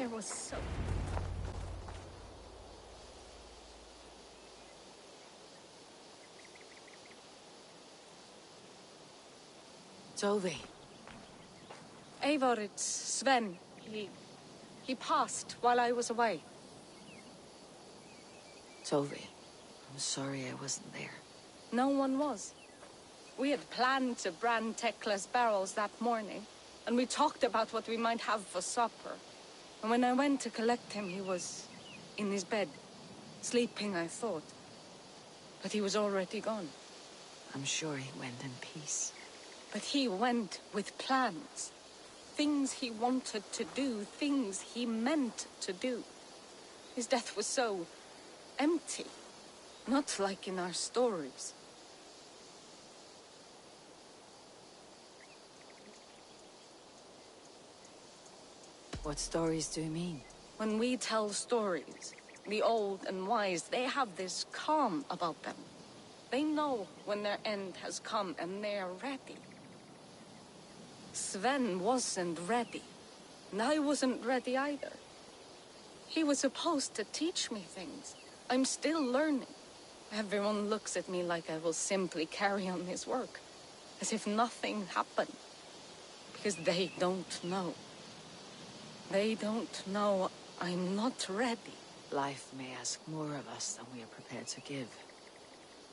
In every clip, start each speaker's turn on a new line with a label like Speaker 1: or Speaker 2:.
Speaker 1: There was so...
Speaker 2: Tovi.
Speaker 1: Eivor, it's Sven. He passed while I was away.
Speaker 2: Tovi, I'm sorry I wasn't there.
Speaker 1: No one was. We had planned to brand Tekla's barrels that morning, and we talked about what we might have for supper. And when I went to collect him, he was in his bed, sleeping, I thought. But he was already gone.
Speaker 2: I'm sure he went in peace.
Speaker 1: But he went with plans. Things he wanted to do, things he meant to do. His death was so empty, not like in our stories.
Speaker 2: What stories do you mean?
Speaker 1: When we tell stories, the old and wise, they have this calm about them. They know when their end has come and they are ready. Sven wasn't ready, and I wasn't ready either. He was supposed to teach me things. I'm still learning. Everyone looks at me like I will simply carry on his work, as if nothing happened. Because they don't know. They don't know I'm not ready.
Speaker 2: Life may ask more of us than we are prepared to give.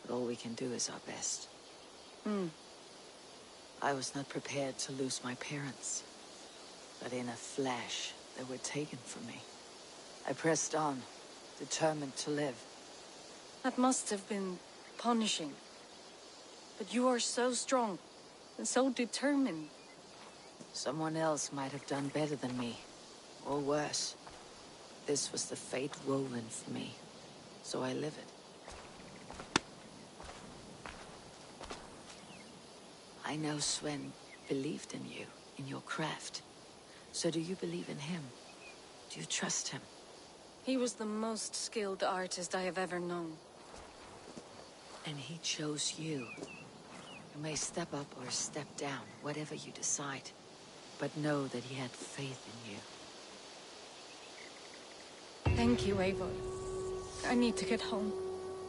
Speaker 2: But all we can do is our best. I was not prepared to lose my parents. But in a flash, they were taken from me. I pressed on, determined to live.
Speaker 1: That must have been punishing. But you are so strong, and so determined.
Speaker 2: Someone else might have done better than me. Or worse. This was the fate woven for me. So I live it. I know Sven believed in you, in your craft. So do you believe in him? Do you trust him?
Speaker 1: He was the most skilled artist I have ever known.
Speaker 2: And he chose you. You may step up or step down, whatever you decide. But know that he had faith in you.
Speaker 1: Thank you, Eivor. I need to get home.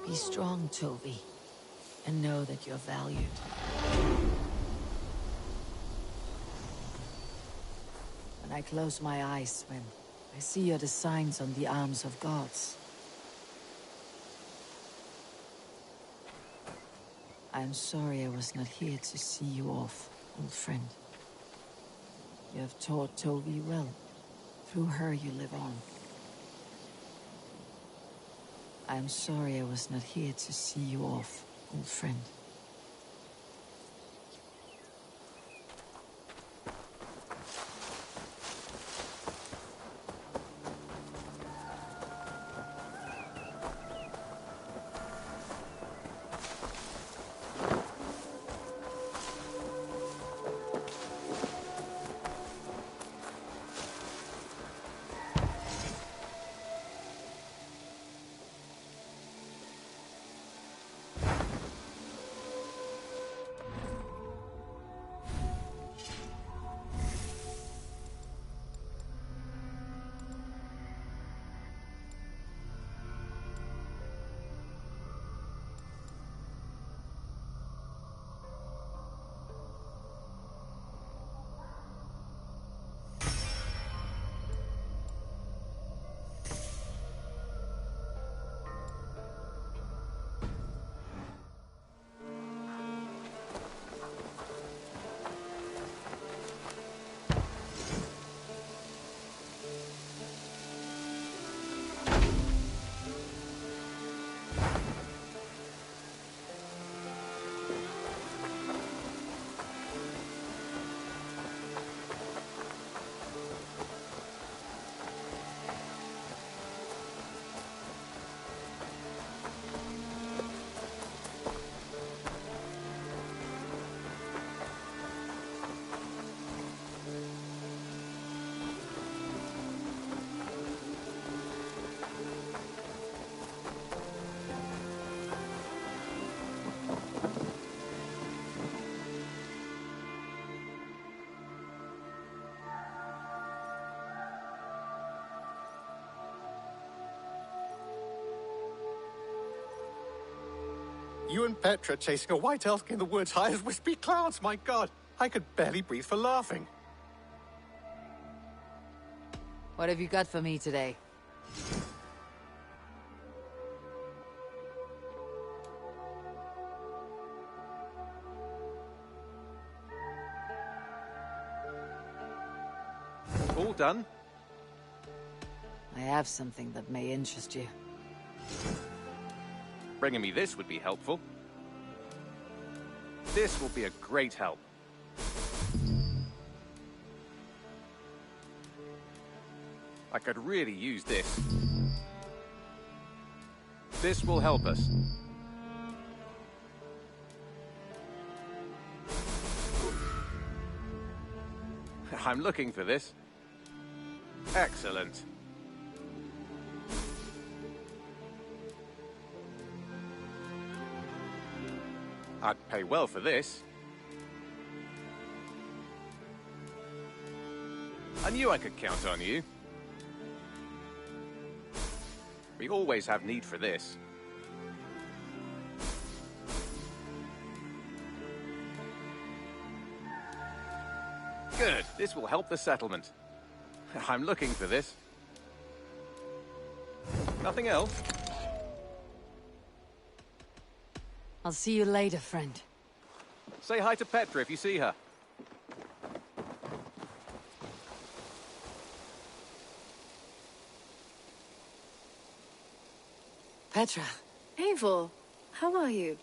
Speaker 2: Be strong, Tovi. And know that you're valued. When I close my eyes, Sven, I see the signs on the arms of gods. I'm sorry I was not here to see you off, old friend. You have taught Tovi well. Through her you live on. I'm sorry I was not here to see you off, old friend.
Speaker 3: You and Petra chasing a white elk in the woods high as wispy clouds, my god! I could barely breathe for laughing.
Speaker 2: What have you got for me today?
Speaker 3: All done?
Speaker 2: I have something that may interest you.
Speaker 3: Bringing me this would be helpful. This will be a great help. I could really use this. This will help us. I'm looking for this. Excellent. I'd pay well for this. I knew I could count on you. We always have need for this. Good. This will help the settlement. I'm looking for this. Nothing else?
Speaker 2: I'll see you later, friend.
Speaker 3: Say hi to Petra if you see her.
Speaker 2: Petra,
Speaker 1: Eivor, how are you?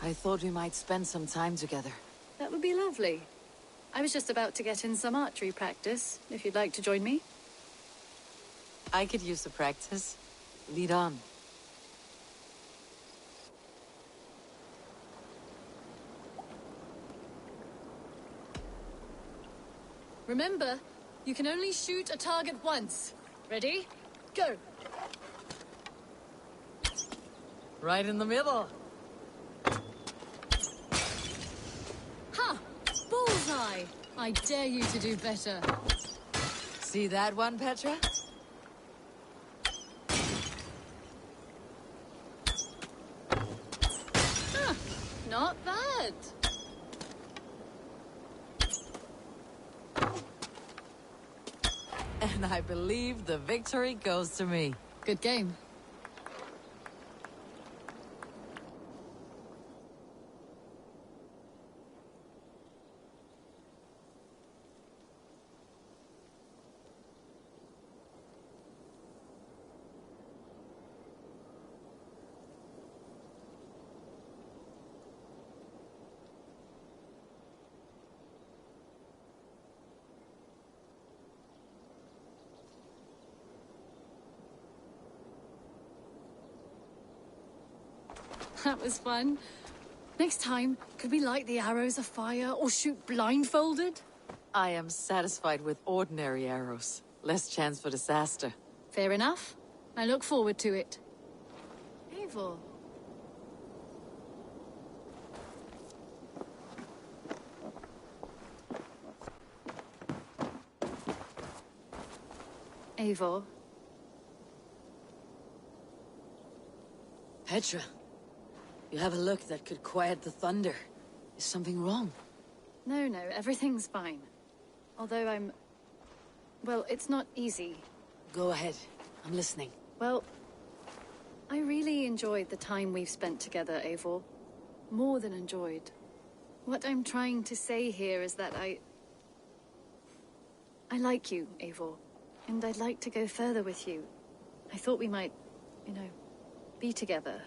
Speaker 2: I thought we might spend some time together.
Speaker 1: That would be lovely. I was just about to get in some archery practice, if you'd like to join me.
Speaker 2: I could use the practice. Lead on.
Speaker 1: Remember, you can only shoot a target once. Ready? Go!
Speaker 2: Right in the middle.
Speaker 1: Ha! Bullseye! I dare you to do better.
Speaker 2: See that one, Petra?
Speaker 1: Huh, not bad.
Speaker 2: And I believe the victory goes to me.
Speaker 1: Good game. That was fun. Next time, could we light the arrows afire or shoot blindfolded?
Speaker 2: I am satisfied with ordinary arrows. Less chance for disaster.
Speaker 1: Fair enough. I look forward to it. Eivor. Eivor.
Speaker 2: Petra, you have a look that could quiet the thunder. Is something wrong?
Speaker 1: No, everything's fine. Although well, it's not easy.
Speaker 2: Go ahead. I'm listening.
Speaker 1: Well, I really enjoyed the time we've spent together, Eivor. More than enjoyed. What I'm trying to say here is that I like you, Eivor. And I'd like to go further with you. I thought we might, be together.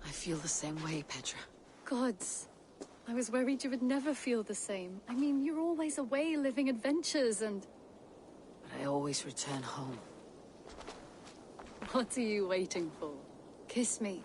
Speaker 2: I feel the same way, Petra.
Speaker 1: Gods. I was worried you would never feel the same. I mean, you're always away living adventures and...
Speaker 2: But I always return home.
Speaker 1: What are you waiting for? Kiss me.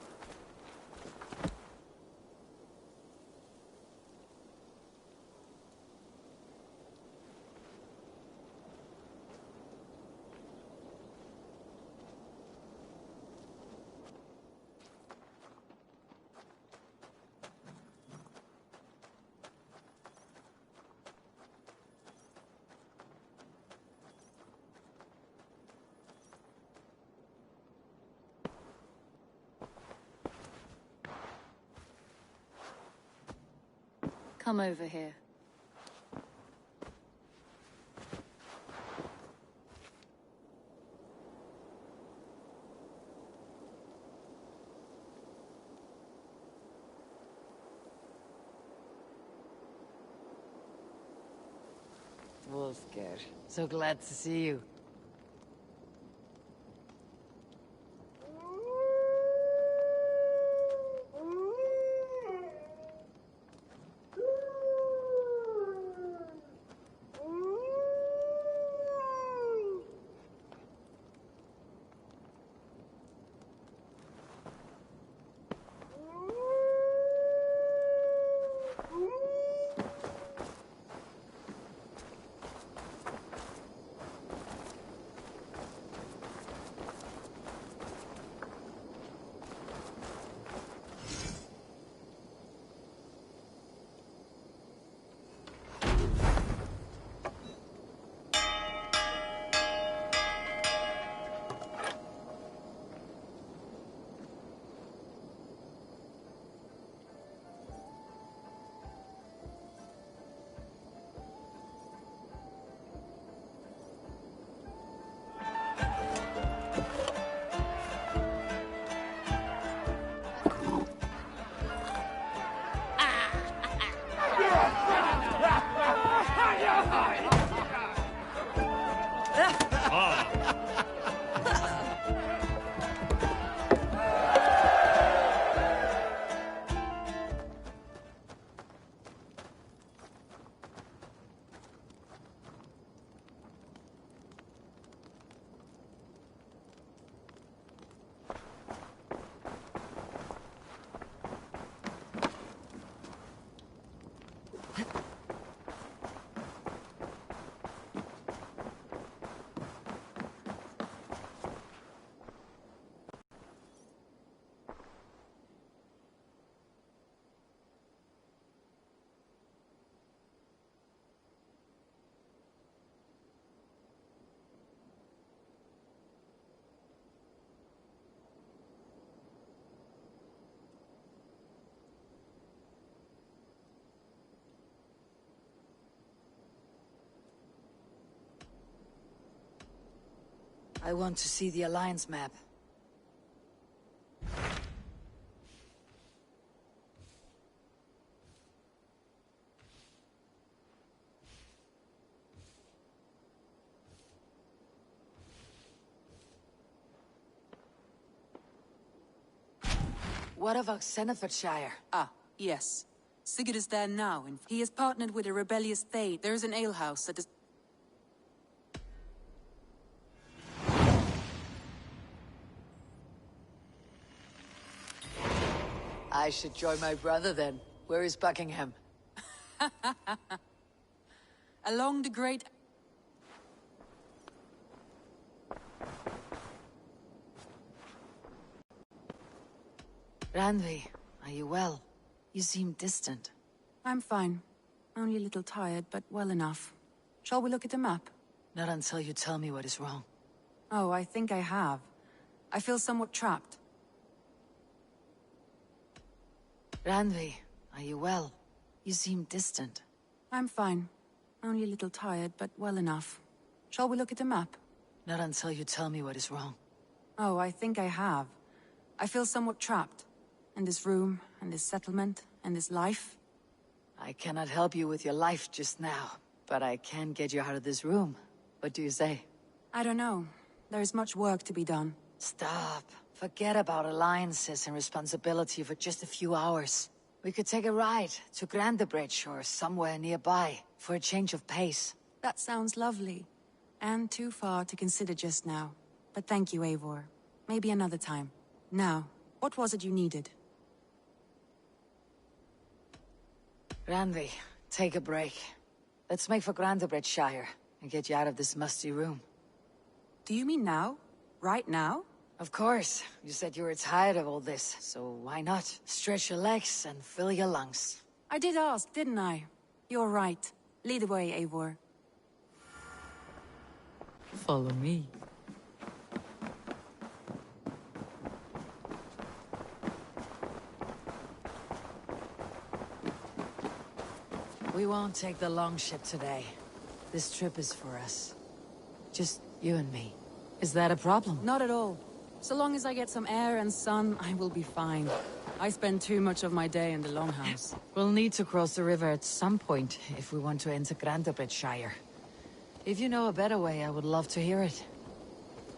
Speaker 1: Come over here.
Speaker 2: Wolfgar, so glad to see you. I want to see the Alliance map. What about Senefordshire?
Speaker 4: Ah, yes. Sigurd is there now, and he has partnered with a rebellious Thane. There is an alehouse that is...
Speaker 2: I should join my brother then. Where is Buckingham?
Speaker 4: Along the great...
Speaker 2: Randvi, are you well? You seem distant.
Speaker 4: I'm fine. Only a little tired, but well enough. Shall we look at the map?
Speaker 2: Not until you tell me what is wrong.
Speaker 4: Oh, I think I have. I feel somewhat trapped.
Speaker 2: Randvi, are you well? You seem distant.
Speaker 4: I'm fine. Only a little tired, but well enough. Shall we look at the map?
Speaker 2: Not until you tell me what is wrong.
Speaker 4: Oh, I think I have. I feel somewhat trapped. In this room, and this settlement, and this life.
Speaker 2: I cannot help you with your life just now, but I can get you out of this room. What do you say?
Speaker 4: I don't know. There is much work to be done.
Speaker 2: Stop. Forget about alliances and responsibility for just a few hours. We could take a ride to Grandebridge or somewhere nearby for a change of pace.
Speaker 4: That sounds lovely. And too far to consider just now. But thank you, Eivor. Maybe another time. Now, what was it you needed?
Speaker 2: Randvi, take a break. Let's make for Grandebridgeshire and get you out of this musty room.
Speaker 4: Do you mean now? Right now?
Speaker 2: Of course. You said you were tired of all this, so why not? Stretch your legs and fill your lungs.
Speaker 4: I did ask, didn't I? You're right. Lead the way, Eivor.
Speaker 2: Follow me. We won't take the long ship today. This trip is for us. Just you and me. Is that a problem?
Speaker 4: Not at all. So long as I get some air and sun, I will be fine. I spend too much of my day in the Longhouse.
Speaker 2: We'll need to cross the river at some point if we want to enter Grandabridgeshire. If you know a better way, I would love to hear it.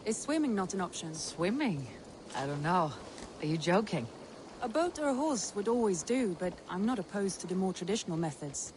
Speaker 4: Is swimming not an option?
Speaker 2: Swimming? I don't know. Are you joking?
Speaker 4: A boat or a horse would always do, but I'm not opposed to the more traditional methods.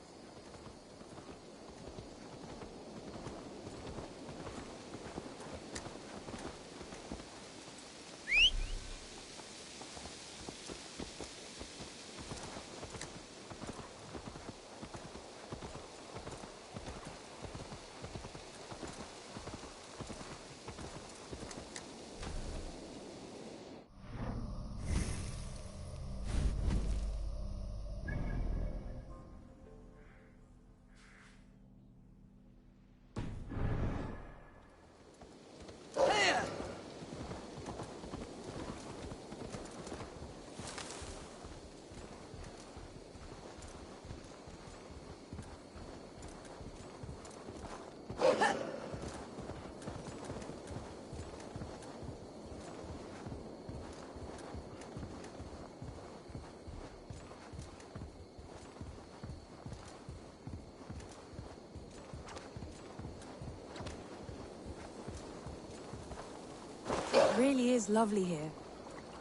Speaker 4: It really is lovely here.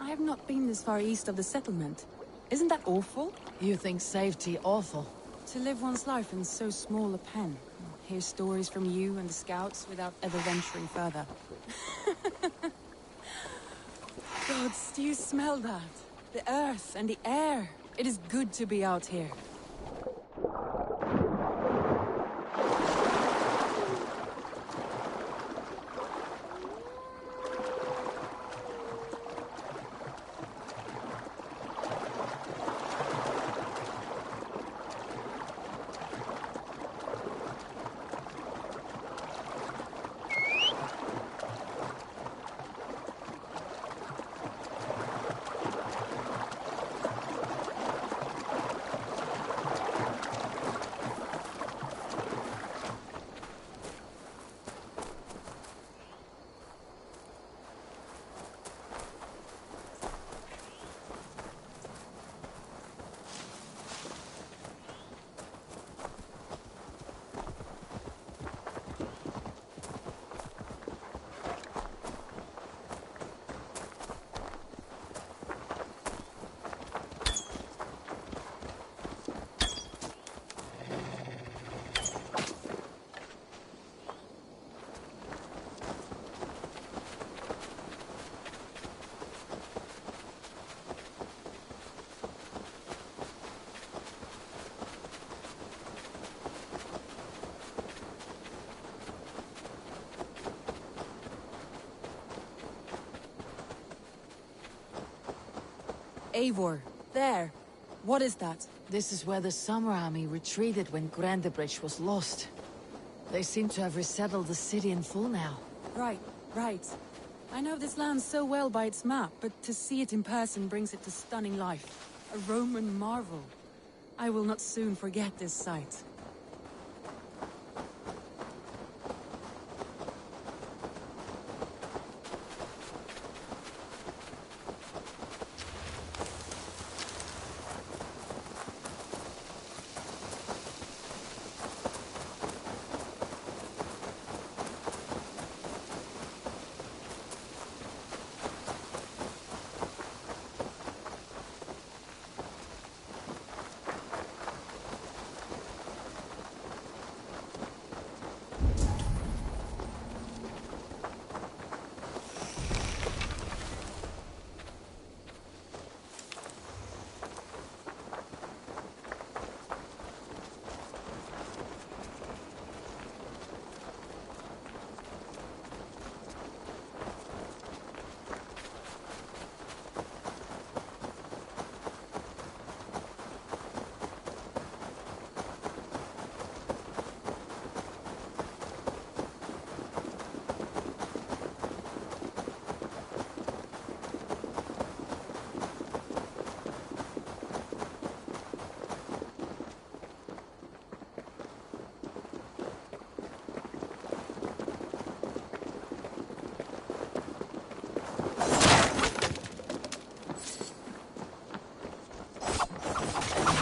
Speaker 4: I have not been this far east of the settlement. Isn't that awful?
Speaker 2: You think safety awful?
Speaker 4: To live one's life in so small a pen. Hear stories from you and the scouts without ever venturing further. Gods, do you smell that? The earth and the air. It is good to be out here. Eivor, there. What is that?
Speaker 2: This is where the Summer Army retreated when Grandabridge was lost. They seem to have resettled the city in full now.
Speaker 4: Right, right. I know this land so well by its map, but to see it in person brings it to stunning life. A Roman marvel. I will not soon forget this sight.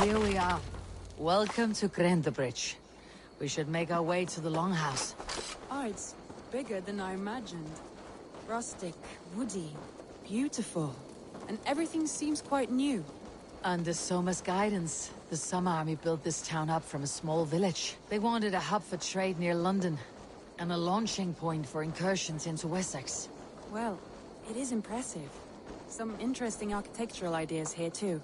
Speaker 2: here we are. Welcome to Grendabridge. We should make our way to the Longhouse.
Speaker 4: Oh, it's bigger than I imagined. Rustic, woody, beautiful. And everything seems quite new.
Speaker 2: Under Soma's guidance, the Summer Army built this town up from a small village. They wanted a hub for trade near London, and a launching point for incursions into Wessex.
Speaker 4: Well, it is impressive. Some interesting architectural ideas here too.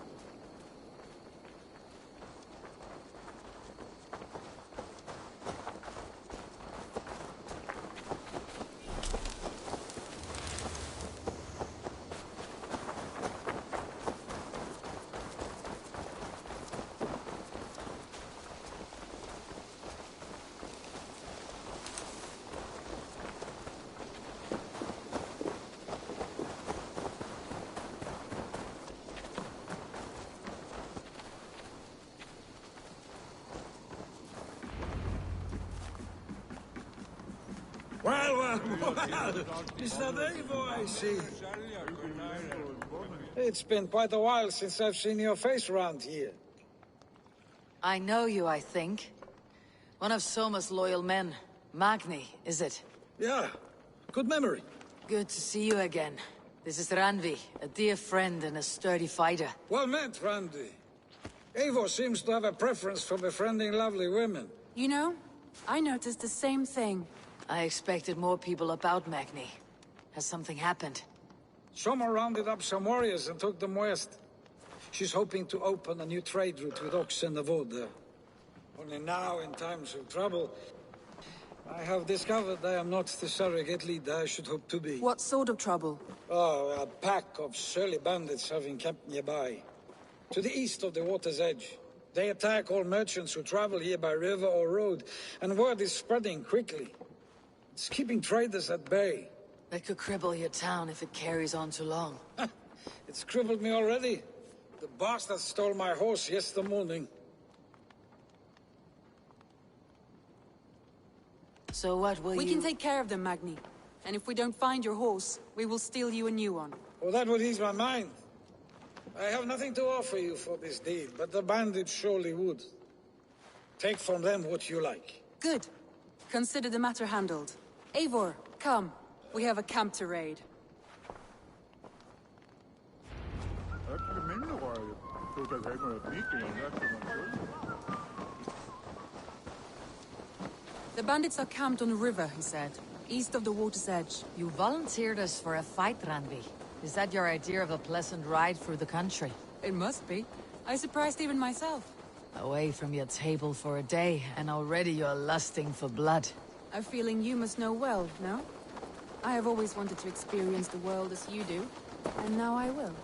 Speaker 5: Well, it's that Eivor I see. It's been quite a while since I've seen your face around here.
Speaker 2: I know you, I think. One of Soma's loyal men. Magni, is it?
Speaker 5: Yeah, good memory.
Speaker 2: Good to see you again. This is Randvi, a dear friend and a sturdy fighter.
Speaker 5: Well met, Randy. Eivor seems to have a preference for befriending lovely women.
Speaker 4: You know, I noticed the same thing.
Speaker 2: I expected more people about Magni. Has something happened?
Speaker 5: Soma rounded up some warriors and took them west. She's hoping to open a new trade route with Ox and Avoda. Only now, in times of trouble, I have discovered I am not the surrogate leader I should hope to be.
Speaker 4: What sort of trouble?
Speaker 5: Oh, a pack of surly bandits have encamped nearby. To the east of the water's edge. They attack all merchants who travel here by river or road, and word is spreading quickly. It's keeping traders at bay.
Speaker 2: That could cripple your town if it carries on too long.
Speaker 5: It's crippled me already. The bastard stole my horse yesterday morning.
Speaker 2: So what will
Speaker 4: We can take care of them, Magni. And if we don't find your horse, we will steal you a new one.
Speaker 5: Oh, that would ease my mind. I have nothing to offer you for this deed, but the bandits surely would. Take from them what you like.
Speaker 4: Good. Consider the matter handled. Eivor, come. We have a camp to raid. The bandits are camped on the river, he said. East of the water's edge.
Speaker 2: You volunteered us for a fight, Randvi. Is that your idea of a pleasant ride through the country?
Speaker 4: It must be. I surprised even myself.
Speaker 2: Away from your table for a day, and already you're lusting for blood.
Speaker 4: A feeling you must know well, no? I have always wanted to experience the world as you do, and now I will.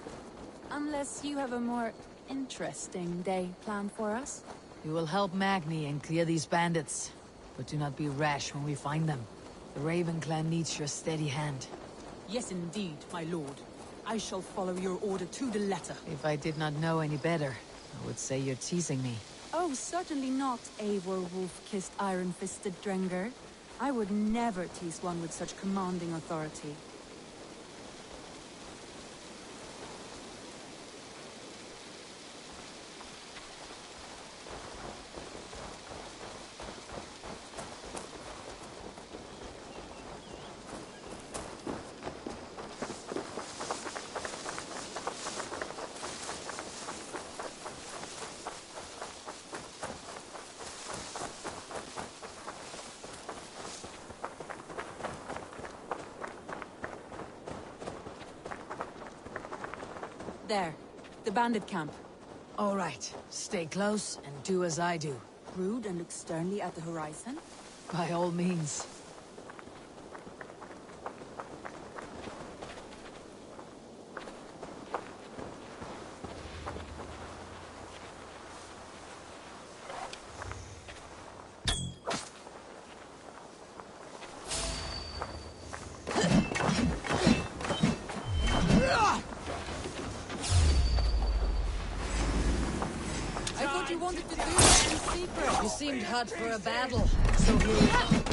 Speaker 4: Unless you have a more interesting day planned for us?
Speaker 2: You will help Magni and clear these bandits, but do not be rash when we find them. The Raven clan needs your steady hand.
Speaker 4: Yes, indeed, my lord. I shall follow your order to the letter.
Speaker 2: If I did not know any better, I would say you're teasing me.
Speaker 4: Oh, certainly not, Eivor wolf-kissed iron-fisted Drenger. I would never tease one with such commanding authority. There. The bandit camp.
Speaker 2: All right. Stay close and do as I do.
Speaker 4: Rude and look sternly at the horizon?
Speaker 2: By all means.
Speaker 4: You wanted to do this in secret.
Speaker 2: You seemed hot for a battle, so here we go.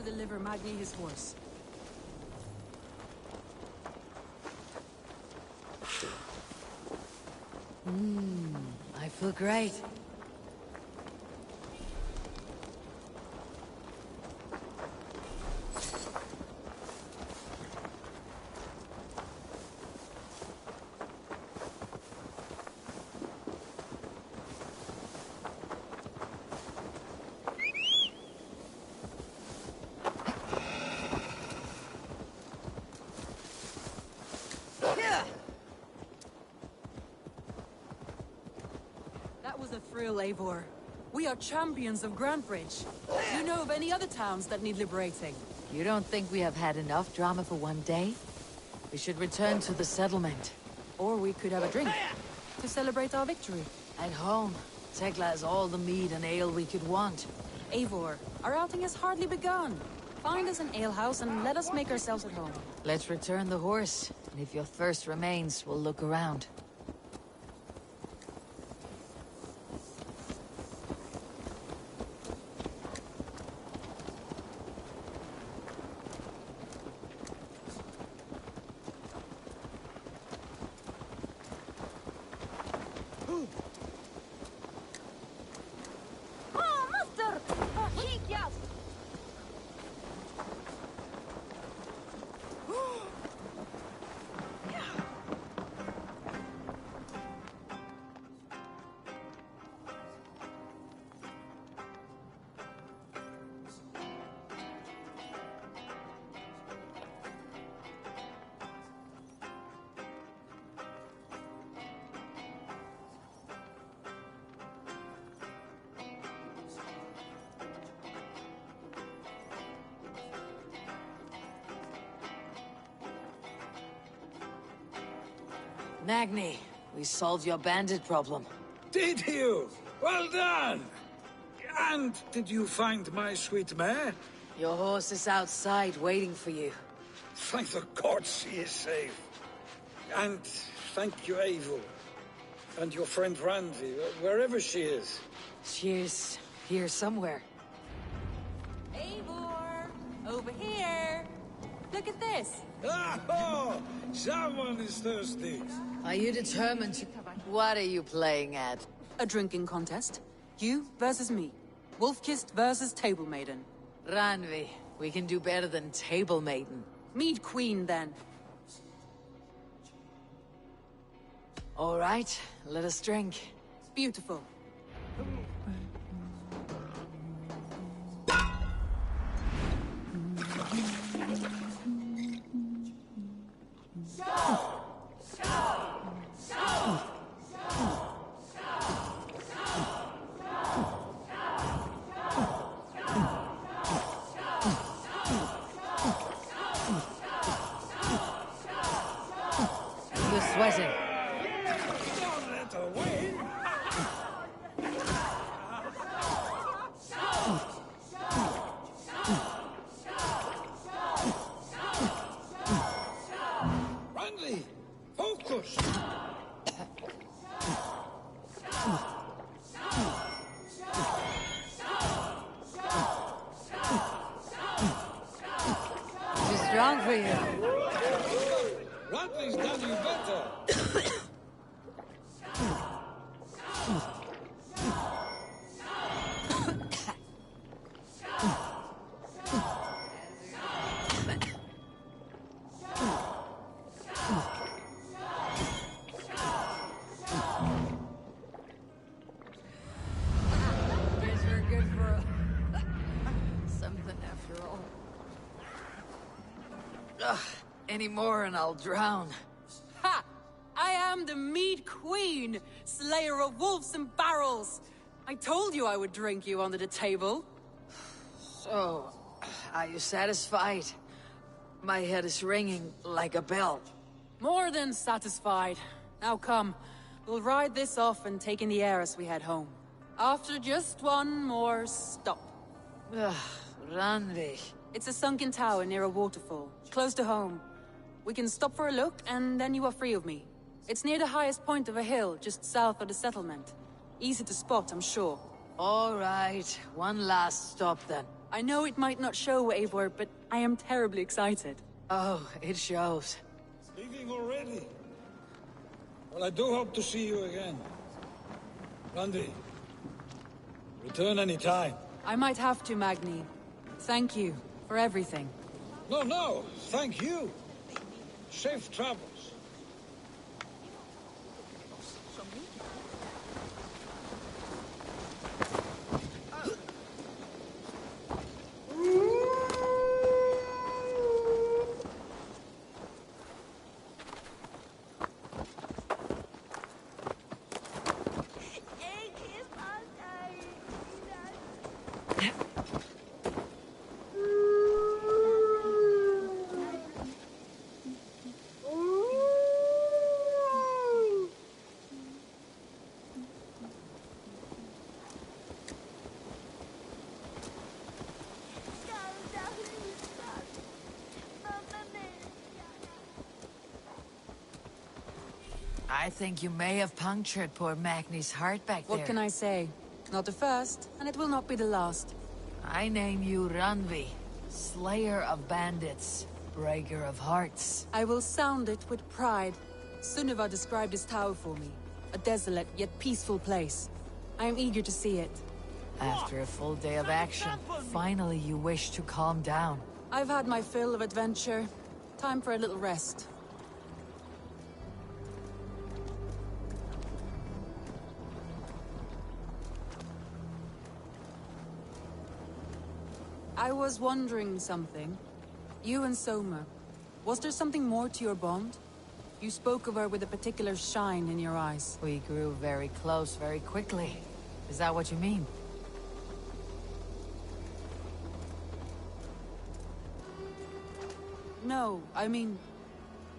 Speaker 4: to deliver Magni his horse.
Speaker 2: I feel great.
Speaker 4: That was a thrill, Eivor. We are champions of Grantebridge. Do you know of any other towns that need liberating?
Speaker 2: You don't think we have had enough drama for one day? We should return to the settlement.
Speaker 4: Or we could have a drink to celebrate our victory.
Speaker 2: At home, Tekla has all the mead and ale we could want.
Speaker 4: Eivor, our outing has hardly begun. Find us an alehouse and let us make ourselves at home.
Speaker 2: Let's return the horse, and if your thirst remains, we'll look around. Magni, we solved your bandit problem.
Speaker 5: Did you? Well done! And did you find my sweet mare?
Speaker 2: Your horse is outside waiting for you.
Speaker 5: Thank the gods she is safe. And thank you, Eivor. And your friend Randi, wherever she is.
Speaker 2: She's here somewhere.
Speaker 4: Eivor! Over here! Look at this!
Speaker 5: Oh! Someone is thirsty.
Speaker 2: Are you determined to... What are you playing at?
Speaker 4: A drinking contest. You versus me. Wolf-Kissed versus Table Maiden.
Speaker 2: Ranvi, we can do better than Table Maiden.
Speaker 4: Mead Queen, then.
Speaker 2: All right, let us drink.
Speaker 4: Beautiful.
Speaker 2: You're sweating.
Speaker 5: Don't let her win. Randi, focus.
Speaker 2: Too strong for you.
Speaker 5: Randi's done you better.
Speaker 2: Guess we're good for something after all. Ugh, any more and I'll drown.
Speaker 4: Ha! I am the Mead Queen, slayer of wolves and barrels. I told you I would drink you under the table.
Speaker 2: So, are you satisfied? My head is ringing like a bell.
Speaker 4: More than satisfied. Now come, we'll ride this off and take in the air as we head home. After just one more stop.
Speaker 2: Ugh, Ranvi.
Speaker 4: It's a sunken tower near a waterfall, close to home. We can stop for a look, and then you are free of me. It's near the highest point of a hill, just south of the settlement. Easy to spot, I'm sure.
Speaker 2: All right, one last stop then.
Speaker 4: I know it might not show, Eivor, but I am terribly excited.
Speaker 2: Oh, it shows.
Speaker 5: Leaving already? Well, I do hope to see you again. Randy, return any time.
Speaker 4: I might have to, Magni. Thank you for everything.
Speaker 5: No, thank you. Safe travels.
Speaker 2: I think you may have punctured poor Magni's heart back there.
Speaker 4: What can I say? Not the first, and it will not be the last.
Speaker 2: I name you Ranvi, Slayer of Bandits, Breaker of Hearts.
Speaker 4: I will sound it with pride. Sunniva described this tower for me. A desolate yet peaceful place. I am eager to see it.
Speaker 2: After a full day of action, finally you wish to calm down.
Speaker 4: I've had my fill of adventure. Time for a little rest. I was wondering something. You and Soma, was there something more to your bond? You spoke of her with a particular shine in your eyes.
Speaker 2: We grew very close very quickly. Is that what you mean?
Speaker 4: No, I mean,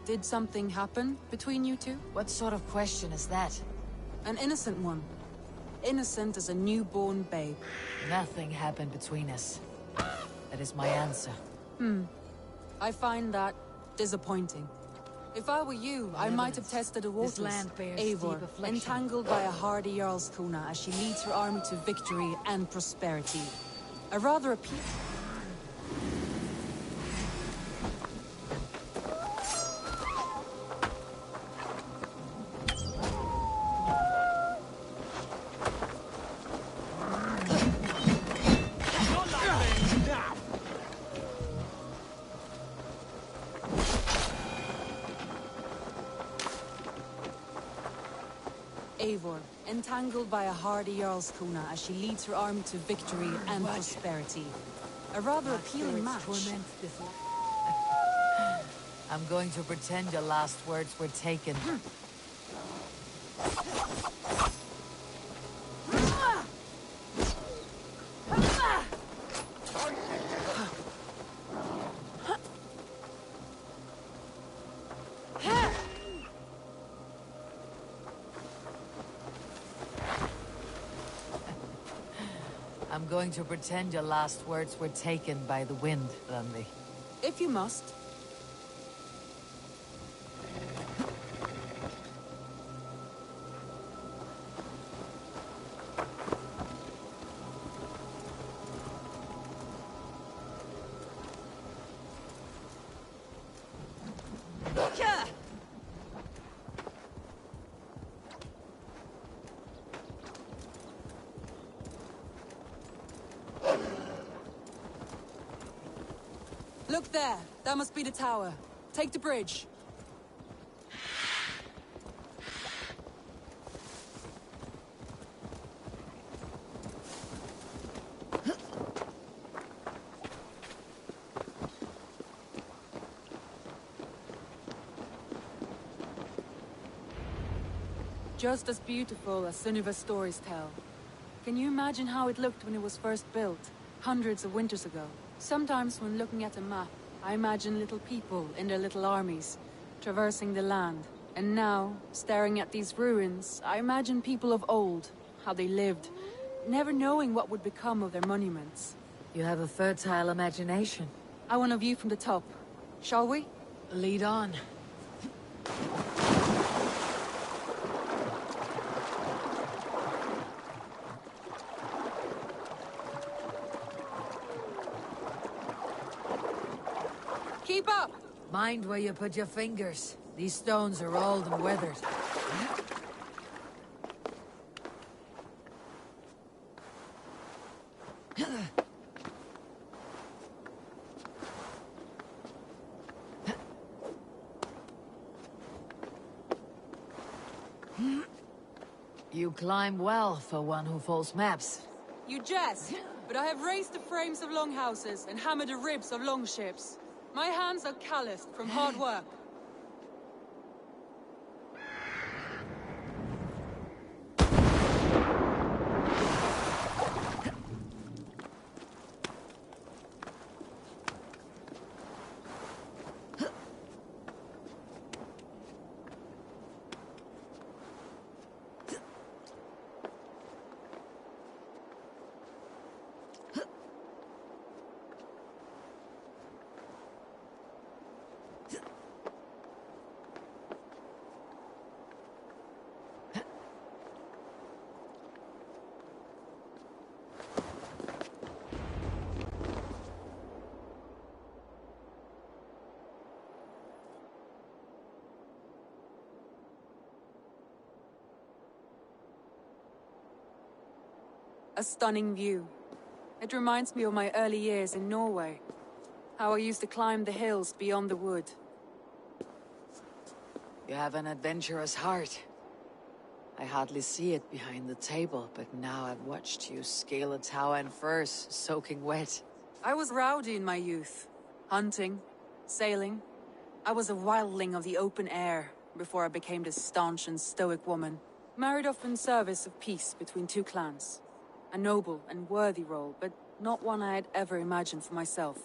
Speaker 4: did something happen between you two?
Speaker 2: What sort of question is that?
Speaker 4: An innocent one. Innocent as a newborn babe.
Speaker 2: Nothing happened between us. That is my answer.
Speaker 4: I find that disappointing. If I were you, I might have tested the waters.
Speaker 2: This land bears
Speaker 4: Eivor,
Speaker 2: deep affliction.
Speaker 4: entangled by a hardy Jarlskona as she leads her army to victory and prosperity. A rather appealing... Eivor, entangled by a hardy Jarlskona as she leads her army to victory and prosperity. A rather appealing match.
Speaker 2: I'm going to pretend your last words were taken. I'm going to pretend your last words were taken by the wind, Ranvi.
Speaker 4: If you must. Look there! That must be the tower. Take the bridge. Just as beautiful as Sunniva's stories tell. Can you imagine how it looked when it was first built, hundreds of winters ago? Sometimes when looking at a map, I imagine little people in their little armies, traversing the land. And now, staring at these ruins, I imagine people of old, how they lived, never knowing what would become of their monuments.
Speaker 2: You have a fertile imagination.
Speaker 4: I want a view from the top. Shall we?
Speaker 2: Lead on.
Speaker 4: Keep up!
Speaker 2: Mind where you put your fingers. These stones are old and weathered. You climb well for one who folds maps.
Speaker 4: You jest, but I have raised the frames of longhouses and hammered the ribs of longships. My hands are calloused from hard work. A stunning view. It reminds me of my early years in Norway. How I used to climb the hills beyond the wood.
Speaker 2: You have an adventurous heart. I hardly see it behind the table, but now I've watched you scale a tower in furs, soaking wet.
Speaker 4: I was rowdy in my youth. Hunting, sailing. I was a wildling of the open air before I became this staunch and stoic woman. Married off in service of peace between two clans. A noble and worthy role, but not one I had ever imagined for myself.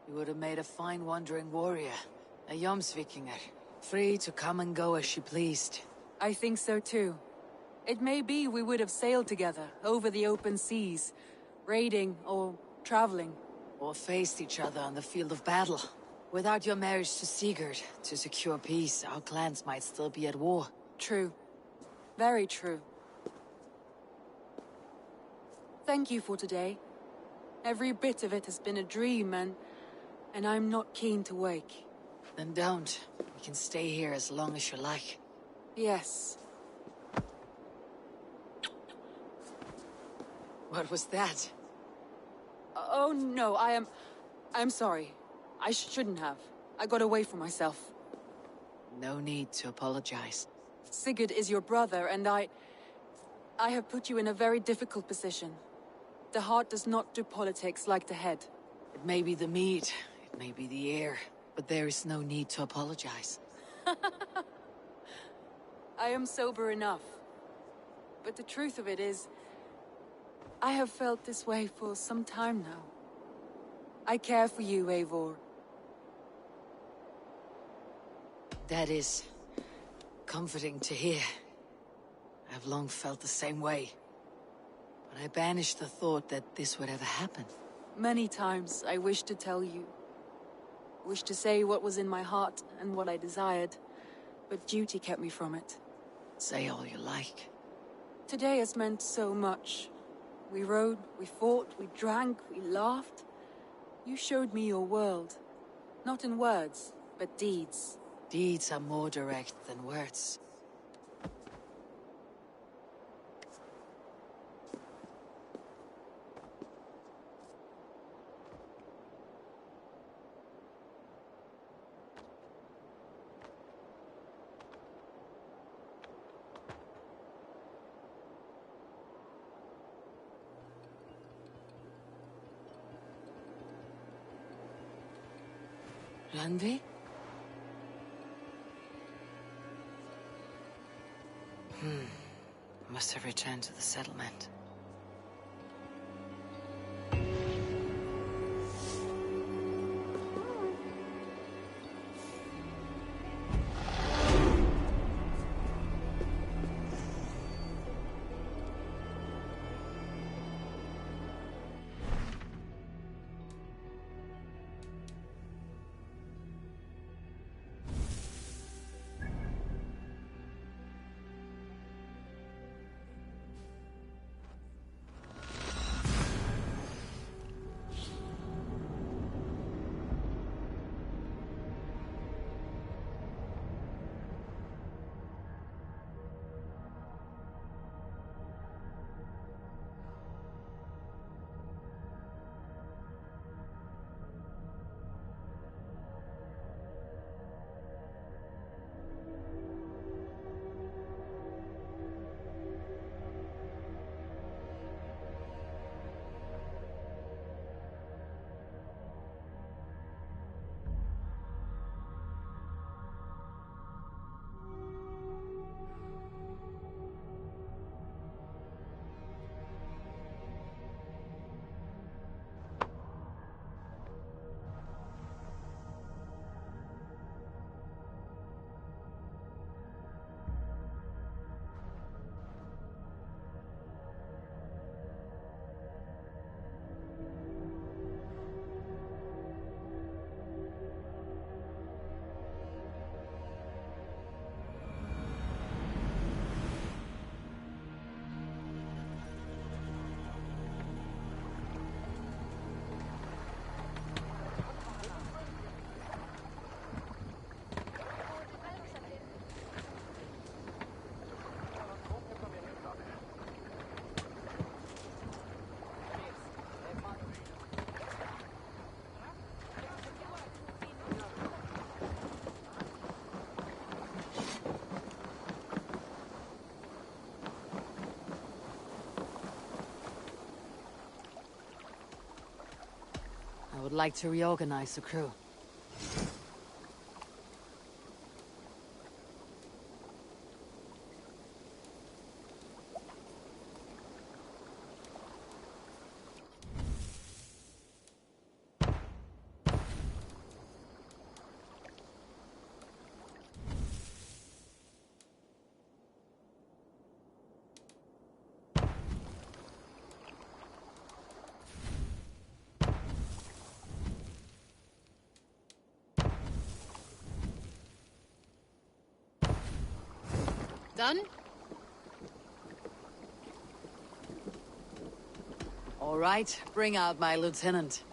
Speaker 2: You would have made a fine wandering warrior. A Jomsvikinger. Free to come and go as she pleased.
Speaker 4: I think so too. It may be we would have sailed together, over the open seas, raiding or traveling.
Speaker 2: Or faced each other on the field of battle. Without your marriage to Sigurd, to secure peace, our clans might still be at war.
Speaker 4: True. Very true. Thank you for today. Every bit of it has been a dream, and I'm not keen to wake.
Speaker 2: Then don't. We can stay here as long as you like.
Speaker 4: Yes.
Speaker 2: What was that?
Speaker 4: Oh no, I'm sorry. I shouldn't have. I got away from myself.
Speaker 2: No need to apologize.
Speaker 4: Sigurd is your brother, and I have put you in a very difficult position. The heart does not do politics like the head.
Speaker 2: It may be the meat, it may be the air, but there is no need to apologize.
Speaker 4: I am sober enough. But the truth of it is, I have felt this way for some time now. I care for you, Eivor.
Speaker 2: That is comforting to hear. I've long felt the same way. But I banished the thought that this would ever happen.
Speaker 4: Many times I wished to tell you. Wished to say what was in my heart and what I desired. But duty kept me from it.
Speaker 2: Say all you like.
Speaker 4: Today has meant so much. We rode, we fought, we drank, we laughed. You showed me your world. Not in words, but deeds.
Speaker 2: Deeds are more direct than words. Randvi? Must have returned to the settlement. would like to reorganize the crew.
Speaker 1: Done?
Speaker 2: All right, bring out my lieutenant.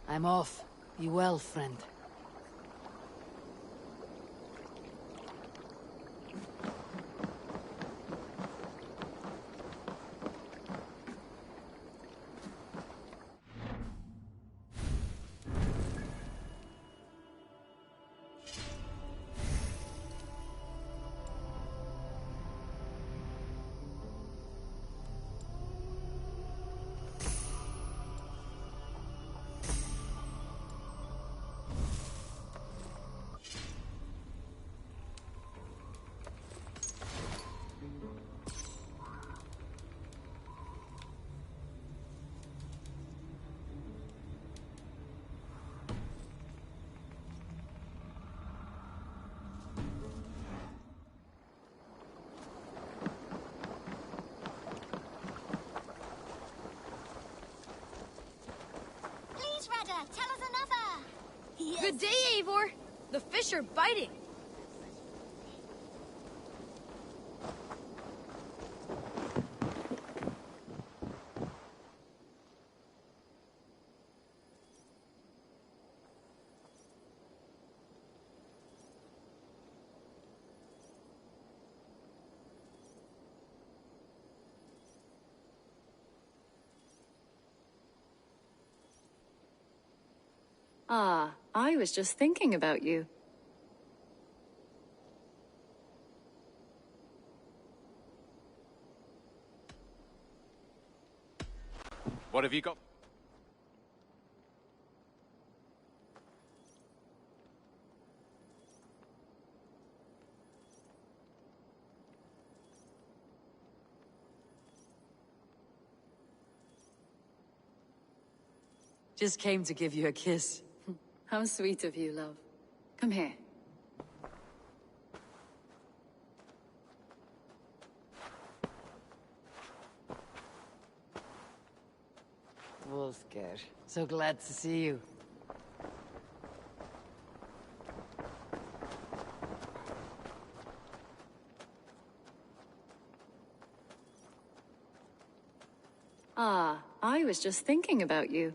Speaker 2: I'm off. Be well, friend.
Speaker 6: Tell us another! Yes.
Speaker 7: Good day, Eivor! The fish are biting!
Speaker 1: Ah, I was just thinking about you.
Speaker 3: What have you got?
Speaker 2: Just came to give you a kiss.
Speaker 1: How sweet of you, love. Come here.
Speaker 2: Wolfgar, so glad to see you.
Speaker 1: Ah, I was just thinking about you.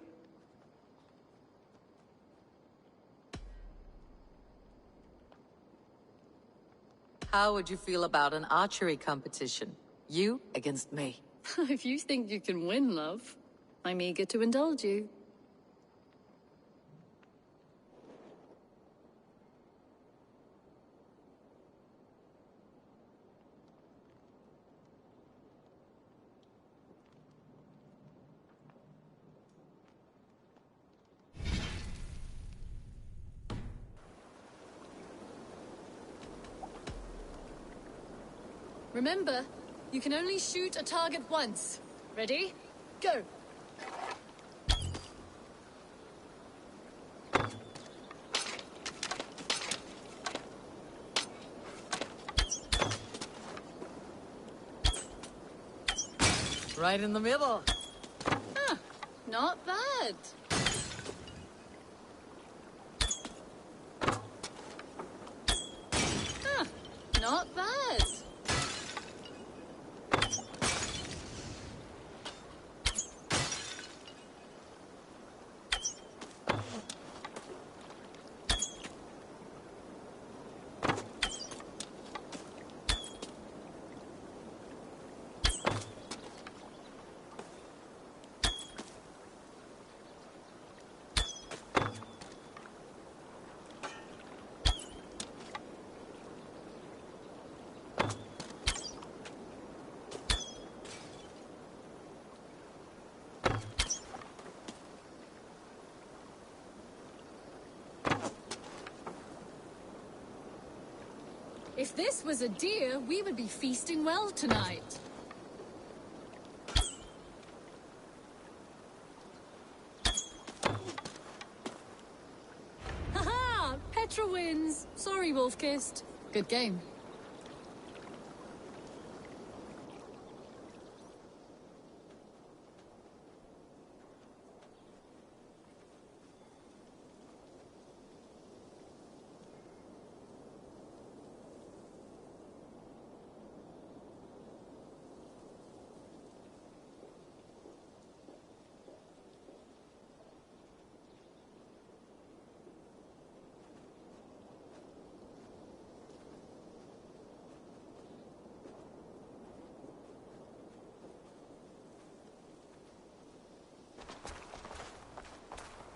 Speaker 2: How would you feel about an archery competition? You against me.
Speaker 1: If you think you can win, love, I'm eager to indulge you.
Speaker 8: Remember, you can only shoot a target once. Ready? Go!
Speaker 2: Right in the middle.
Speaker 1: Huh, not bad. Huh, not bad.
Speaker 8: If this was a deer, we would be feasting well tonight. Haha! Petra wins. Sorry, Wolf-Kissed. Good game.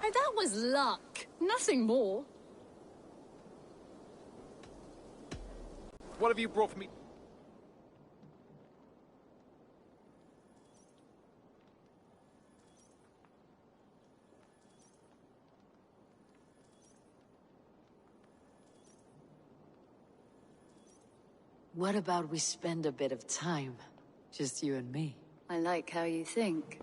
Speaker 8: And that was luck. Nothing more.
Speaker 3: What have you brought for me?
Speaker 2: What about we spend a bit of time? Just you and me.
Speaker 1: I like how you think.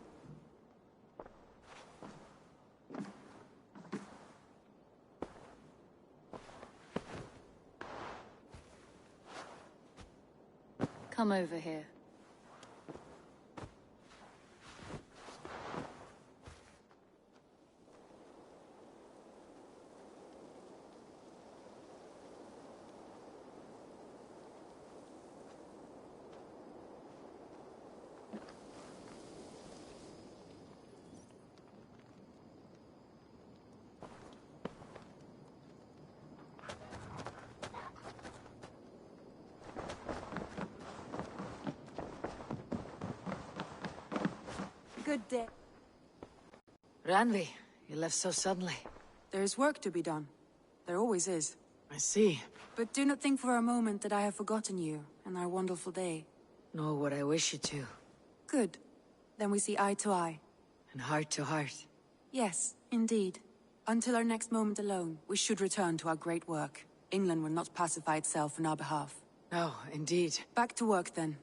Speaker 1: Come over here.
Speaker 4: Good day.
Speaker 2: Ranvi, you left so suddenly.
Speaker 4: There's work to be done. There always is.
Speaker 2: I see.
Speaker 4: But do not think for a moment that I have forgotten you and our wonderful day.
Speaker 2: Nor would I wish you to.
Speaker 4: Good. Then we see eye to eye.
Speaker 2: And heart to heart.
Speaker 4: Yes, indeed. Until our next moment alone, we should return to our great work. England will not pacify itself on our behalf.
Speaker 2: No, indeed.
Speaker 4: Back to work, then.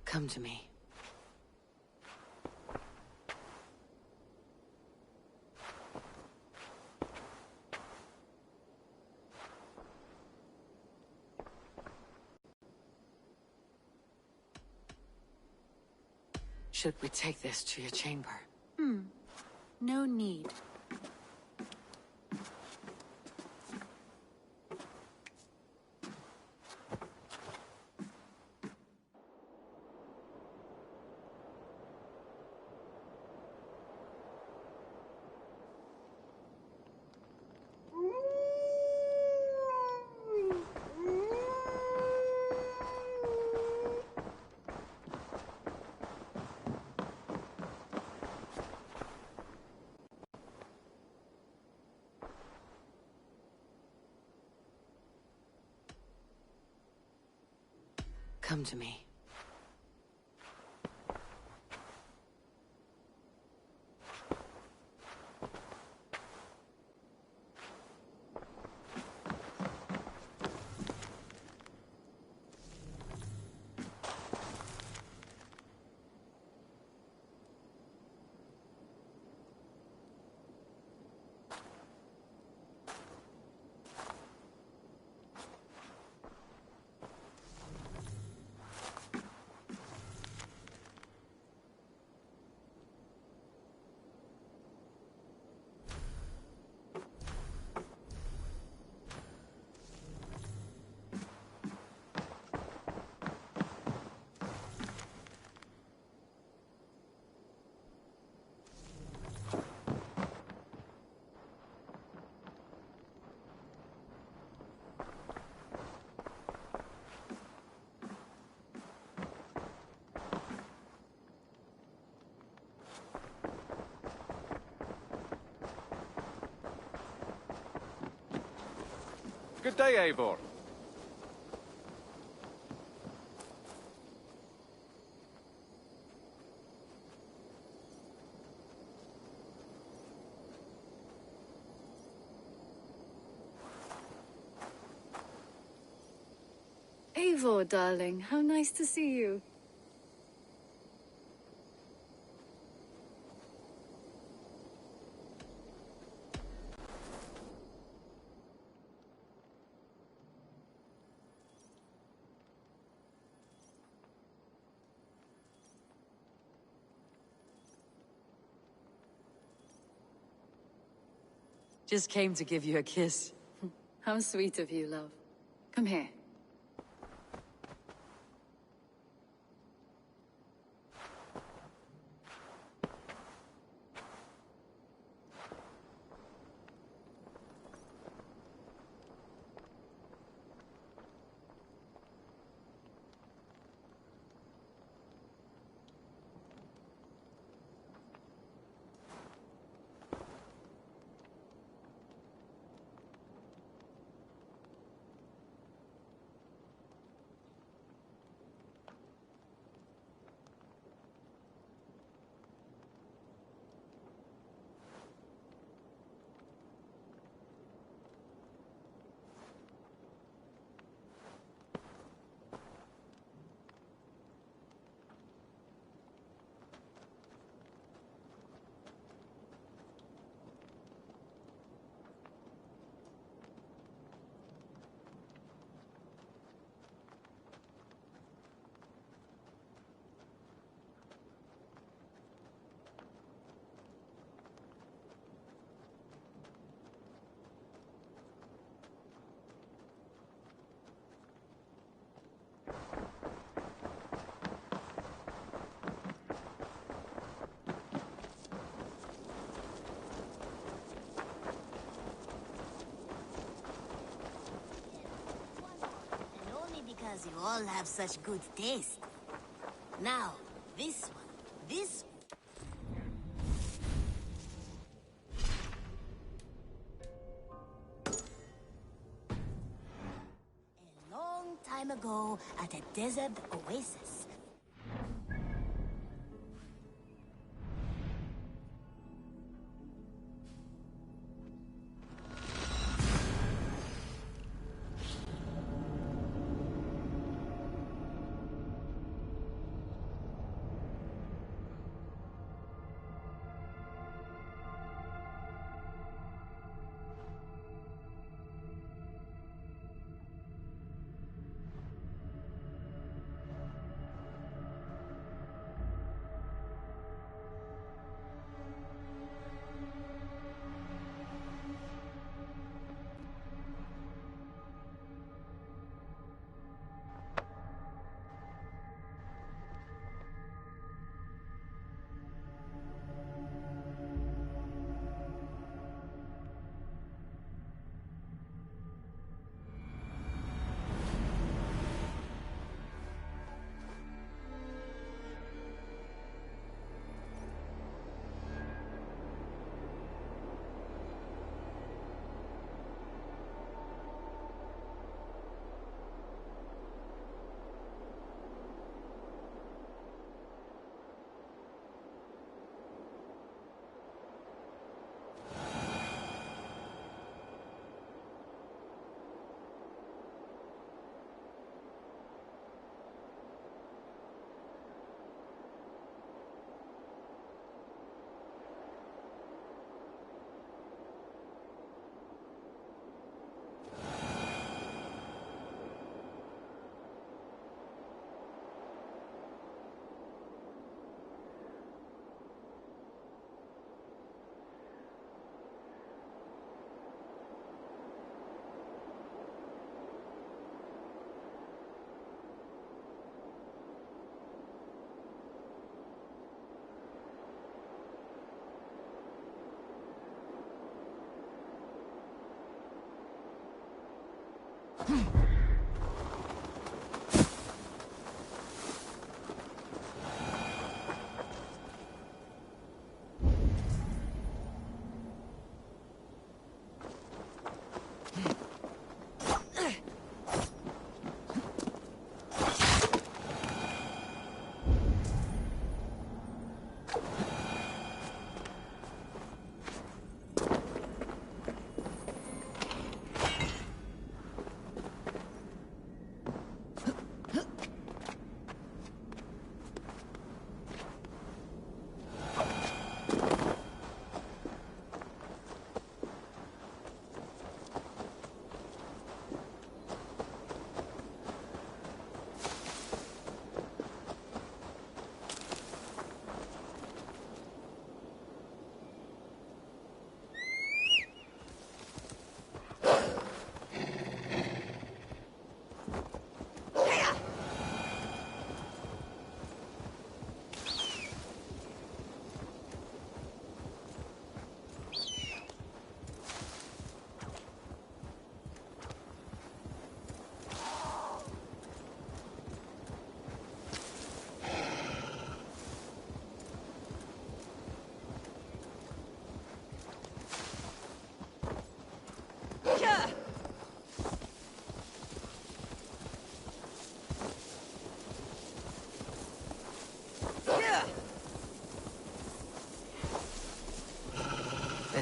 Speaker 2: Come to me. Should we take this to your chamber?
Speaker 4: No need.
Speaker 2: Come to me.
Speaker 3: Good day, Eivor.
Speaker 1: Eivor, darling, how nice to see you.
Speaker 2: Just came to give you a kiss.
Speaker 1: How sweet of you, love. Come here.
Speaker 6: And only because you all have such good taste. Now, this one. This a long time ago at a desert oasis.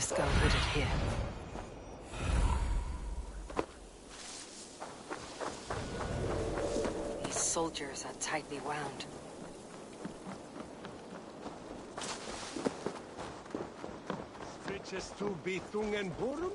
Speaker 2: best go put it here. These soldiers are tightly wound.
Speaker 9: Stretches to Bithung and Borum?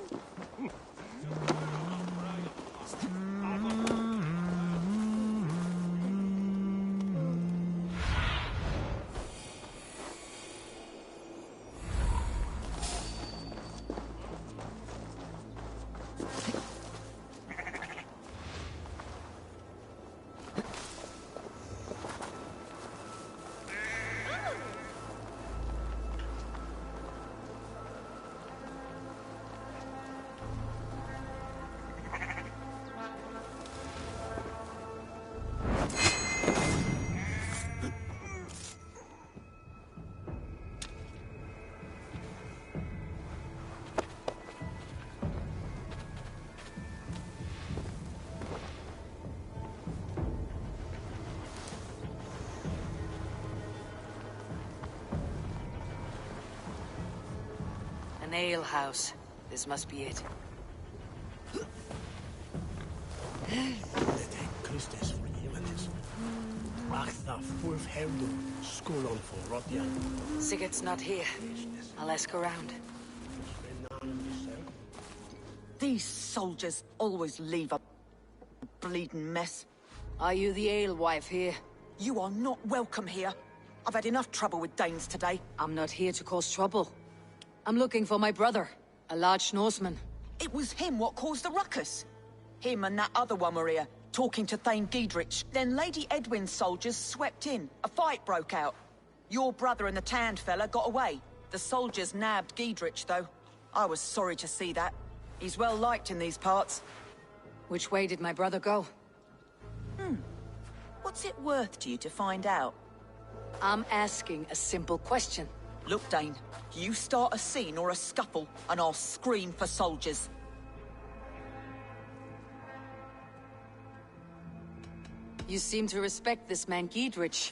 Speaker 2: An ale house. This must be it.
Speaker 9: Christus for Yemenis. Achta Furf Herdu, Skulon for Rotia.
Speaker 2: Sigurd's not here. I'll ask around.
Speaker 10: These soldiers always leave a bleeding mess.
Speaker 2: Are you the alewife here?
Speaker 10: You are not welcome here. I've had enough trouble with Danes today.
Speaker 2: I'm not here to cause trouble. I'm looking for my brother, a large Norseman.
Speaker 10: It was him what caused the ruckus. Him and that other one were here, talking to Thane Giedrich. Then Lady Edwin's soldiers swept in. A fight broke out. Your brother and the tanned fella got away. The soldiers nabbed Giedrich, though. I was sorry to see that. He's well liked in these parts.
Speaker 2: Which way did my brother go?
Speaker 10: What's it worth to you to find out?
Speaker 2: I'm asking a simple question.
Speaker 10: Look, Dane, you start a scene or a scuffle, and I'll scream for soldiers.
Speaker 2: You seem to respect this man Giedrich.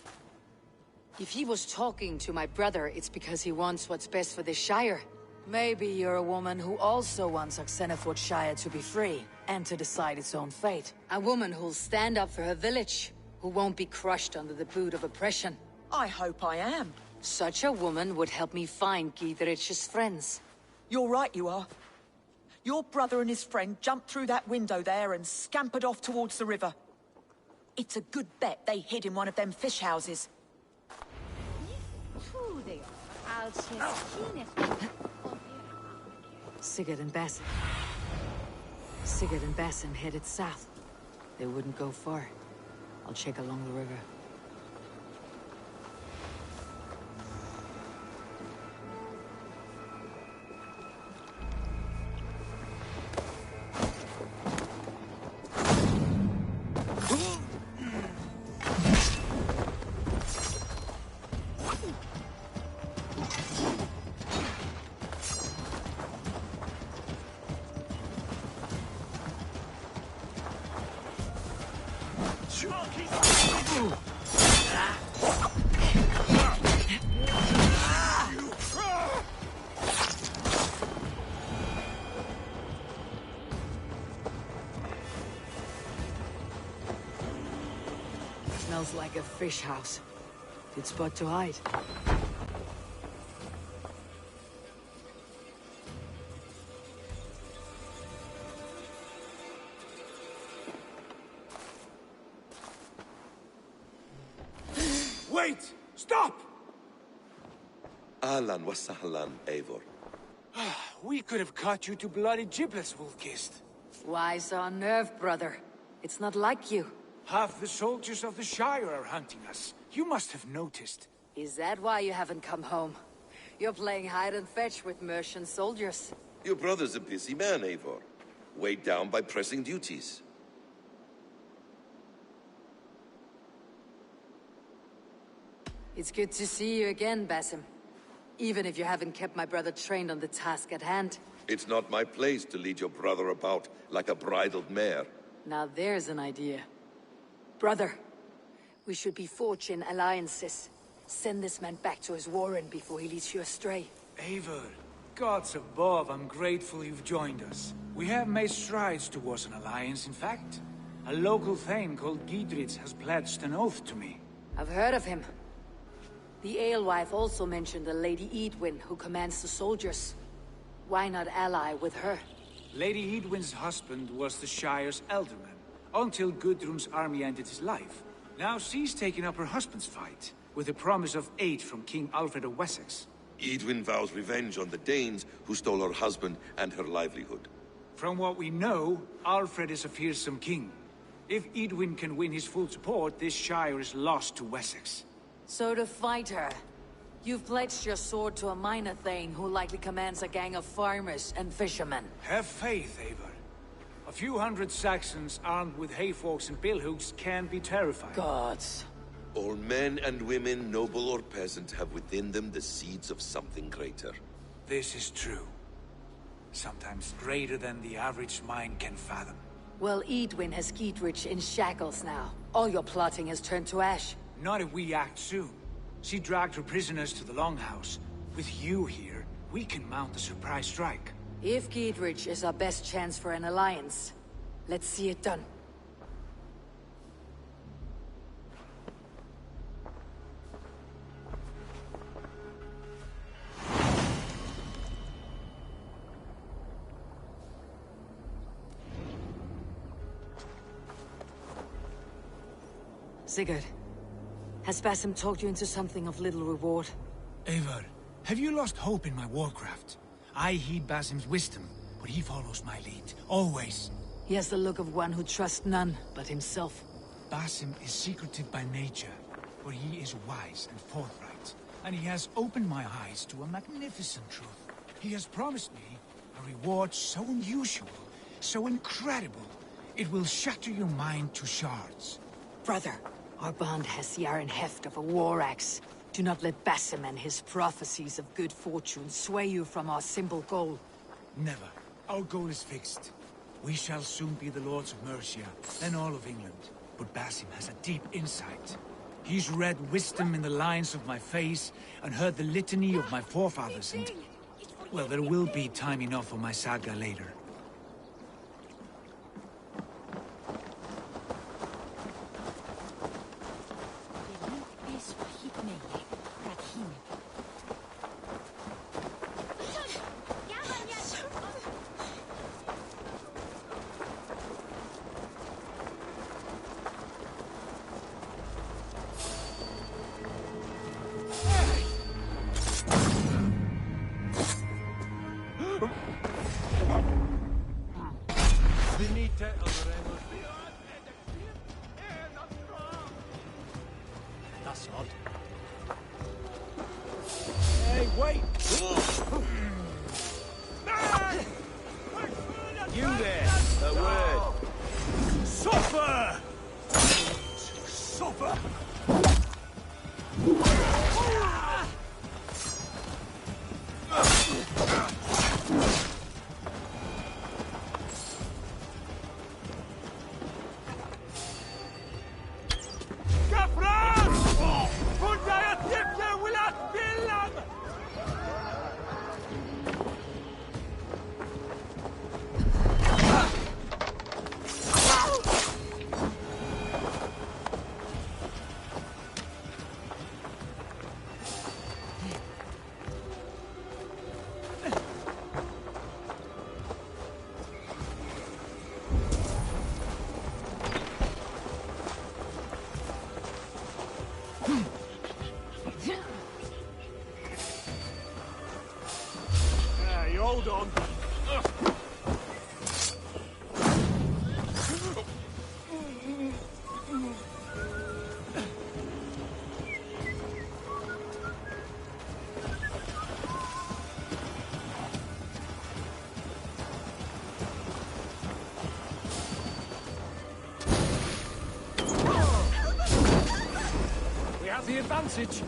Speaker 2: If he was talking to my brother, it's because he wants what's best for this Shire. Maybe you're a woman who also wants Oxenford Shire to be free, and to decide its own fate. A woman who'll stand up for her village, who won't be crushed under the boot of oppression.
Speaker 10: I hope I am.
Speaker 2: Such a woman would help me find Giedrich's friends.
Speaker 10: You're right, you are. Your brother and his friend jumped through that window there and scampered off towards the river. It's a good bet they hid in one of them fish houses.
Speaker 2: Sigurd and Basim. Sigurd and Basim headed south. They wouldn't go far. I'll check along the river. Smells like a fish house. Good spot to hide.
Speaker 9: Wait! Stop!
Speaker 11: Ahlan wa sahlan, Eivor.
Speaker 9: We could have cut you to bloody giblets, Wolf-Kissed.
Speaker 2: Why so unnerved, brother? It's not like you.
Speaker 5: Half the soldiers of the Shire are hunting us. You must have noticed.
Speaker 2: Is that why you haven't come home? You're playing hide and fetch with Mercian soldiers.
Speaker 11: Your brother's a busy man, Eivor. Weighed down by pressing duties.
Speaker 2: It's good to see you again, Basim. Even if you haven't kept my brother trained on the task at hand.
Speaker 11: It's not my place to lead your brother about like a bridled mare.
Speaker 2: Now there's an idea. Brother, we should be forging alliances. Send this man back to his warren before he leads you astray.
Speaker 5: Eivor, Gods above, I'm grateful you've joined us. We have made strides towards an alliance, in fact. A local thane called Giedrich has pledged an oath to me.
Speaker 2: I've heard of him. The alewife also mentioned a Lady Edwin who commands the soldiers. Why not ally with her?
Speaker 5: Lady Edwin's husband was the Shire's elderman, until Gudrun's army ended his life. Now she's taken up her husband's fight, with a promise of aid from King Alfred of Wessex.
Speaker 11: Edwin vows revenge on the Danes who stole her husband and her livelihood.
Speaker 5: From what we know, Alfred is a fearsome king. If Edwin can win his full support, this Shire is lost to Wessex.
Speaker 2: So to fight her, you've pledged your sword to a minor thane who likely commands a gang of farmers and fishermen.
Speaker 5: Have faith, Eivor. A few hundred Saxons armed with hayforks and billhooks can be terrifying.
Speaker 2: Gods.
Speaker 11: All men and women, noble or peasant, have within them the seeds of something greater.
Speaker 5: This is true. Sometimes greater than the average mind can fathom.
Speaker 2: Well, Edwin has Giedrich in shackles now. All your plotting has turned to ash.
Speaker 5: Not if we act soon. She dragged her prisoners to the Longhouse. With you here, we can mount a surprise strike.
Speaker 2: If Giedrich is our best chance for an alliance, let's see it done. Sigurd, has Basim talked you into something of little reward?
Speaker 5: Eivor, have you lost hope in my warcraft? I heed Basim's wisdom, but he follows my lead, always.
Speaker 2: He has the look of one who trusts none but himself.
Speaker 5: Basim is secretive by nature, but he is wise and forthright, and he has opened my eyes to a magnificent truth. He has promised me a reward so unusual, so incredible, it will shatter your mind to shards.
Speaker 2: Brother, our bond has the iron heft of a war axe. Do not let Basim and his prophecies of good fortune sway you from our simple goal.
Speaker 5: Never. Our goal is fixed. We shall soon be the lords of Mercia, and all of England. But Basim has a deep insight. He's read wisdom in the lines of my face, and heard the litany of my forefathers, and... well, there will be time enough for my saga later.
Speaker 9: That's odd.
Speaker 5: Hey, wait! You there, a word. Suffer! Suffer!
Speaker 9: Hold on.
Speaker 5: We have the advantage.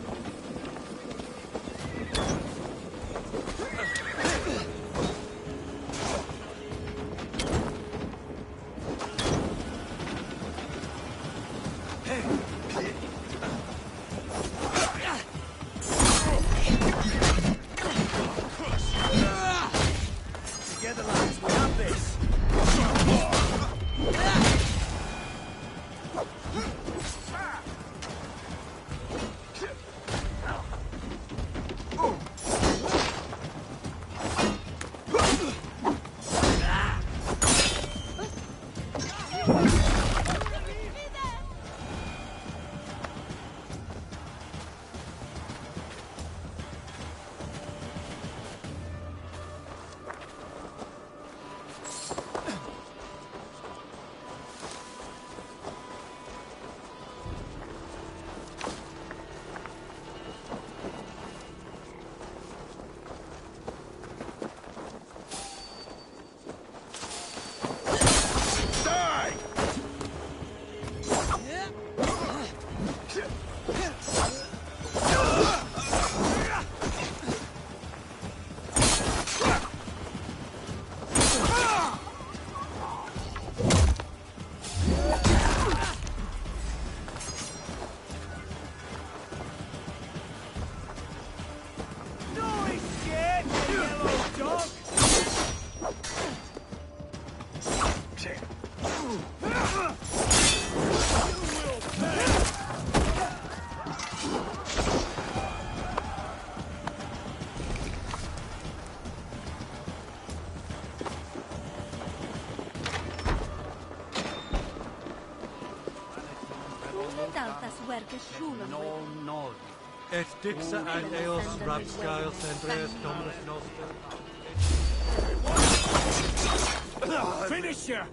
Speaker 9: No.
Speaker 12: Et dixa ad eos rapscales Andreas Dominus Noster.
Speaker 9: Finish ya!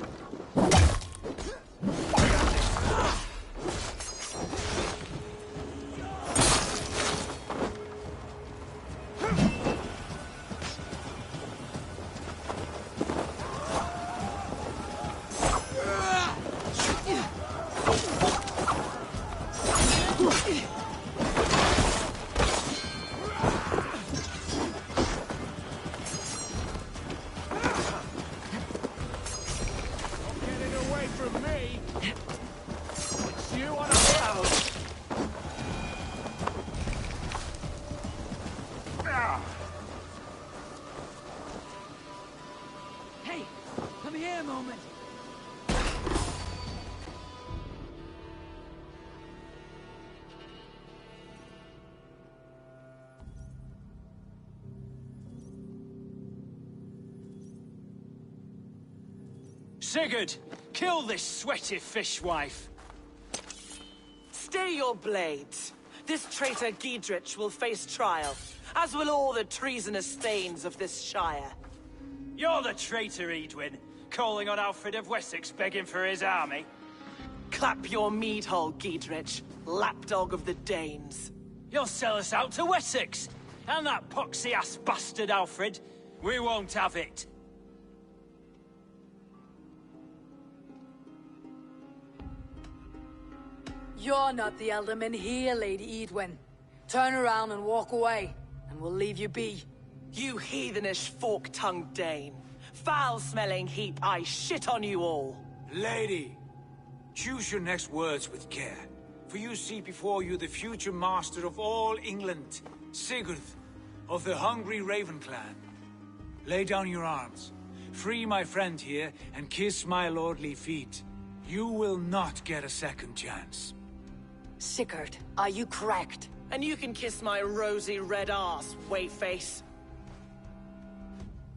Speaker 10: Hey, come here a moment.
Speaker 13: Sigurd, kill this sweaty fishwife.
Speaker 14: Stay your blades. This traitor Giedrich will face trial, as will all the treasonous thanes of this shire.
Speaker 13: You're the traitor, Edwin, calling on Alfred of Wessex begging for his army.
Speaker 14: Clap your mead hole, Giedrich, lapdog of the Danes.
Speaker 13: You'll sell us out to Wessex, and that poxy-ass bastard Alfred. We won't have it.
Speaker 2: You're not the alderman here, Lady Edwin. Turn around and walk away, and we'll leave you be.
Speaker 14: You heathenish fork-tongued Dane. Foul-smelling heap, I shit on you all.
Speaker 5: Lady, choose your next words with care. For you see before you the future master of all England, Sigurd, of the hungry Raven clan. Lay down your arms. Free my friend here, and kiss my lordly feet. You will not get a second chance.
Speaker 2: Sigurd, are you cracked?
Speaker 14: And you can kiss my rosy red ass, wayface.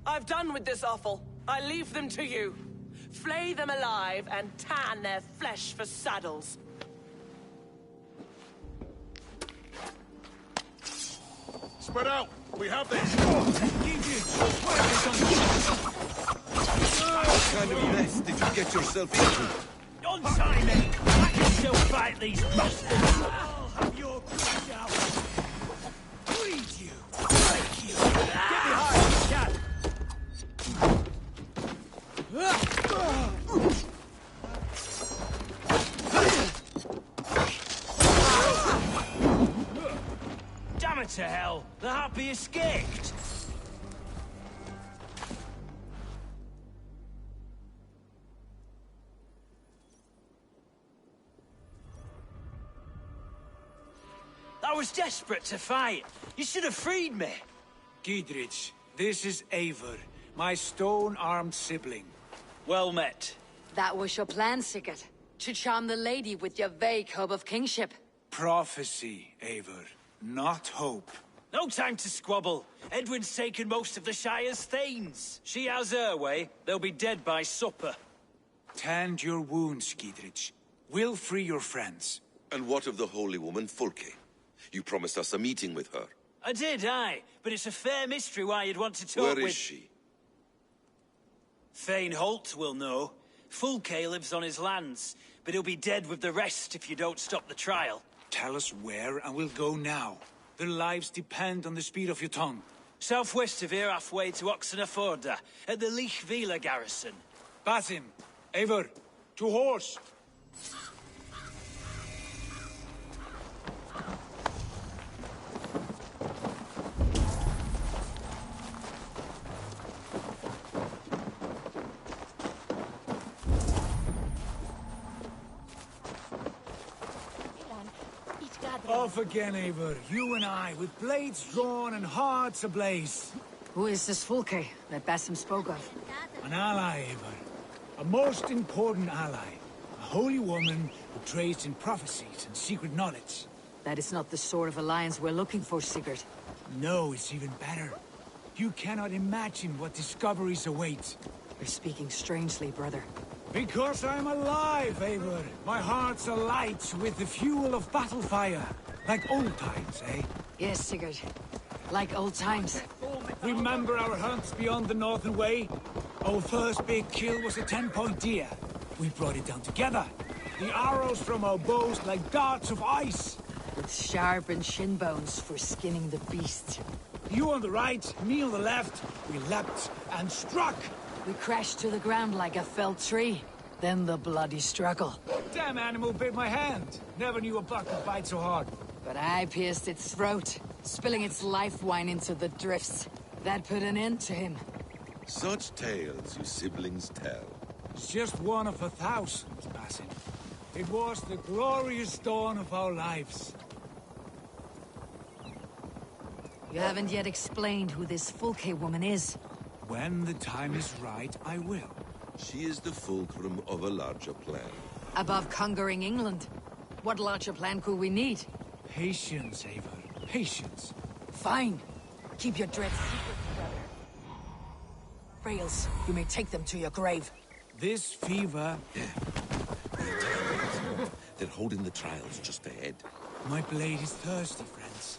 Speaker 14: I've done with this offal. I leave them to you. Flay them alive and tan their flesh for saddles.
Speaker 9: Spread out! We have this!
Speaker 11: What kind of mess did you get yourself into?
Speaker 13: On time, mate! I can still fight these bastards!
Speaker 9: I'll have your crew out! Bleed you! Break you! Get behind me, cat!
Speaker 13: Damn it to hell! The Happy escaped! I was desperate to fight. You should have freed me.
Speaker 5: Giedrich, this is Eivor, my stone-armed sibling.
Speaker 13: Well met.
Speaker 2: That was your plan, Sigurd. To charm the lady with your vague hope of kingship.
Speaker 5: Prophecy, Eivor, not hope.
Speaker 13: No time to squabble. Edwin's taken most of the Shire's thanes. She has her way. They'll be dead by supper.
Speaker 5: Tend your wounds, Giedrich. We'll free your friends.
Speaker 11: And what of the holy woman, Fulke? You promised us a meeting with her.
Speaker 13: I did, aye. But it's a fair mystery why you'd want to talk with...
Speaker 11: Where is she?
Speaker 13: Thane Holt will know. Fulke lives on his lands, but he'll be dead with the rest if you don't stop the trial.
Speaker 5: Tell us where, and we'll go now. Their lives depend on the speed of your tongue.
Speaker 13: Southwest of here, halfway to Oxenaforda, at the Lichvila garrison.
Speaker 5: Basim, Eivor, to horse! Off again, Eivor. You and I, with blades drawn and hearts ablaze.
Speaker 2: Who is this Fulke that Basim spoke of?
Speaker 5: An ally, Eivor. A most important ally. A holy woman who trades in prophecies and secret knowledge.
Speaker 2: That is not the sort of alliance we're looking for, Sigurd.
Speaker 5: No, it's even better. You cannot imagine what discoveries await.
Speaker 2: You're speaking strangely, brother.
Speaker 5: Because I'm alive, Eivor. My heart's alight with the fuel of battle fire. Like old times, eh?
Speaker 2: Yes, Sigurd. Like old times.
Speaker 5: Remember our hunts beyond the Northern Way? Our first big kill was a 10-point deer. We brought it down together. The arrows from our bows like darts of ice.
Speaker 2: With sharpened shin bones for skinning the beast.
Speaker 5: You on the right, me on the left. We leapt and struck.
Speaker 2: We crashed to the ground like a felled tree. Then the bloody struggle.
Speaker 5: Damn animal bit my hand. Never knew a buck could bite so hard.
Speaker 2: But I pierced its throat, spilling its life wine into the drifts. That put an end to him.
Speaker 11: Such tales you siblings tell.
Speaker 5: It's just one of 1,000 passing. It was the glorious dawn of our lives.
Speaker 2: You haven't yet explained who this Fulke woman is.
Speaker 5: When the time is right, I will.
Speaker 11: She is the fulcrum of a larger plan.
Speaker 2: Above conquering England, what larger plan could we need?
Speaker 5: Patience, Eivor. Patience.
Speaker 2: Fine. Keep your dread secret, brother. Rails, you may take them to your grave.
Speaker 5: This fever...
Speaker 11: They're holding the trials just ahead.
Speaker 5: My blade is thirsty, friends.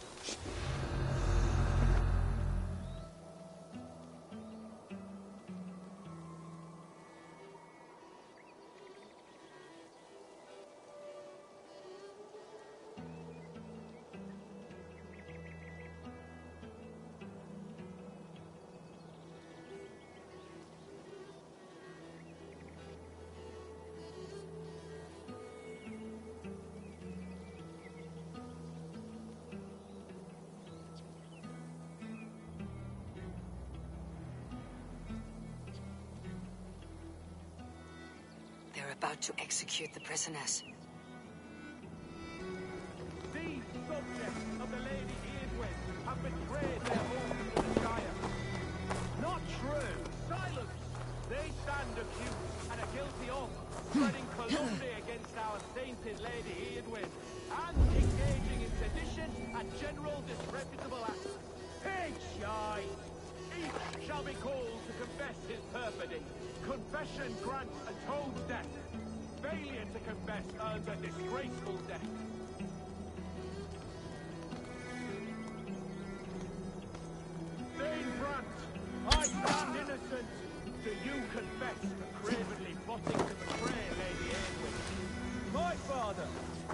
Speaker 2: They're about to execute the prisoners.
Speaker 9: These subjects of the Lady Eardwin have betrayed their oath to the Shire. Not true. Silence. They stand accused and are guilty of spreading calumny against our sainted Lady Eardwin and engaging in sedition and general disreputable acts. Pig shy. Each shall be called to confess his perfidy. Confession grants atones death. Failure to confess earns a disgraceful death. Thane Brant, I stand innocent. Do you confess to cravenly plotting to betray Lady Eardwin? My father,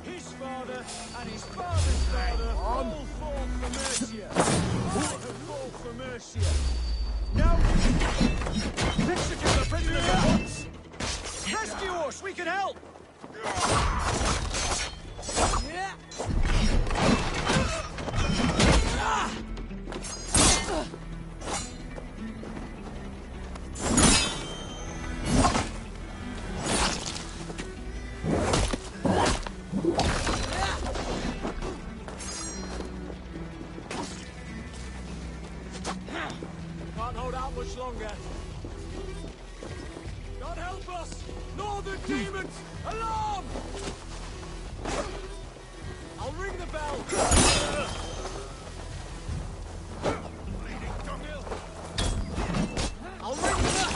Speaker 9: his father, and his father's father all fought for Mercia. I have fought for Mercia. Now, execute the prisoners at once! Rescue us! We can help! Yeah. Can't hold out much longer. God help us! Northern demons! Alarm! I'll ring the bell! I'll ring the bell!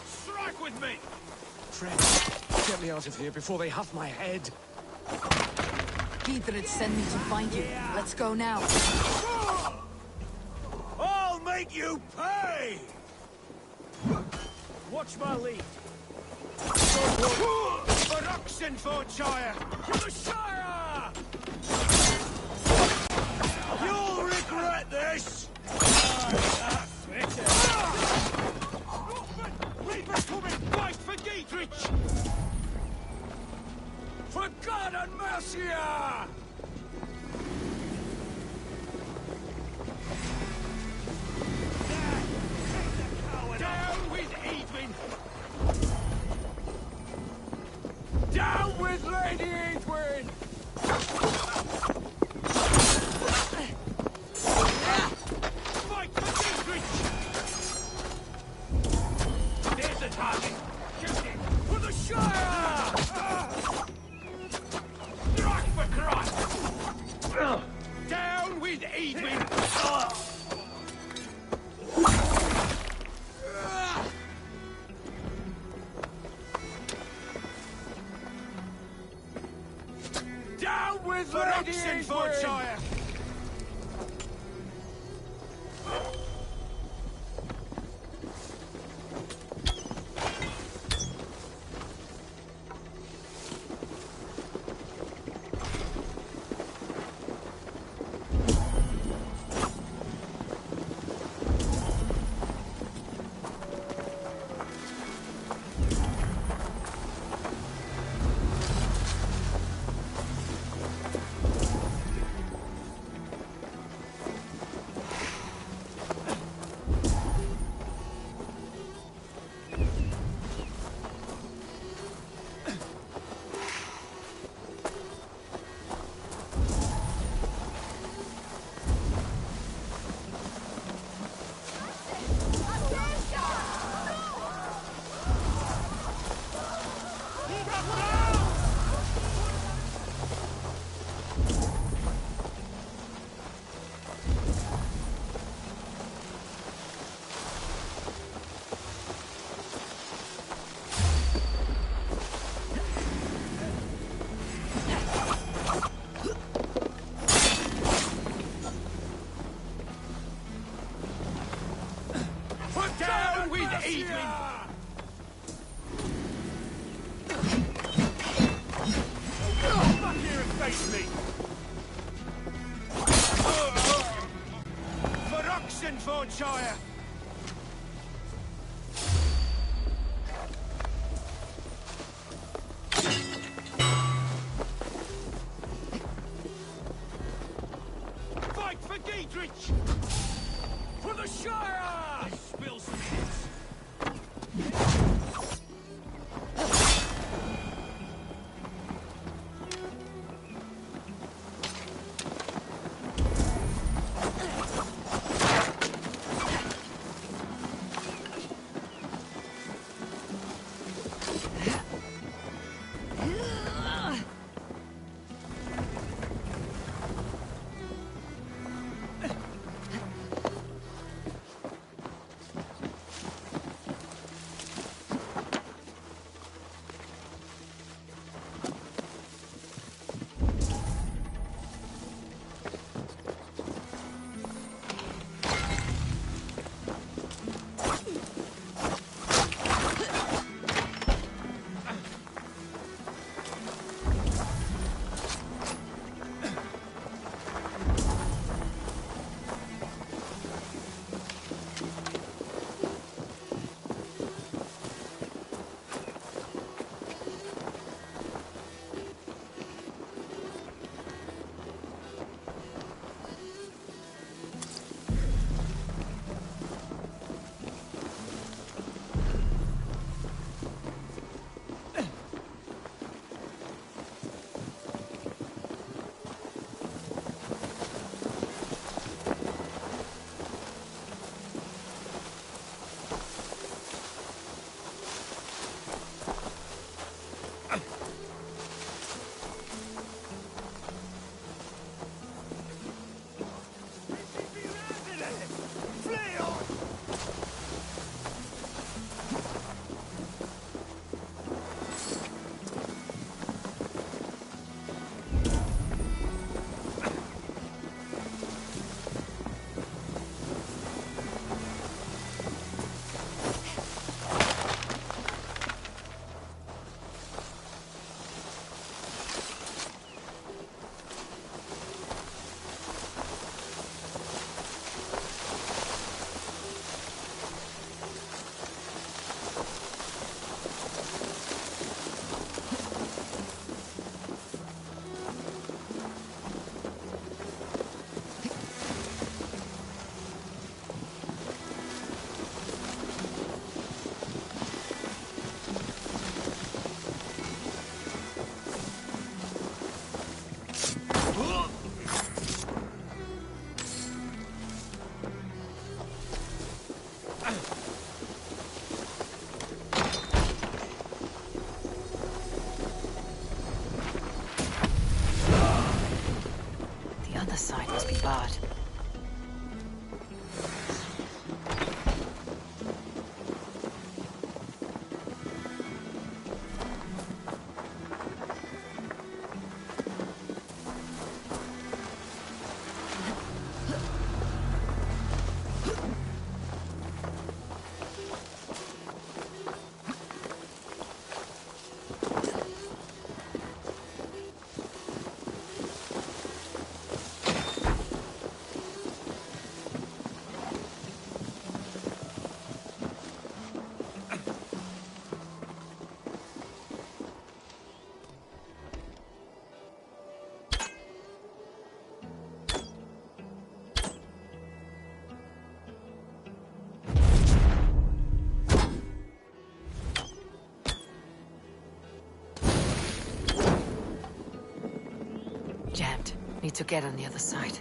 Speaker 9: Strike with me! Friend, get me out of here before they have my head.
Speaker 2: Gidrid sent me to find you. Let's go now.
Speaker 9: I'll make you pay! Watch my lead. For Oxenfordshire! To the Shire! You'll regret this! Reaper's coming! Fight for Dietrich! For God and Mercia! Down with Edwin! Down with Lady Edwin! Fight for Dietrich! There's the target! Shoot it! For the Shire! Strike for Christ! Down with Edwin! Oxenfordshire! Down with Edwin! Back here and face me! For Oxenfordshire! Fight for Giedrich! For the Shire! Spill some hits!
Speaker 2: Need to get on the other side.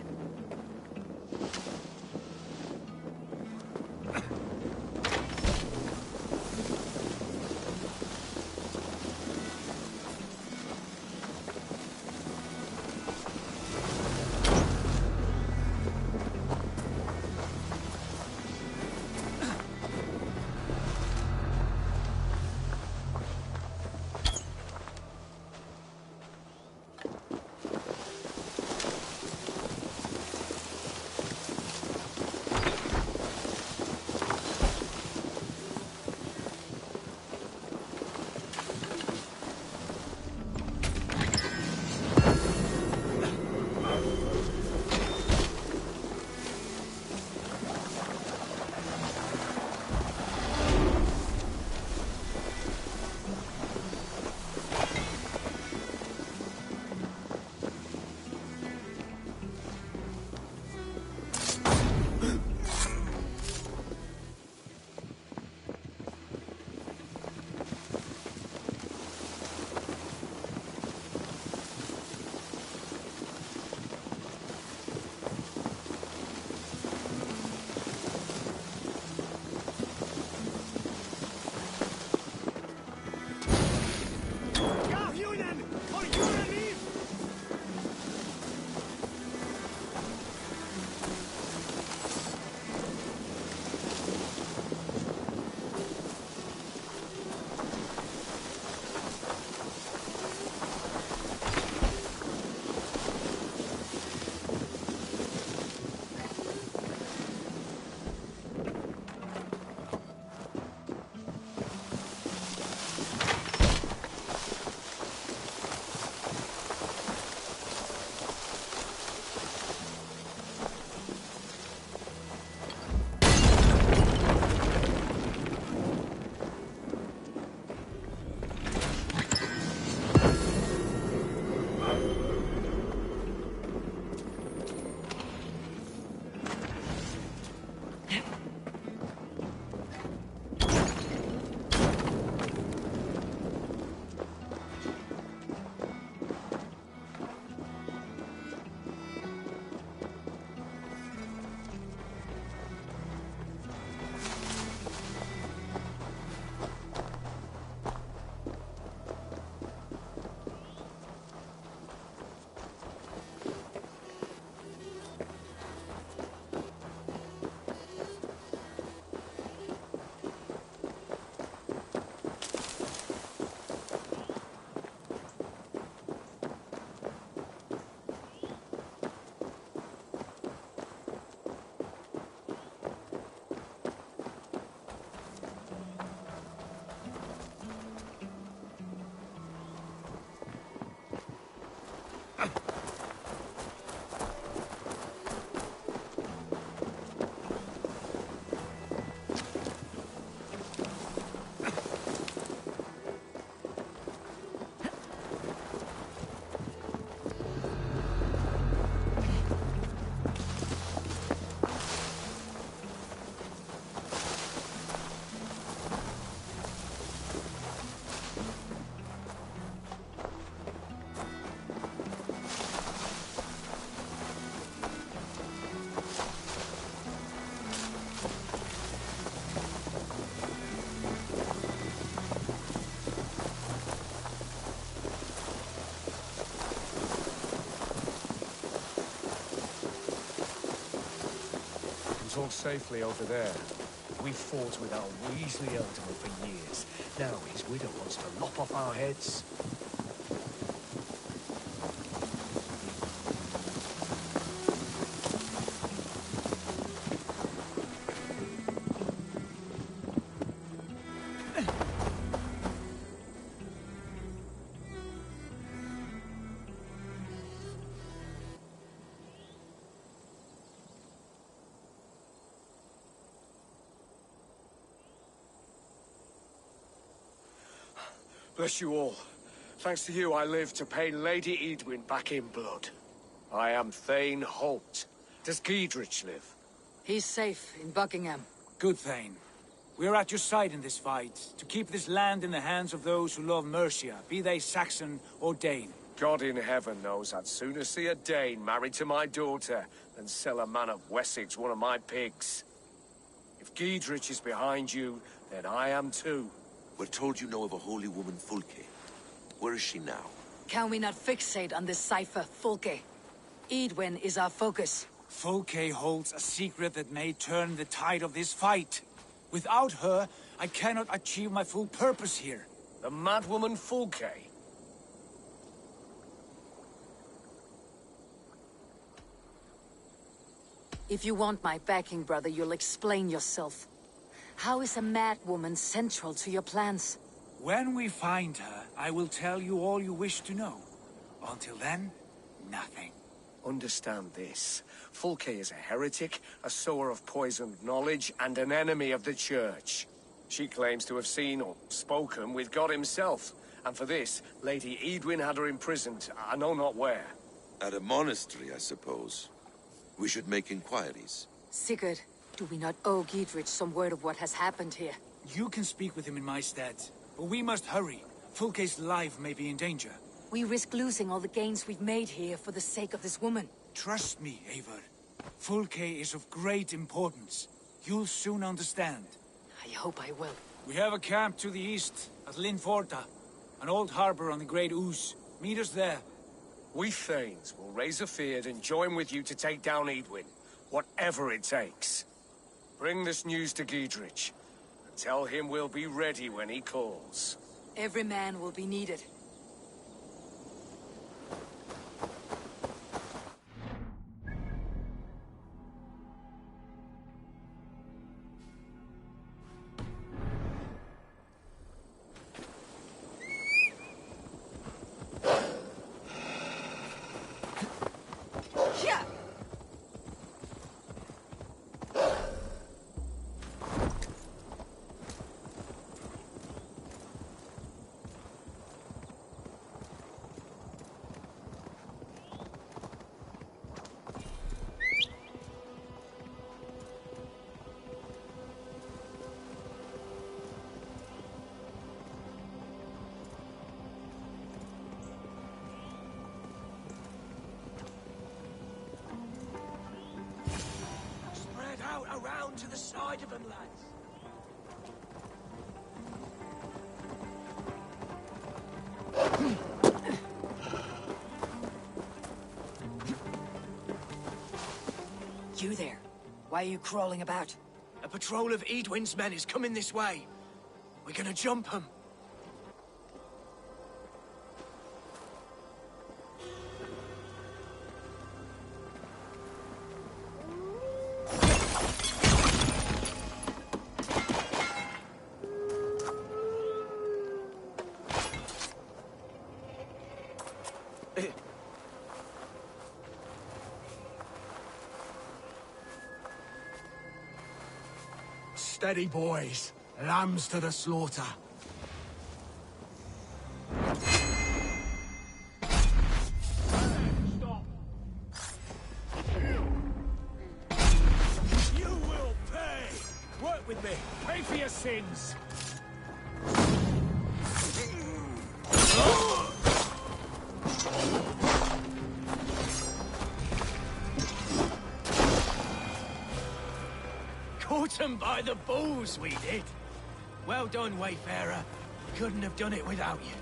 Speaker 15: It's all safely over there. We fought with our Weasley Elder for years. Now his widow wants to lop off our heads. Bless you all. Thanks to you, I live to pay Lady Edwin back in blood. I am Thane Holt. Does Giedrich live?
Speaker 2: He's safe in Buckingham.
Speaker 5: Good, Thane. We are at your side in this fight, to keep this land in the hands of those who love Mercia, be they Saxon or Dane.
Speaker 15: God in heaven knows I'd sooner see a Dane married to my daughter than sell a man of Wessex one of my pigs. If Giedrich is behind you, then I am too.
Speaker 11: We're told you know of a holy woman, Fulke. Where is she now?
Speaker 2: Can we not fixate on this cipher, Fulke? Edwin is our focus.
Speaker 13: Fulke holds a secret that may turn the tide of this fight. Without her, I cannot achieve my full purpose here.
Speaker 15: The madwoman Fulke?
Speaker 2: If you want my backing, brother, you'll explain yourself. How is a mad woman central to your plans?
Speaker 13: When we find her, I will tell you all you wish to know. Until then, nothing.
Speaker 15: Understand this. Fulke is a heretic, a sower of poisoned knowledge, and an enemy of the Church. She claims to have seen or spoken with God himself. And for this, Lady Edwin had her imprisoned, I know not where.
Speaker 11: At a monastery, I suppose. We should make inquiries.
Speaker 2: Sigurd, do we not owe Giedrich some word of what has happened here?
Speaker 13: You can speak with him in my stead, but we must hurry. Fulke's life may be in danger.
Speaker 2: We risk losing all the gains we've made here for the sake of this woman.
Speaker 13: Trust me, Eivor. Fulke is of great importance. You'll soon understand.
Speaker 2: I hope I will.
Speaker 13: We have a camp to the east, at Linforta. An old harbor on the Great Ouse. Meet us there.
Speaker 15: We Thanes will raise a feard and join with you to take down Edwin, whatever it takes. Bring this news to Giedrich, and tell him we'll be ready when he calls.
Speaker 2: Every man will be needed.
Speaker 9: Around to the side of them, lads.
Speaker 2: You there? Why are you crawling about?
Speaker 9: A patrol of Edwin's men is coming this way. We're gonna jump them.
Speaker 16: Steady, boys. Lambs to the slaughter.
Speaker 9: Stop. You will pay. Work with me. Pay for your sins. Caught 'em by the balls, we did. Well done, Wayfarer. Couldn't have done it without you.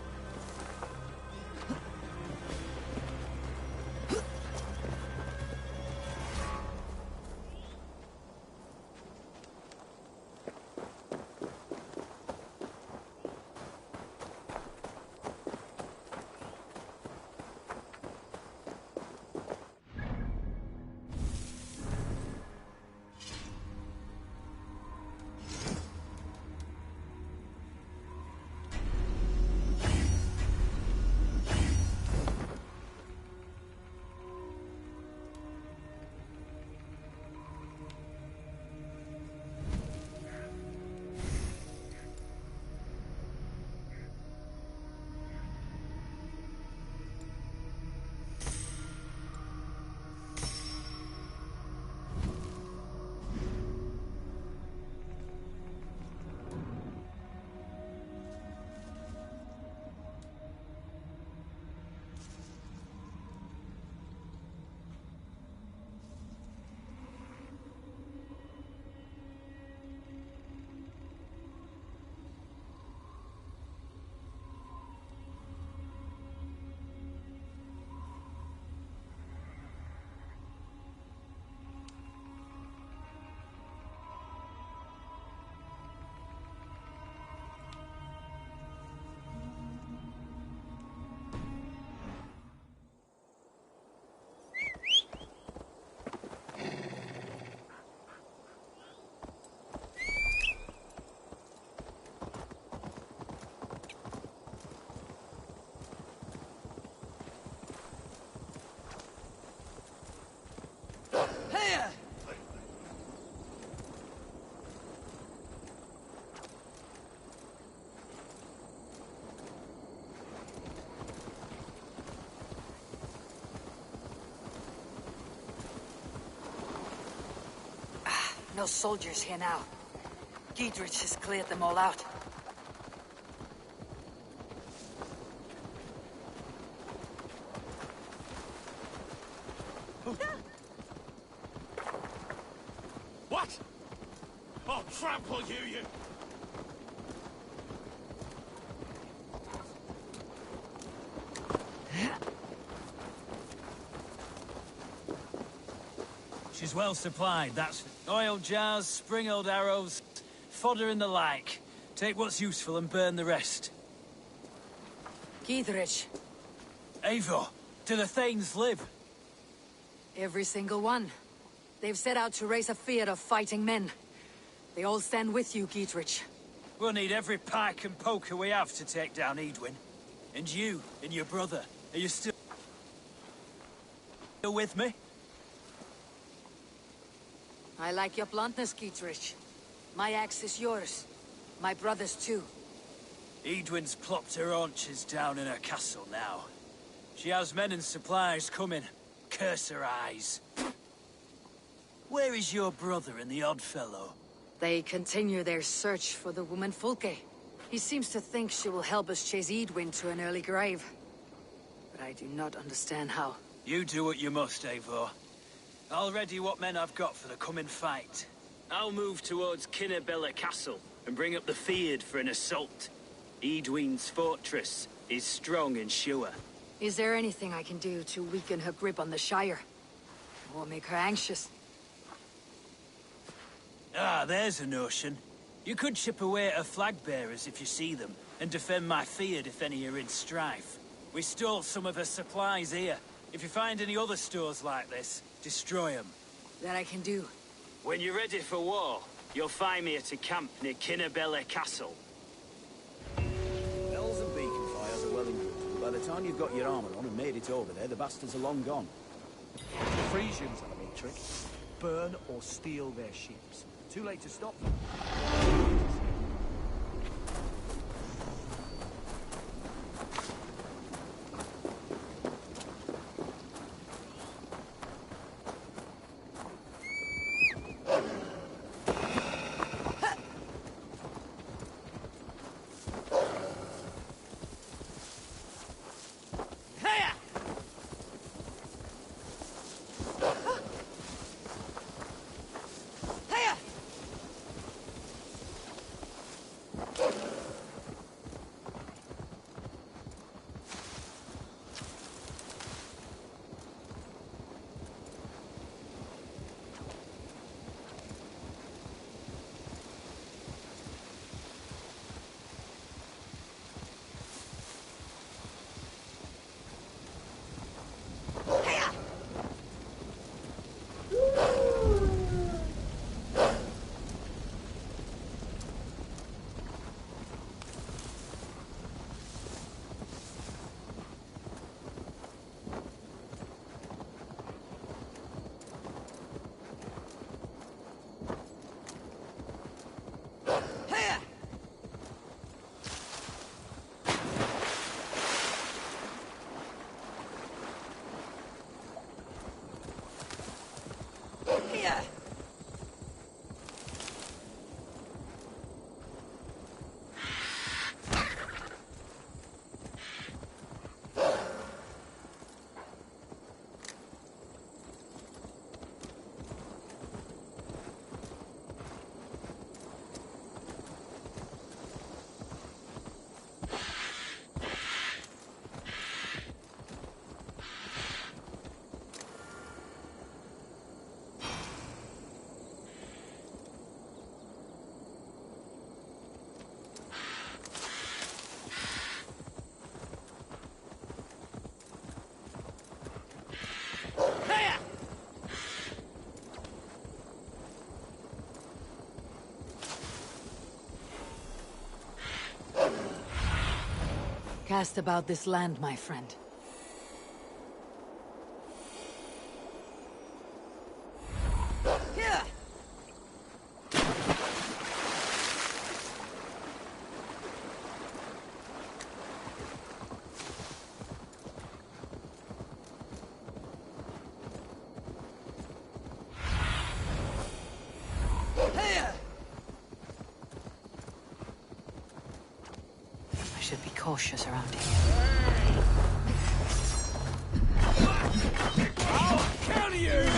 Speaker 10: Here!
Speaker 2: No soldiers here now. Giedrich has cleared them all out.
Speaker 9: What? I'll trample you!
Speaker 13: She's well supplied, that's oil jars, spring-oiled arrows, fodder and the like. Take what's useful and burn the rest.
Speaker 2: Giedrich.
Speaker 13: Eivor, do the Thanes live?
Speaker 2: Every single one. They've set out to raise a fear of fighting men. They all stand with you, Giedrich.
Speaker 13: We'll need every pike and poker we have to take down Edwin. And you and your brother, are you still with me?
Speaker 2: I like your bluntness, Giedrich. My axe is yours. My brother's too.
Speaker 13: Edwin's plopped her haunches down in her castle now. She has men and supplies coming. Curse her eyes. Where is your brother and the odd fellow?
Speaker 2: They continue their search for the woman Fulke. He seems to think she will help us chase Edwin to an early grave. But I do not understand how.
Speaker 13: You do what you must, Eivor. I'll ready what men I've got for the coming fight. I'll move towards Kinnabella Castle and bring up the Fyrd for an assault. Edwin's fortress is strong and sure.
Speaker 2: Is there anything I can do to weaken her grip on the Shire? Or make her anxious?
Speaker 13: Ah, there's a notion. You could chip away at her flag-bearers if you see them, and defend my Fyrd if any are in strife. We stole some of her supplies here. If you find any other stores like this, destroy them.
Speaker 2: That I can do.
Speaker 13: When you're ready for war, you'll find me at a camp near Kinnabella Castle.
Speaker 17: Bells and beacon fires are well and good, but by the time you've got your armor on and made it over there, the bastards are long gone.
Speaker 18: The Frisians have a neat trick. Burn or steal their ships. Too late to stop them.
Speaker 2: Cast about this land, my friend. should be cautious around here.
Speaker 9: I'll kill you!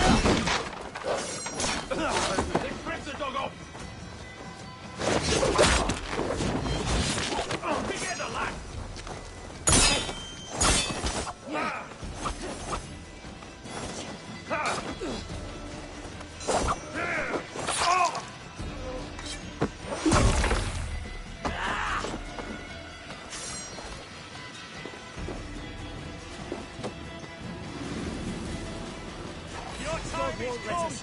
Speaker 9: Let's rip the dog off! Together, lad! Your time is come!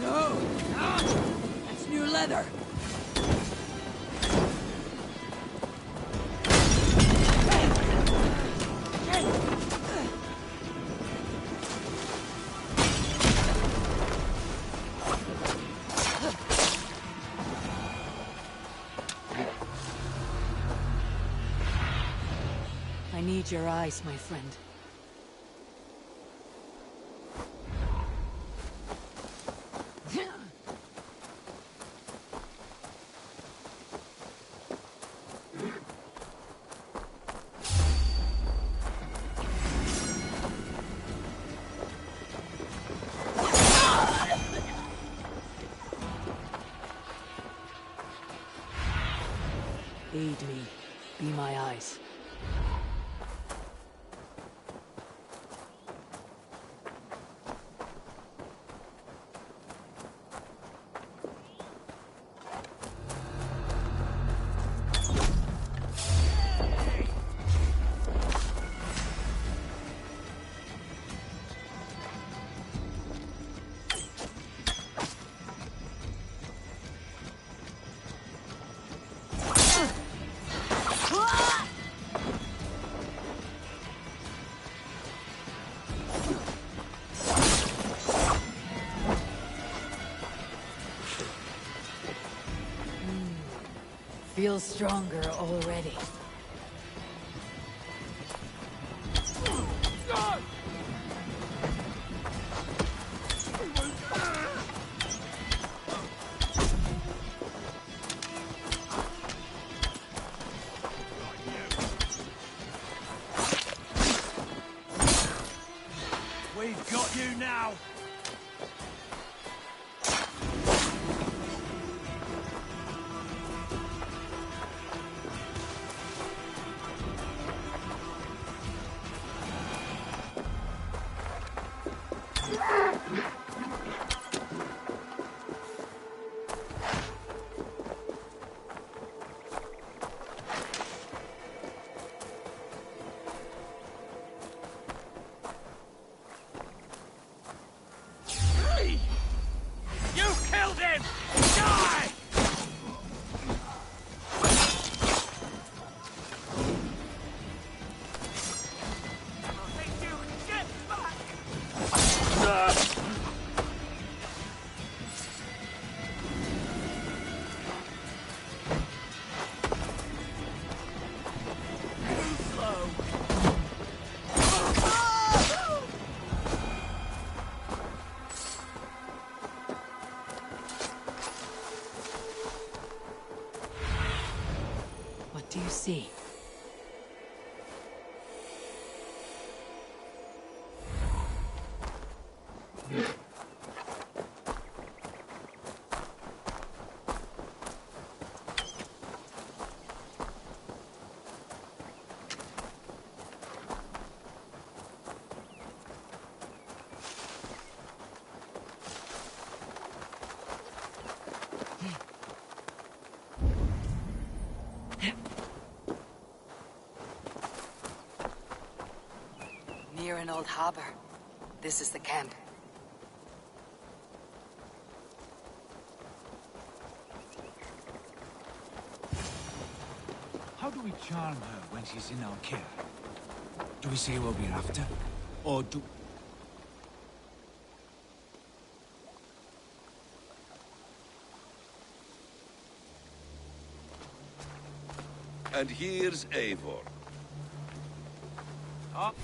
Speaker 14: No! That's new leather!
Speaker 2: I need your eyes, my friend. Aid me. Be my eyes. Feel stronger already.
Speaker 9: We've got you now! You killed him! Die!
Speaker 2: What do you see? Near an old harbor. This is the camp.
Speaker 18: How do we charm her when she's in our care? Do we say what we're after? Or do...
Speaker 11: And here's Eivor.
Speaker 9: Oh.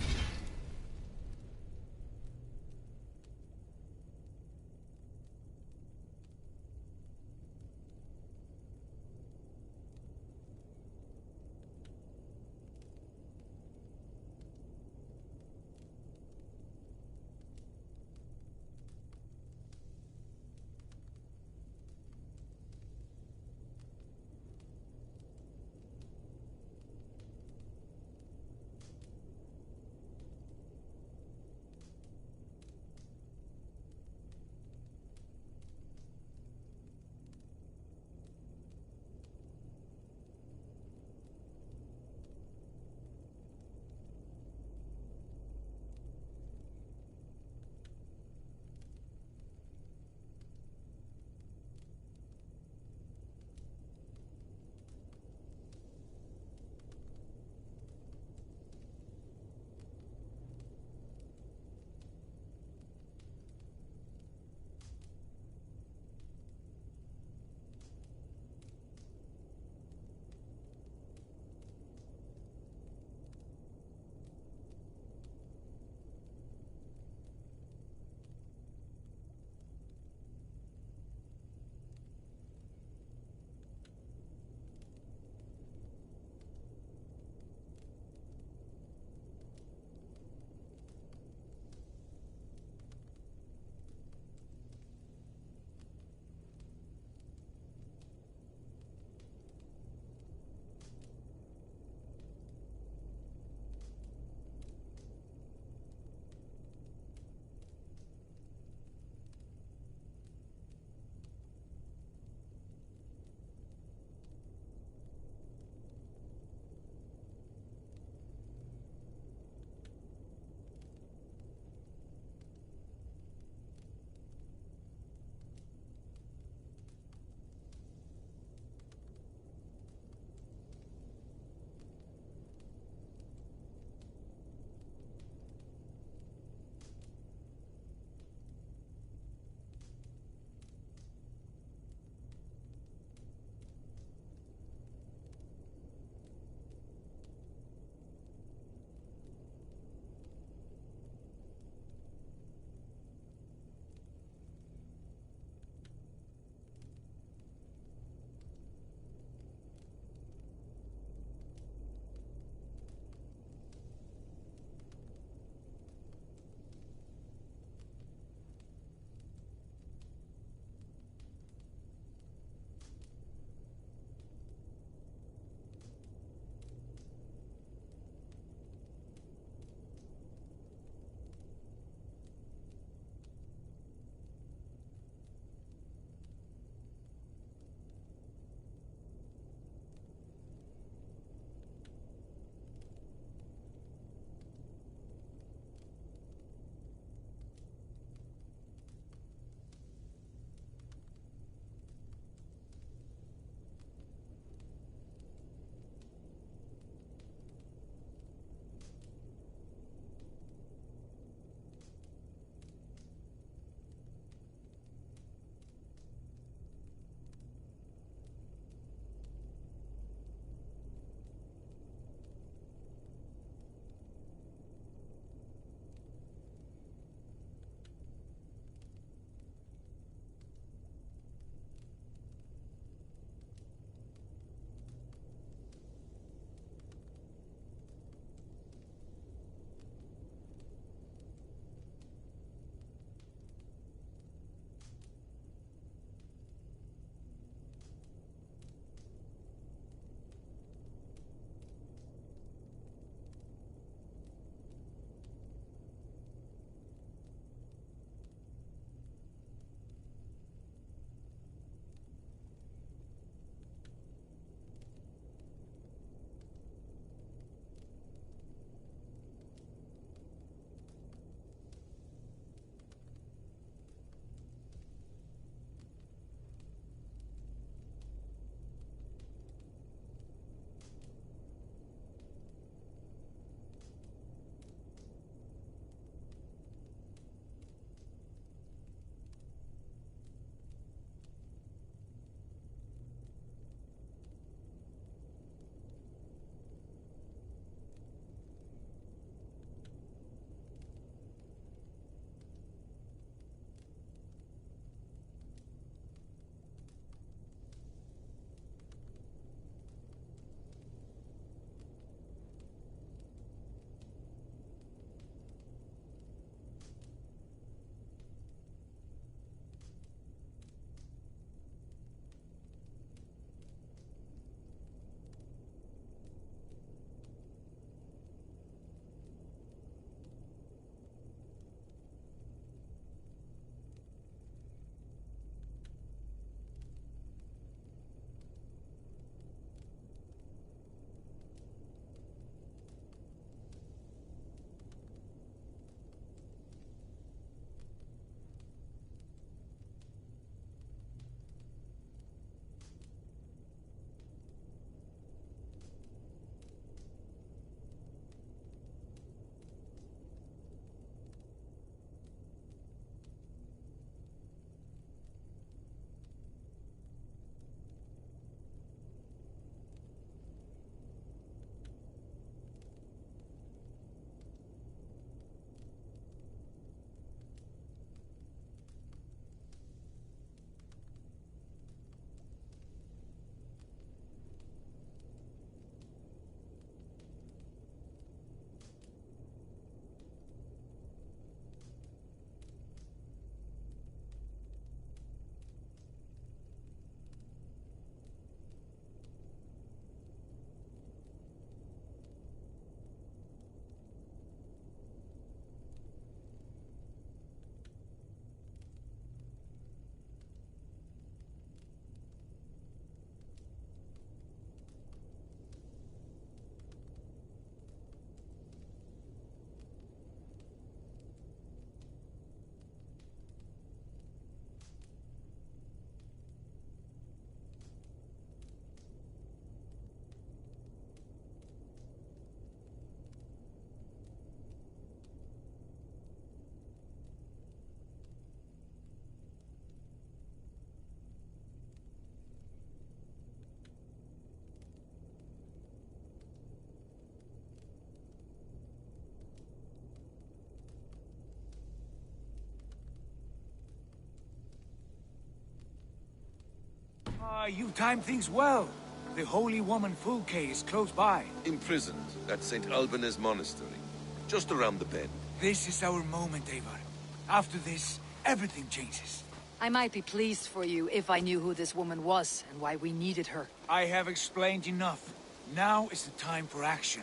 Speaker 18: You timed things well. The holy woman Fulke is close by.
Speaker 11: Imprisoned at St. Alban's Monastery, just around the bend.
Speaker 18: This is our moment, Eivor. After this, everything changes.
Speaker 2: I might be pleased for you if I knew who this woman was and why we needed her.
Speaker 18: I have explained enough. Now is the time for action.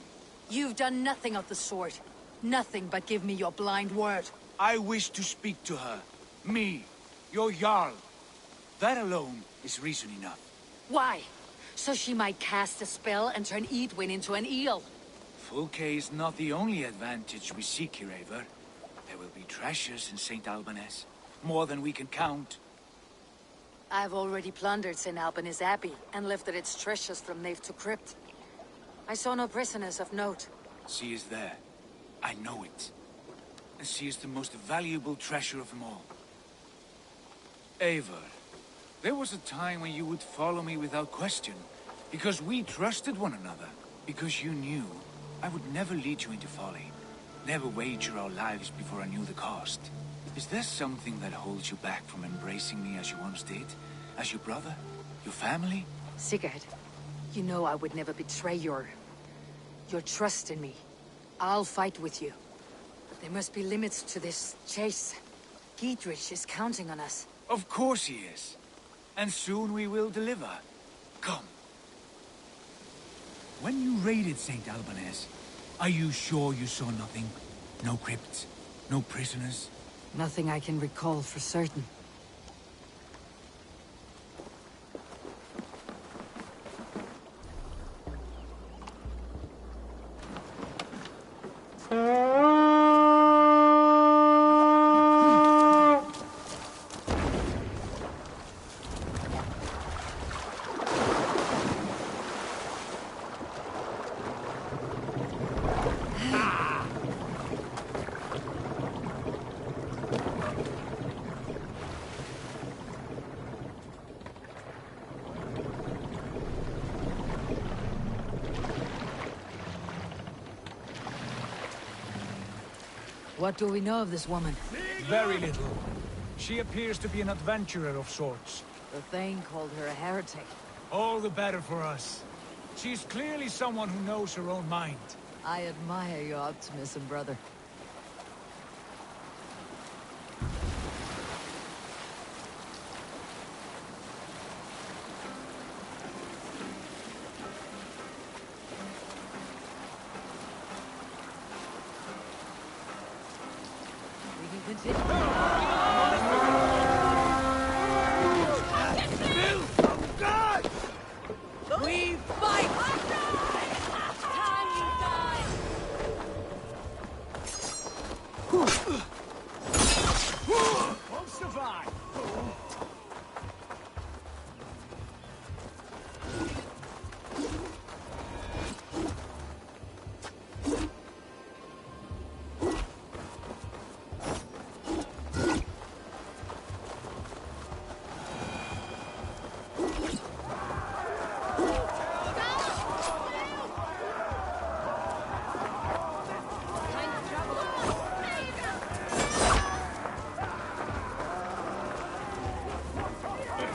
Speaker 2: You've done nothing of the sort. Nothing but give me your blind word.
Speaker 18: I wish to speak to her. Me, your Jarl. That alone is reason enough.
Speaker 2: Why? So she might cast a spell and turn Edwin into an eel.
Speaker 18: Fulke is not the only advantage we seek here, Eivor. There will be treasures in St. Alban's. More than we can count.
Speaker 2: I've already plundered St. Alban's Abbey and lifted its treasures from nave to crypt. I saw no prisoners of note.
Speaker 18: She is there. I know it. And she is the most valuable treasure of them all. Eivor, there was a time when you would follow me without question, because we trusted one another, because you knew I would never lead you into folly, never wager our lives before I knew the cost. Is there something that holds you back from embracing me as you once did? As your brother? Your family?
Speaker 2: Sigurd, you know I would never betray your trust in me. I'll fight with you. There must be limits to this chase. Giedrich is counting on us.
Speaker 18: Of course he is. And soon we will deliver. Come. When you raided St. Alban's, are you sure you saw nothing? No crypts? No prisoners?
Speaker 2: Nothing I can recall for certain. What do we know of this woman?
Speaker 18: Very little. She appears to be an adventurer of sorts.
Speaker 2: The Thane called her a heretic.
Speaker 18: All the better for us. She's clearly someone who knows her own mind.
Speaker 2: I admire your optimism, brother. We can continue. We fight!
Speaker 18: Won't survive!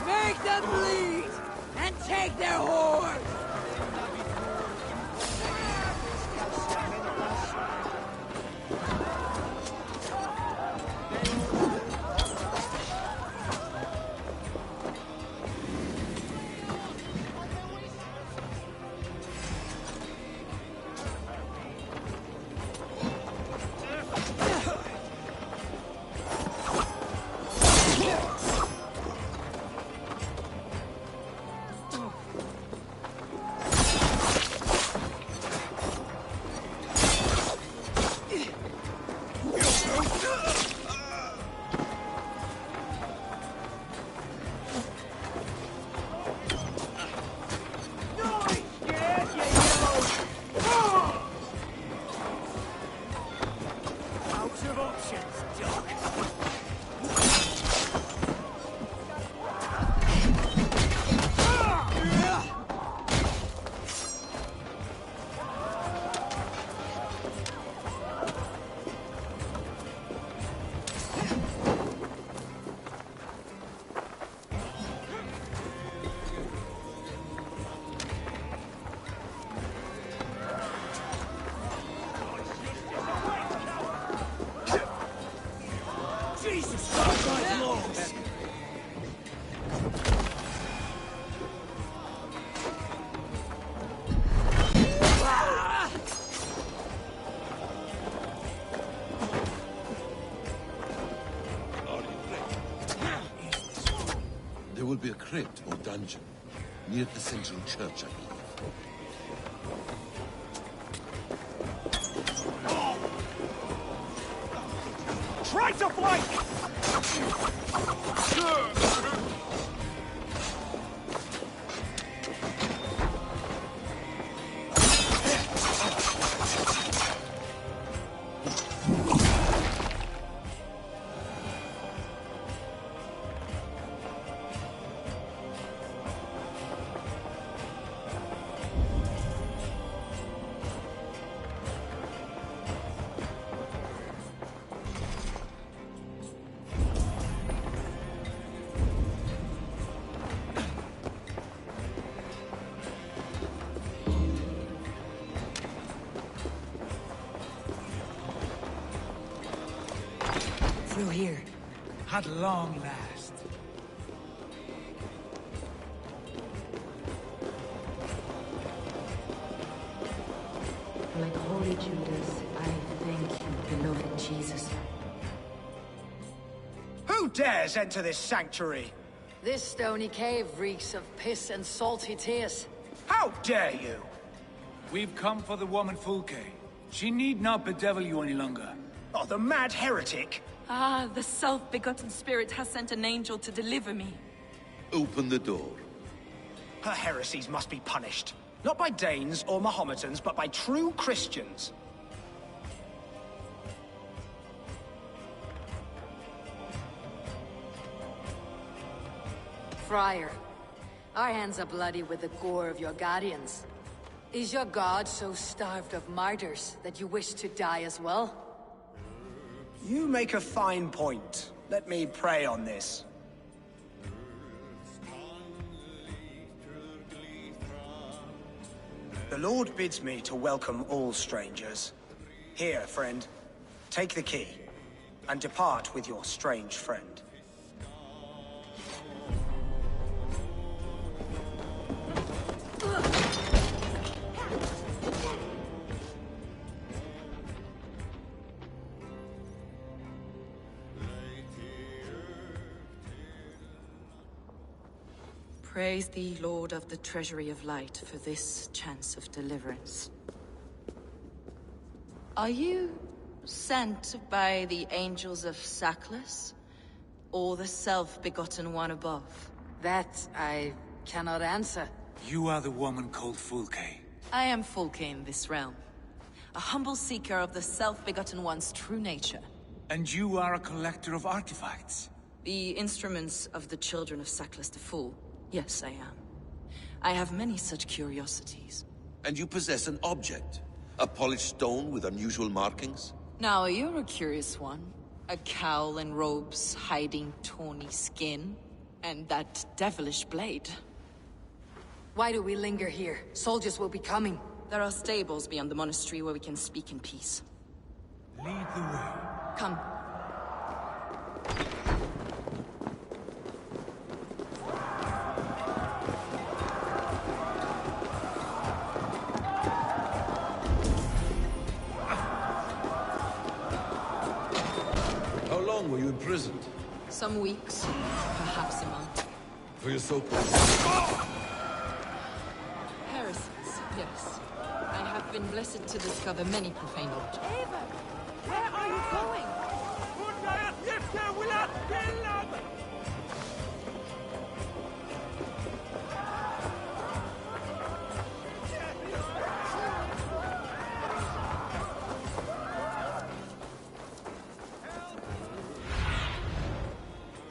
Speaker 2: Make them bleed! And take their horde!
Speaker 11: There will be a crypt or dungeon near the central church, I believe.
Speaker 9: Try to flank!
Speaker 2: Through here.
Speaker 18: At long last.
Speaker 19: Like Holy Judas, I thank you, beloved Jesus.
Speaker 16: Who dares enter this sanctuary?
Speaker 2: This stony cave reeks of piss and salty tears.
Speaker 16: How dare you?
Speaker 18: We've come for the woman Fulke. She need not bedevil you any longer.
Speaker 16: Oh, the mad heretic!
Speaker 20: Ah, the self-begotten spirit has sent an angel to deliver me.
Speaker 11: Open the door.
Speaker 16: Her heresies must be punished. Not by Danes or Mohammedans, but by true Christians.
Speaker 2: Friar, our hands are bloody with the gore of your guardians. Is your god so starved of martyrs that you wish to die as well?
Speaker 16: You make a fine point. Let me pray on this. The Lord bids me to welcome all strangers. Here, friend, take the key, and depart with your strange friend.
Speaker 20: Praise thee, Lord of the Treasury of Light, for this chance of deliverance. Are you sent by the angels of Saklas, or the self-begotten one above?
Speaker 2: That I cannot answer.
Speaker 18: You are the woman called Fulke.
Speaker 20: I am Fulke in this realm, a humble seeker of the self-begotten one's true nature.
Speaker 18: And you are a collector of artifacts.
Speaker 20: The instruments of the children of Saklas the Fool. Yes, I am. I have many such curiosities.
Speaker 11: And you possess an object? A polished stone with unusual markings?
Speaker 20: Now, you're a curious one. A cowl and robes hiding tawny skin. And that devilish blade.
Speaker 2: Why do we linger here? Soldiers will be coming.
Speaker 20: There are stables beyond the monastery where we can speak in peace.
Speaker 18: Lead the way.
Speaker 20: Come.
Speaker 11: How long were you imprisoned?
Speaker 20: Some weeks, perhaps a month.
Speaker 11: For your so-called...
Speaker 20: Heresies, yes. I have been blessed to discover many profane objects.
Speaker 7: Ava, where are you going?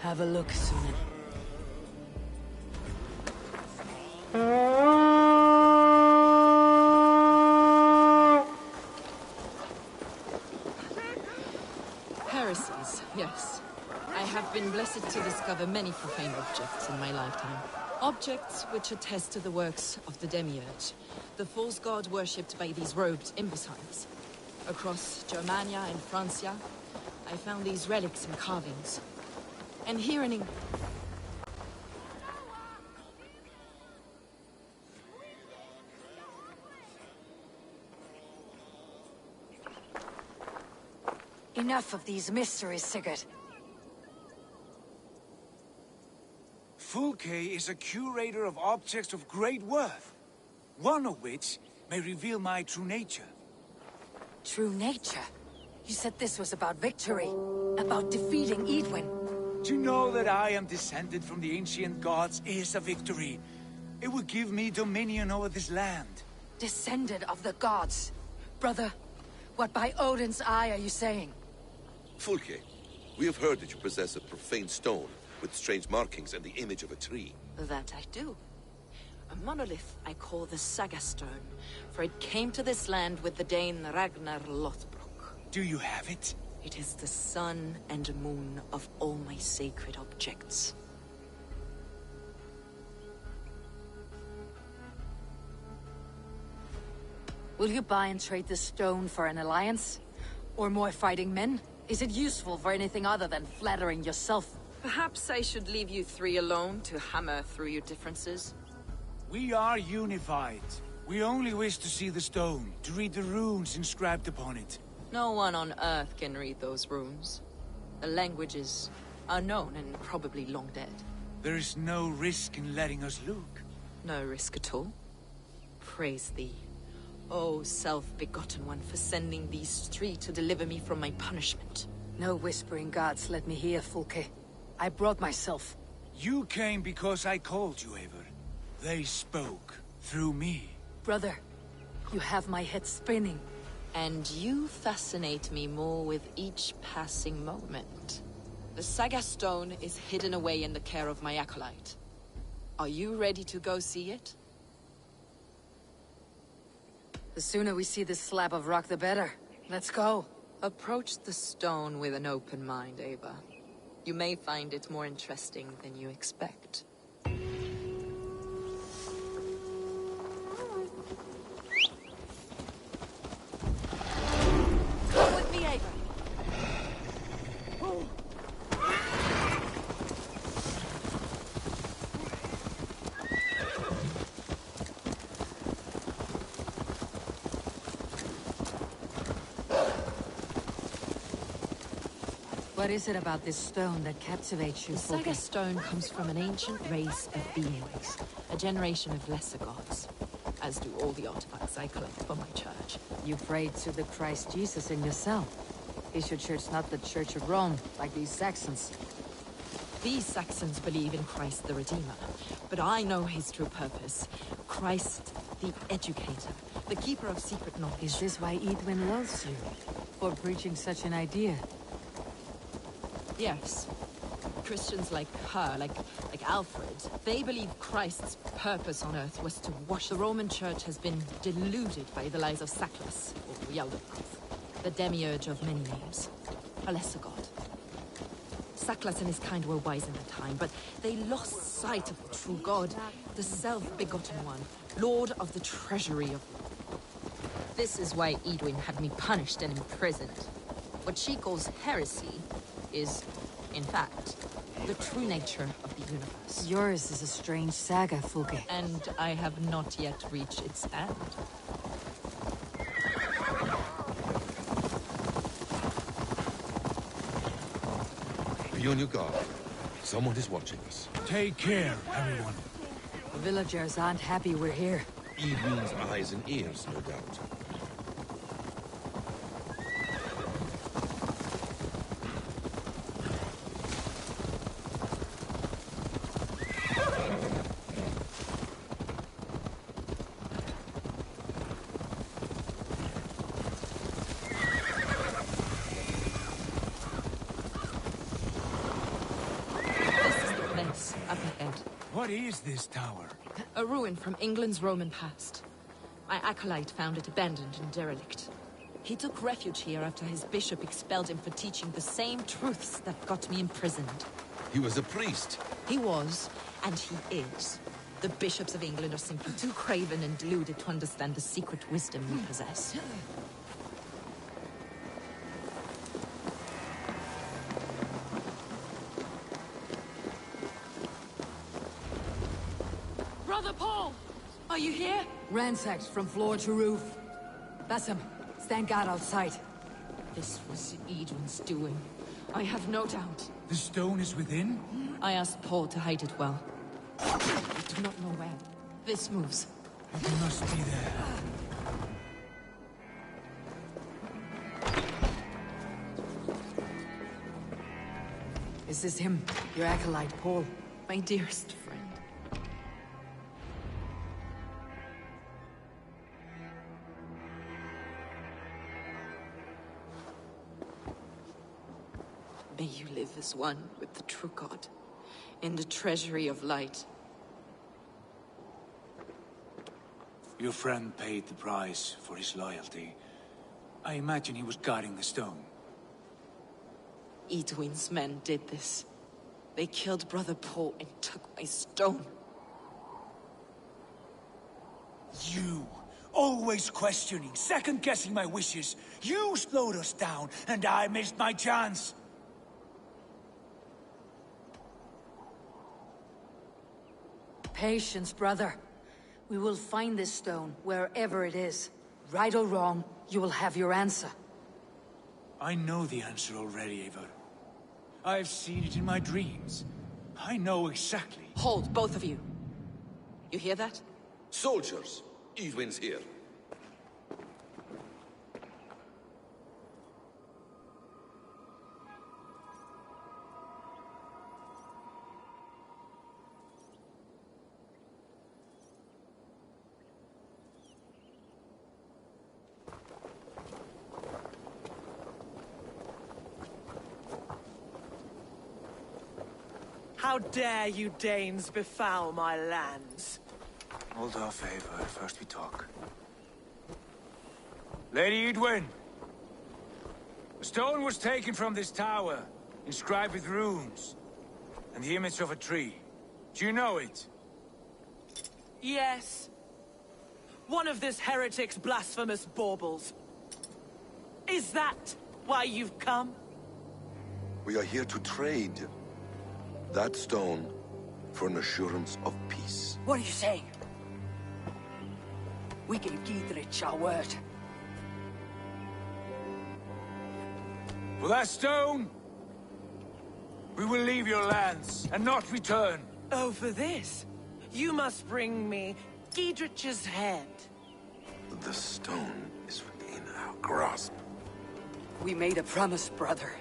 Speaker 2: Have a look, Sunan.
Speaker 20: Heresies, yes. I have been blessed to discover many profane objects in my lifetime. Objects which attest to the works of the Demiurge, the false god worshipped by these robed imbeciles. Across Germania and Francia, I found these relics and carvings. And here in
Speaker 2: Enough of these mysteries, Sigurd.
Speaker 18: Fulke is a curator of objects of great worth, one of which may reveal my true nature.
Speaker 2: True nature? You said this was about victory, about defeating Edwin.
Speaker 18: To know that I am descended from the ancient gods is a victory. It will give me dominion over this land.
Speaker 2: Descended of the gods? Brother, what by Odin's eye are you saying?
Speaker 11: Fulke, we have heard that you possess a profane stone with strange markings and the image of a tree.
Speaker 20: That I do. A monolith I call the Saga Stone, for it came to this land with the Dane Ragnar Lothbrok.
Speaker 18: Do you have it?
Speaker 20: It is the sun and moon of all my sacred objects.
Speaker 2: Will you buy and trade this stone for an alliance? Or more fighting men? Is it useful for anything other than flattering yourself?
Speaker 20: Perhaps I should leave you three alone to hammer through your differences.
Speaker 18: We are unified. We only wish to see the stone, to read the runes inscribed upon it.
Speaker 20: No one on Earth can read those runes. The language is unknown and probably long dead.
Speaker 18: There is no risk in letting us look.
Speaker 20: No risk at all. Praise thee, O self-begotten one, for sending these three to deliver me from my punishment.
Speaker 2: No whispering gods let me hear, Fulke. I brought myself.
Speaker 18: You came because I called you, Eivor. They spoke through me.
Speaker 2: Brother, you have my head spinning.
Speaker 20: And you fascinate me more with each passing moment. The Saga Stone is hidden away in the care of my acolyte. Are you ready to go see it?
Speaker 2: The sooner we see this slab of rock, the better. Let's go.
Speaker 20: Approach the stone with an open mind, Ava. You may find it more interesting than you expect.
Speaker 2: Come with me, Ava. What is it about this stone that captivates you,
Speaker 20: The
Speaker 2: Fulke?
Speaker 20: Saga Stone comes from an ancient race of beings, a generation of lesser gods, as do all the artifacts I collect for my church.
Speaker 2: You prayed to the Christ Jesus in yourself. Is your church not the Church of Rome, like these Saxons?
Speaker 20: These Saxons believe in Christ the Redeemer, but I know his true purpose. Christ the Educator, the keeper of secret knowledge.
Speaker 2: Is this why Edwin loves you? For preaching such an idea?
Speaker 20: Yes. Christians like her, like Alfred, they believe Christ's purpose on Earth was to wash. The Roman Church has been deluded by the lies of Saklas, or Yaldabaoth, the demiurge of many names, a lesser god. Saklas and his kind were wise in their time, but they lost sight of the true god, the self-begotten one, lord of the treasury of... This is why Edwin had me punished and imprisoned. What she calls heresy is, in fact, the true nature of the universe.
Speaker 2: Yours is a strange saga, Fulke.
Speaker 20: And I have not yet reached its end.
Speaker 11: Be on your guard. Someone is watching us.
Speaker 18: Take care, everyone.
Speaker 2: The villagers aren't happy we're here.
Speaker 11: Edwin's eyes and ears, no doubt.
Speaker 20: Up ahead.
Speaker 18: What is this tower?
Speaker 20: A ruin from England's Roman past. My acolyte found it abandoned and derelict. He took refuge here after his bishop expelled him for teaching the same truths that got me imprisoned.
Speaker 11: He was a priest.
Speaker 20: He was, and he is. The bishops of England are simply too craven and deluded to understand the secret wisdom we possess.
Speaker 2: Brother Paul! Are you here? Ransacked from floor to roof. Bassam, stand guard outside.
Speaker 20: This was Edwin's doing. I have no doubt.
Speaker 18: The stone is within?
Speaker 20: I asked Paul to hide it well. I do not know where. This moves.
Speaker 18: It must be there.
Speaker 20: Is this him? Your acolyte, Paul? My dearest friend. May you live as one with the true God, in the treasury of light.
Speaker 18: Your friend paid the price for his loyalty. I imagine he was guarding the stone.
Speaker 20: Edwin's men did this. They killed Brother Paul and took my stone.
Speaker 18: You! Always questioning, second-guessing my wishes. You slowed us down, and I missed my chance.
Speaker 2: Patience, brother. We will find this stone, wherever it is. Right or wrong, you will have your answer.
Speaker 18: I know the answer already, Eivor. I've seen it in my dreams. I know exactly.
Speaker 20: Hold, both of you. You hear that?
Speaker 11: Soldiers, Edwin's here.
Speaker 14: How dare you Danes befoul my lands?
Speaker 18: Hold off, Eivor. First we talk. Lady Edwin! The stone was taken from this tower, inscribed with runes, and the image of a tree. Do you know it?
Speaker 14: Yes. One of this heretic's blasphemous baubles. Is that why you've come?
Speaker 11: We are here to trade. That stone for an assurance of peace.
Speaker 2: What are you saying? We gave Giedrich our word.
Speaker 18: For that stone, we will leave your lands and not return.
Speaker 14: Oh, for this? You must bring me Giedrich's head.
Speaker 11: The stone is within our grasp.
Speaker 2: We made a promise, brother.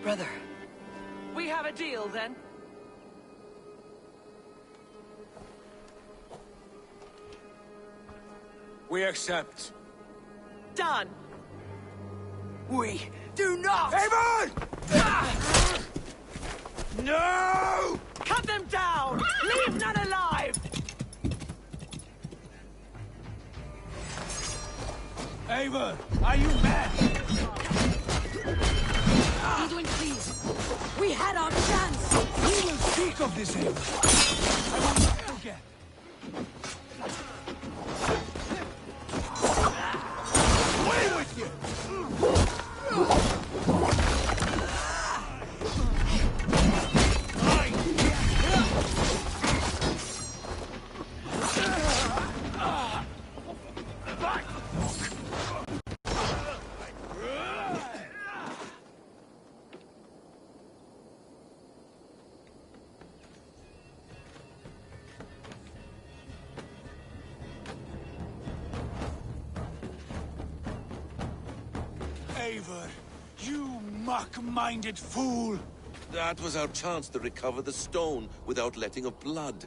Speaker 2: Brother.
Speaker 14: We have a deal, then?
Speaker 18: We accept.
Speaker 14: Done.
Speaker 2: We do not!
Speaker 18: Eivor!
Speaker 14: Ah!
Speaker 18: No!
Speaker 14: Cut them down! Leave none alive!
Speaker 18: Eivor, are you mad?
Speaker 2: Edwin, please. We had our chance.
Speaker 18: We will speak of this, Eivor. I will not forget. Away with you! Eivor, you muck-minded fool!
Speaker 11: That was our chance to recover the stone without letting of blood.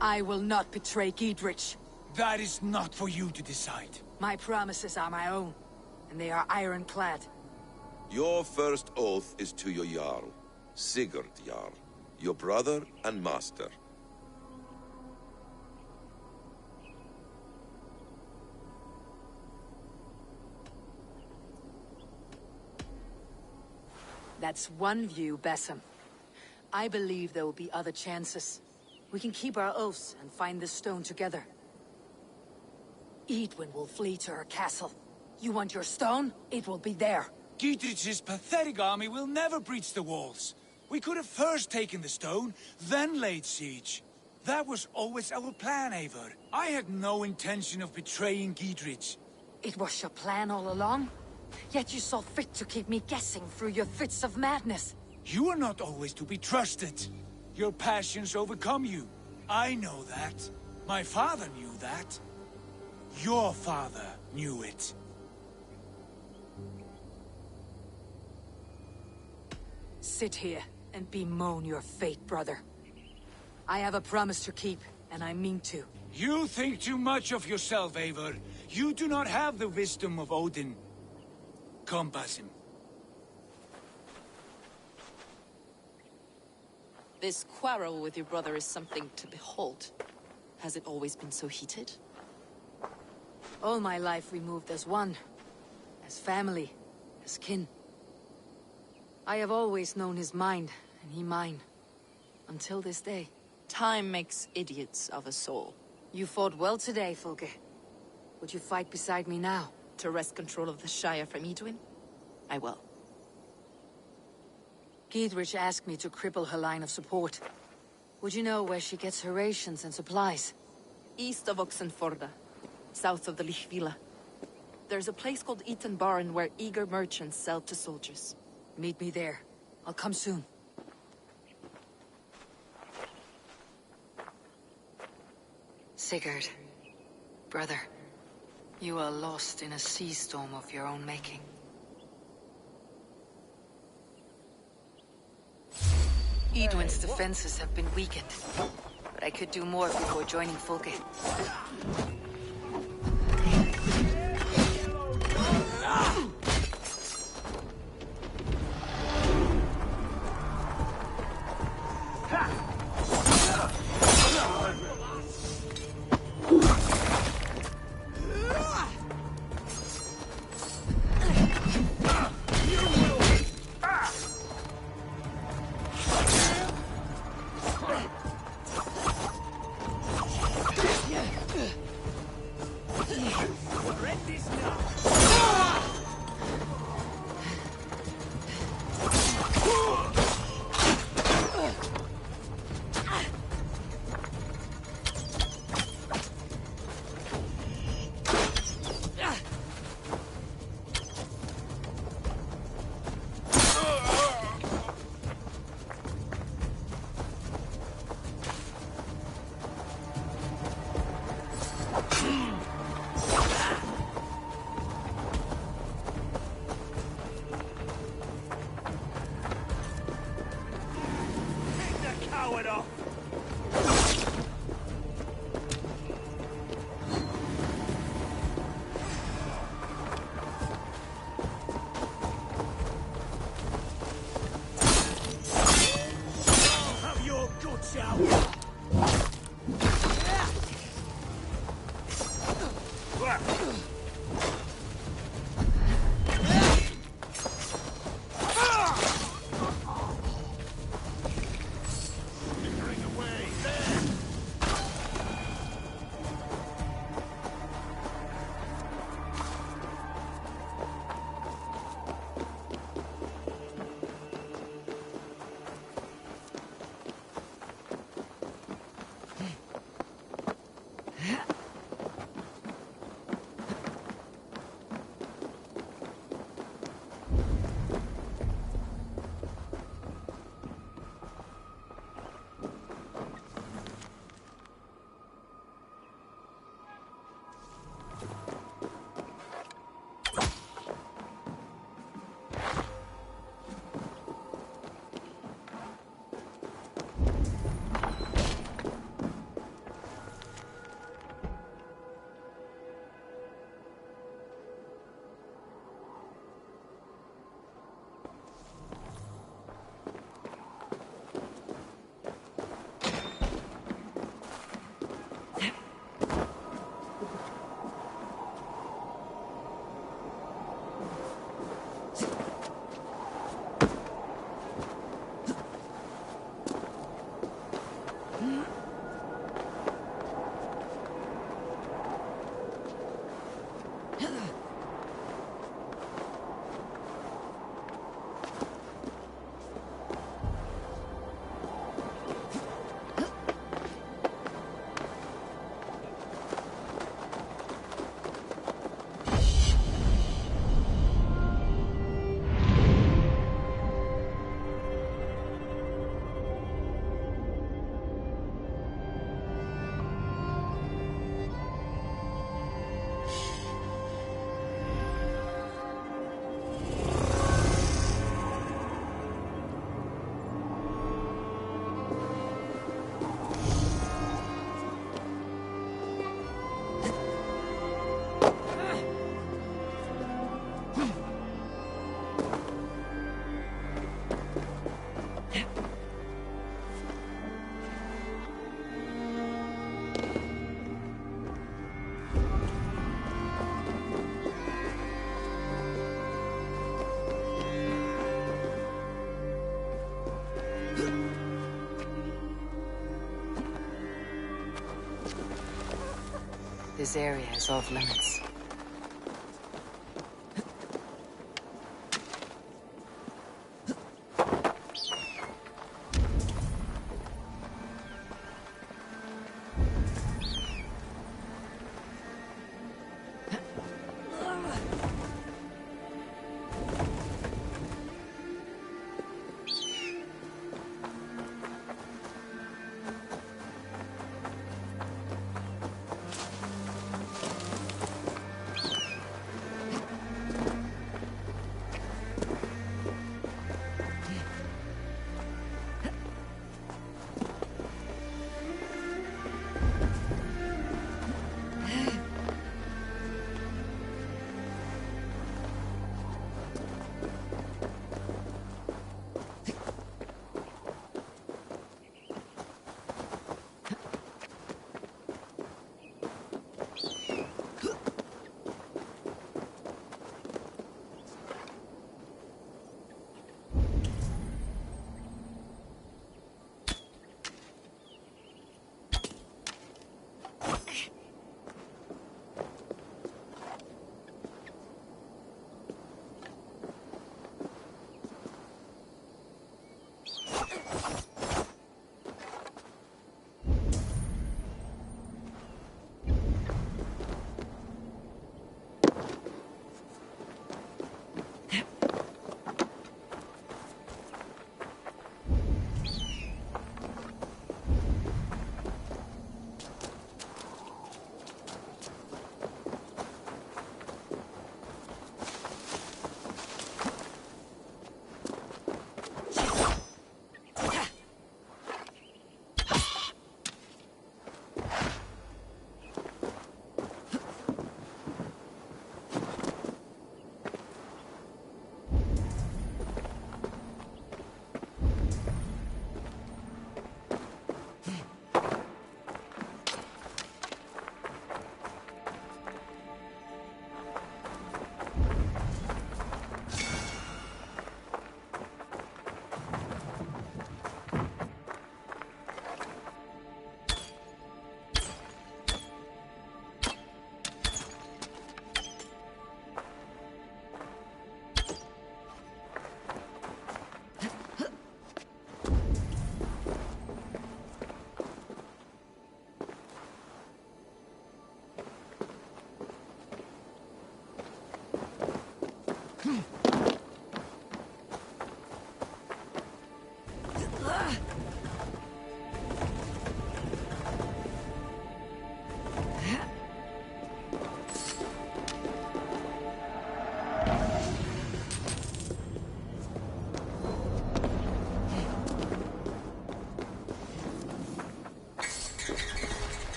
Speaker 2: I will not betray Giedrich.
Speaker 18: That is not for you to decide.
Speaker 2: My promises are my own, and they are ironclad.
Speaker 11: Your first oath is to your Jarl, Sigurd Jarl, your brother and master.
Speaker 2: That's one view, Basim. I believe there will be other chances. We can keep our oaths and find this stone together. Edwin will flee to her castle. You want your stone? It will be there.
Speaker 18: Giedrich's pathetic army will never breach the walls. We could have first taken the stone, then laid siege. That was always our plan, Eivor. I had no intention of betraying Giedrich.
Speaker 2: It was your plan all along? Yet you saw fit to keep me guessing through your fits of madness.
Speaker 18: You are not always to be trusted. Your passions overcome you. I know that. My father knew that. Your father knew it.
Speaker 2: Sit here and bemoan your fate, brother. I have a promise to keep, and I mean to.
Speaker 18: You think too much of yourself, Eivor. You do not have the wisdom of Odin. Come, Basim.
Speaker 20: This quarrel with your brother is something to behold. Has it always been so heated?
Speaker 2: All my life we moved as one. As family. As kin. I have always known his mind, and he mine. Until this day.
Speaker 20: Time makes idiots of us all.
Speaker 2: You fought well today, Fulke. Would you fight beside me now?
Speaker 20: To wrest control of the Shire from Edwin? I will.
Speaker 2: Giedrich asked me to cripple her line of support. Would you know where she gets her rations and supplies?
Speaker 20: East of Oxenforda, south of the Lichvila. There's a place called Eaton Barn where eager merchants sell to soldiers.
Speaker 2: Meet me there. I'll come soon. Sigurd, brother, you are lost in a sea storm of your own making. Edwin's defenses have been weakened, but I could do more before joining Fulke. This area is off limits.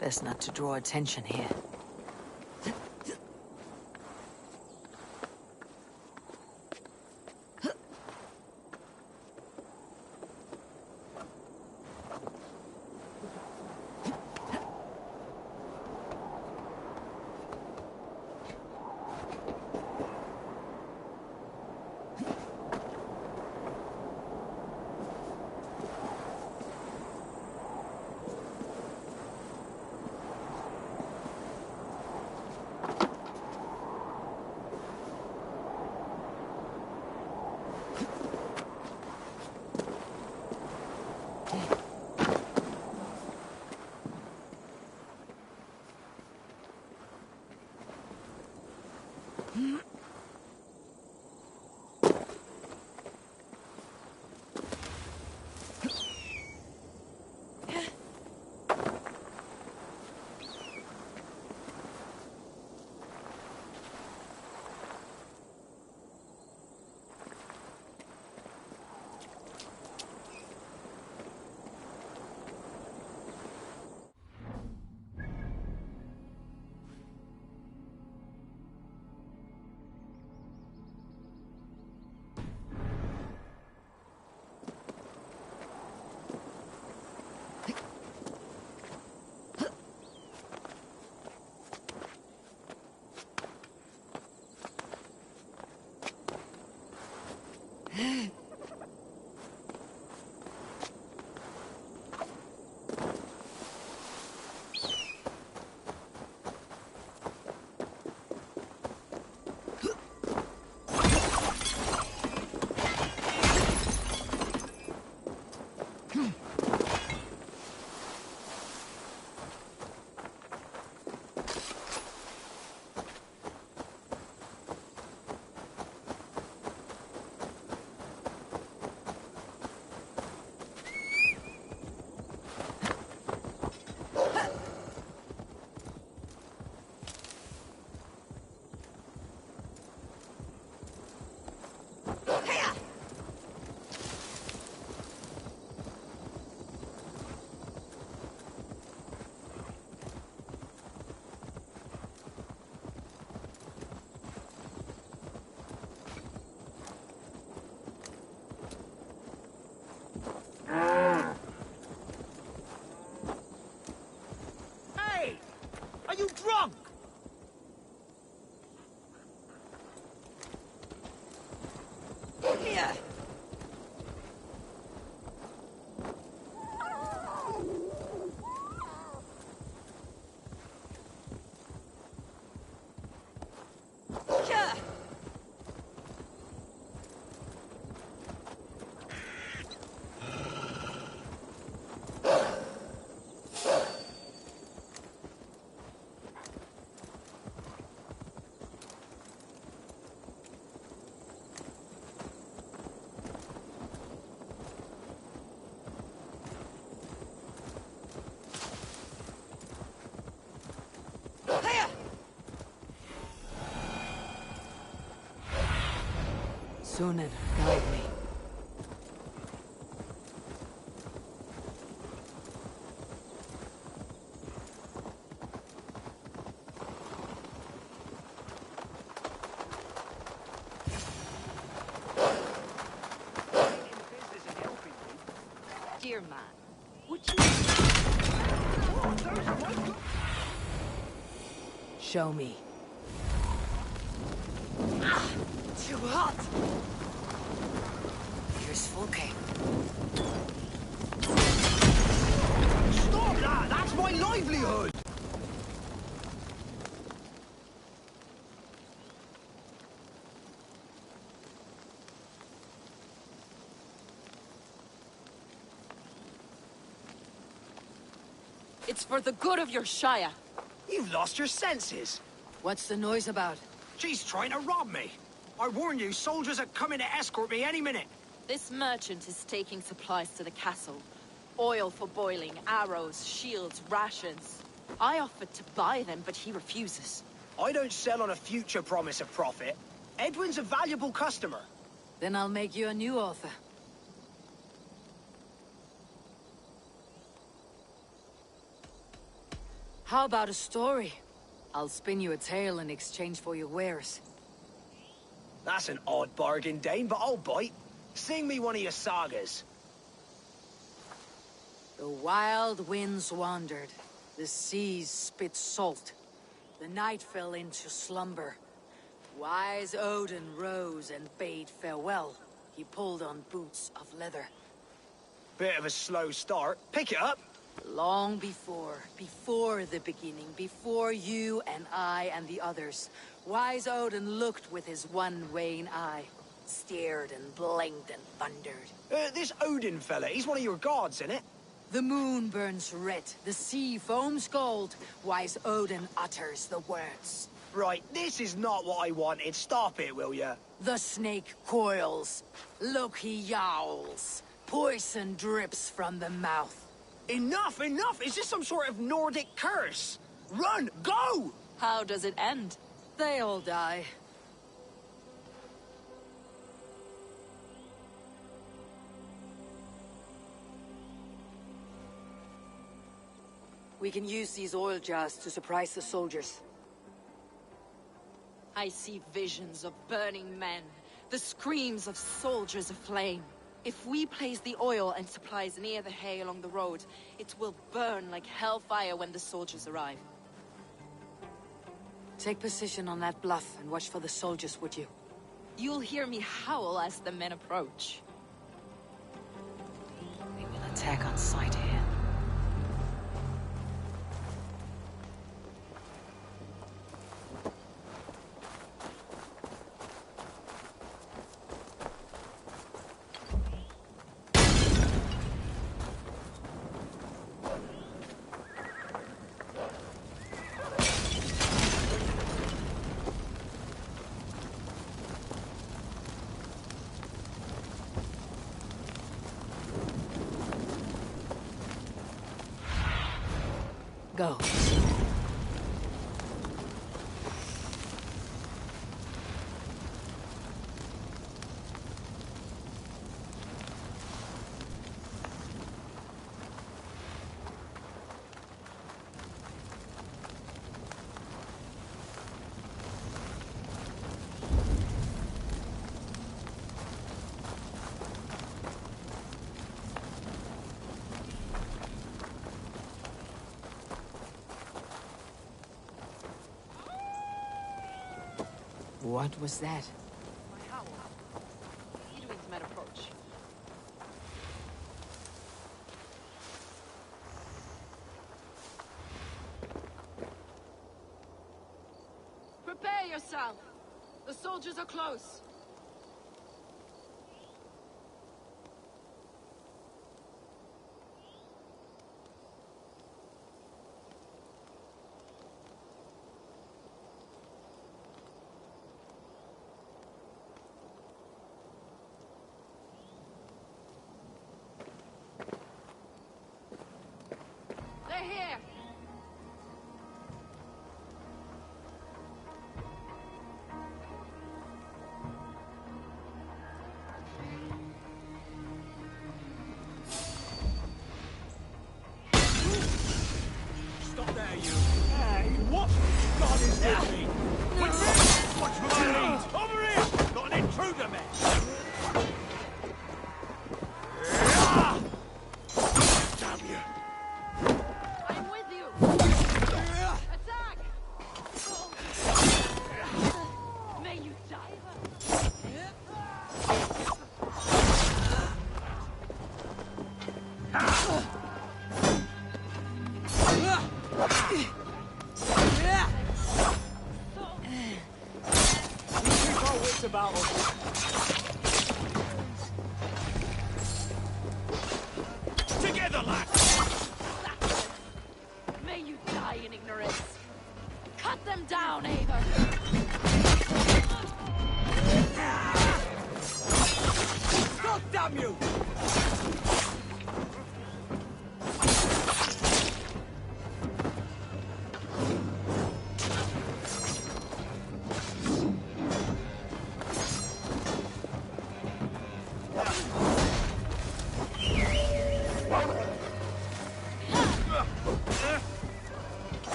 Speaker 2: Best not to draw attention here.
Speaker 9: Are you drunk?
Speaker 10: Here!
Speaker 2: Sunan, guide me.
Speaker 20: Dear man, would you...
Speaker 2: Show me.
Speaker 10: Too hot!
Speaker 2: Here's Fulke.
Speaker 16: Stop that! That's my livelihood!
Speaker 20: It's for the good of your Shire.
Speaker 16: You've lost your senses.
Speaker 2: What's the noise about?
Speaker 16: She's trying to rob me. I warn you, soldiers are coming to escort me any minute.
Speaker 20: This merchant is taking supplies to the castle. Oil for boiling, arrows, shields, rations. I offered to buy them, but he refuses.
Speaker 16: I don't sell on a future promise of profit. Edwin's a valuable customer.
Speaker 2: Then I'll make you a new offer. How about a story? I'll spin you a tale in exchange for your wares.
Speaker 16: That's an odd bargain, Dane, but I'll bite. Sing me one of your sagas.
Speaker 2: The wild winds wandered. The seas spit salt. The night fell into slumber. Wise Odin rose and bade farewell. He pulled on boots of leather.
Speaker 16: Bit of a slow start. Pick it up.
Speaker 2: Long before the beginning, before you and I and the others, Wise Odin looked with his one vain eye, stared and blinked and thundered.
Speaker 16: This Odin fella, he's one of your gods, innit?
Speaker 2: The moon burns red, the sea foams gold. Wise Odin utters the words.
Speaker 16: Right, this is not what I wanted. Stop it, will ya?
Speaker 2: The snake coils. Look, he yowls. Poison drips from the mouth.
Speaker 16: Enough, enough! Is this some sort of Nordic curse? Run! Go!
Speaker 20: How does it end?
Speaker 2: They all die. We can use these oil jars to surprise the soldiers.
Speaker 20: I see visions of burning men, the screams of soldiers aflame. If we place the oil and supplies near the hay along the road, it will burn like hellfire when the soldiers arrive.
Speaker 2: Take position on that bluff and watch for the soldiers, would you?
Speaker 20: You'll hear me howl as the men approach.
Speaker 2: We will attack on sight here. Go. What was that?
Speaker 20: My howl. Edwin's men approach. Prepare yourself! The soldiers are close! They're here!
Speaker 9: Stop there, you! Hey, what god is with me? Watch what you need! Over here! Got an intruder, man! Damn you!
Speaker 20: I'm with you! Attack! May you die!
Speaker 16: Keep our wits about us.
Speaker 9: Together, lads!
Speaker 20: May you die in ignorance! Cut them down, Eivor!
Speaker 16: God damn you!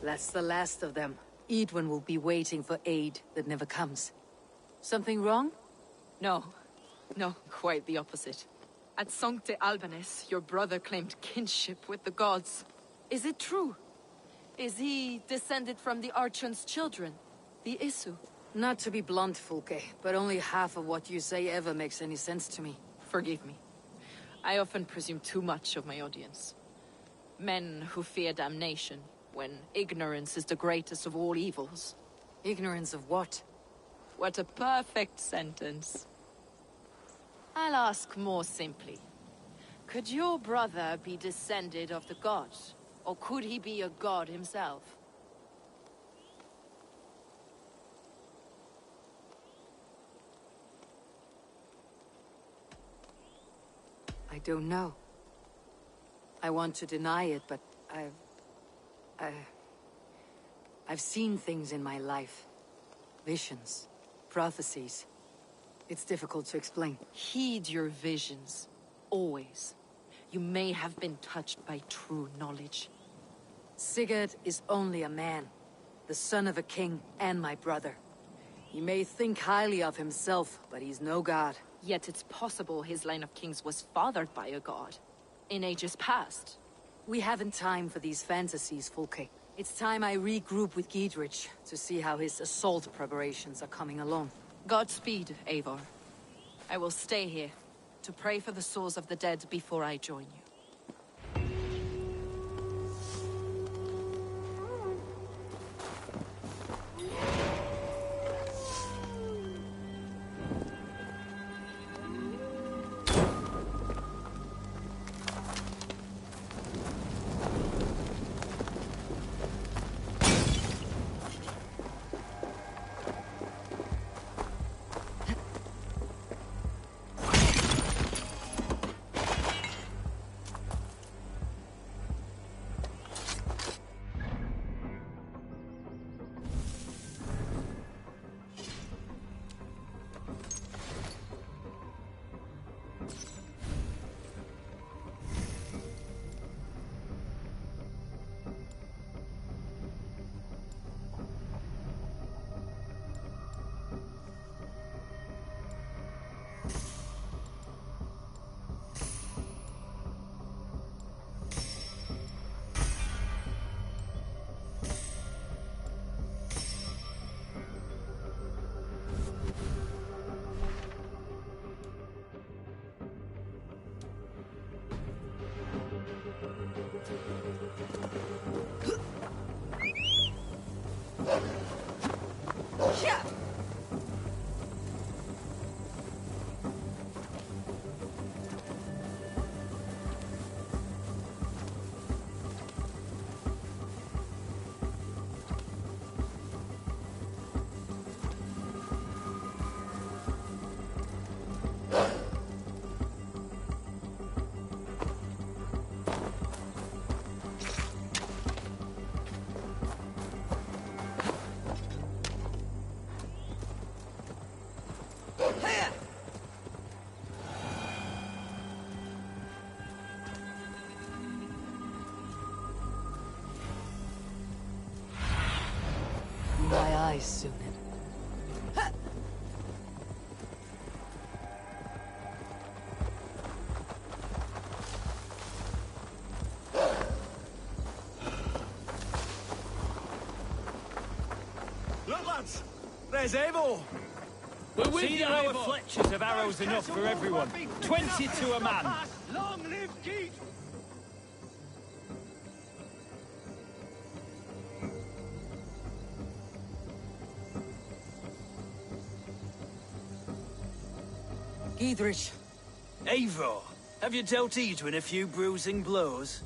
Speaker 2: That's the last of them. Edwin will be waiting for aid that never comes. Something wrong?
Speaker 20: No. No, quite the opposite. At Sancte Albanus, your brother claimed kinship with the gods. Is it true? Is he descended from the Archon's children, the Isu?
Speaker 2: Not to be blunt, Fulke, but only half of what you say ever makes any sense to me.
Speaker 20: Forgive me. I often presume too much of my audience. Men who fear damnation, when ignorance is the greatest of all evils.
Speaker 2: Ignorance of what?
Speaker 20: What a perfect sentence. I'll ask more simply. Could your brother be descended of the gods? Or could he be a god himself?
Speaker 2: I don't know. I want to deny it, but I've seen things in my life. Visions, prophecies. It's difficult to explain.
Speaker 20: Heed your visions. Always. You may have been touched by true knowledge.
Speaker 2: Sigurd is only a man. The son of a king and my brother. He may think highly of himself, but he's no god.
Speaker 20: Yet it's possible his line of kings was fathered by a god. In ages past.
Speaker 2: We haven't time for these fantasies, Fulke. It's time I regroup with Giedrich to see how his assault preparations are coming along.
Speaker 20: Godspeed, Eivor. I will stay here to pray for the souls of the dead before I join you.
Speaker 2: My eyes soon.
Speaker 9: Look, lads! There's Eivor!
Speaker 13: We're with you, our fletchers have arrows enough for everyone. 20 to a man.
Speaker 9: Long live Geet!
Speaker 2: Giedrich.
Speaker 13: Eivor, have you dealt Edwin a few bruising blows?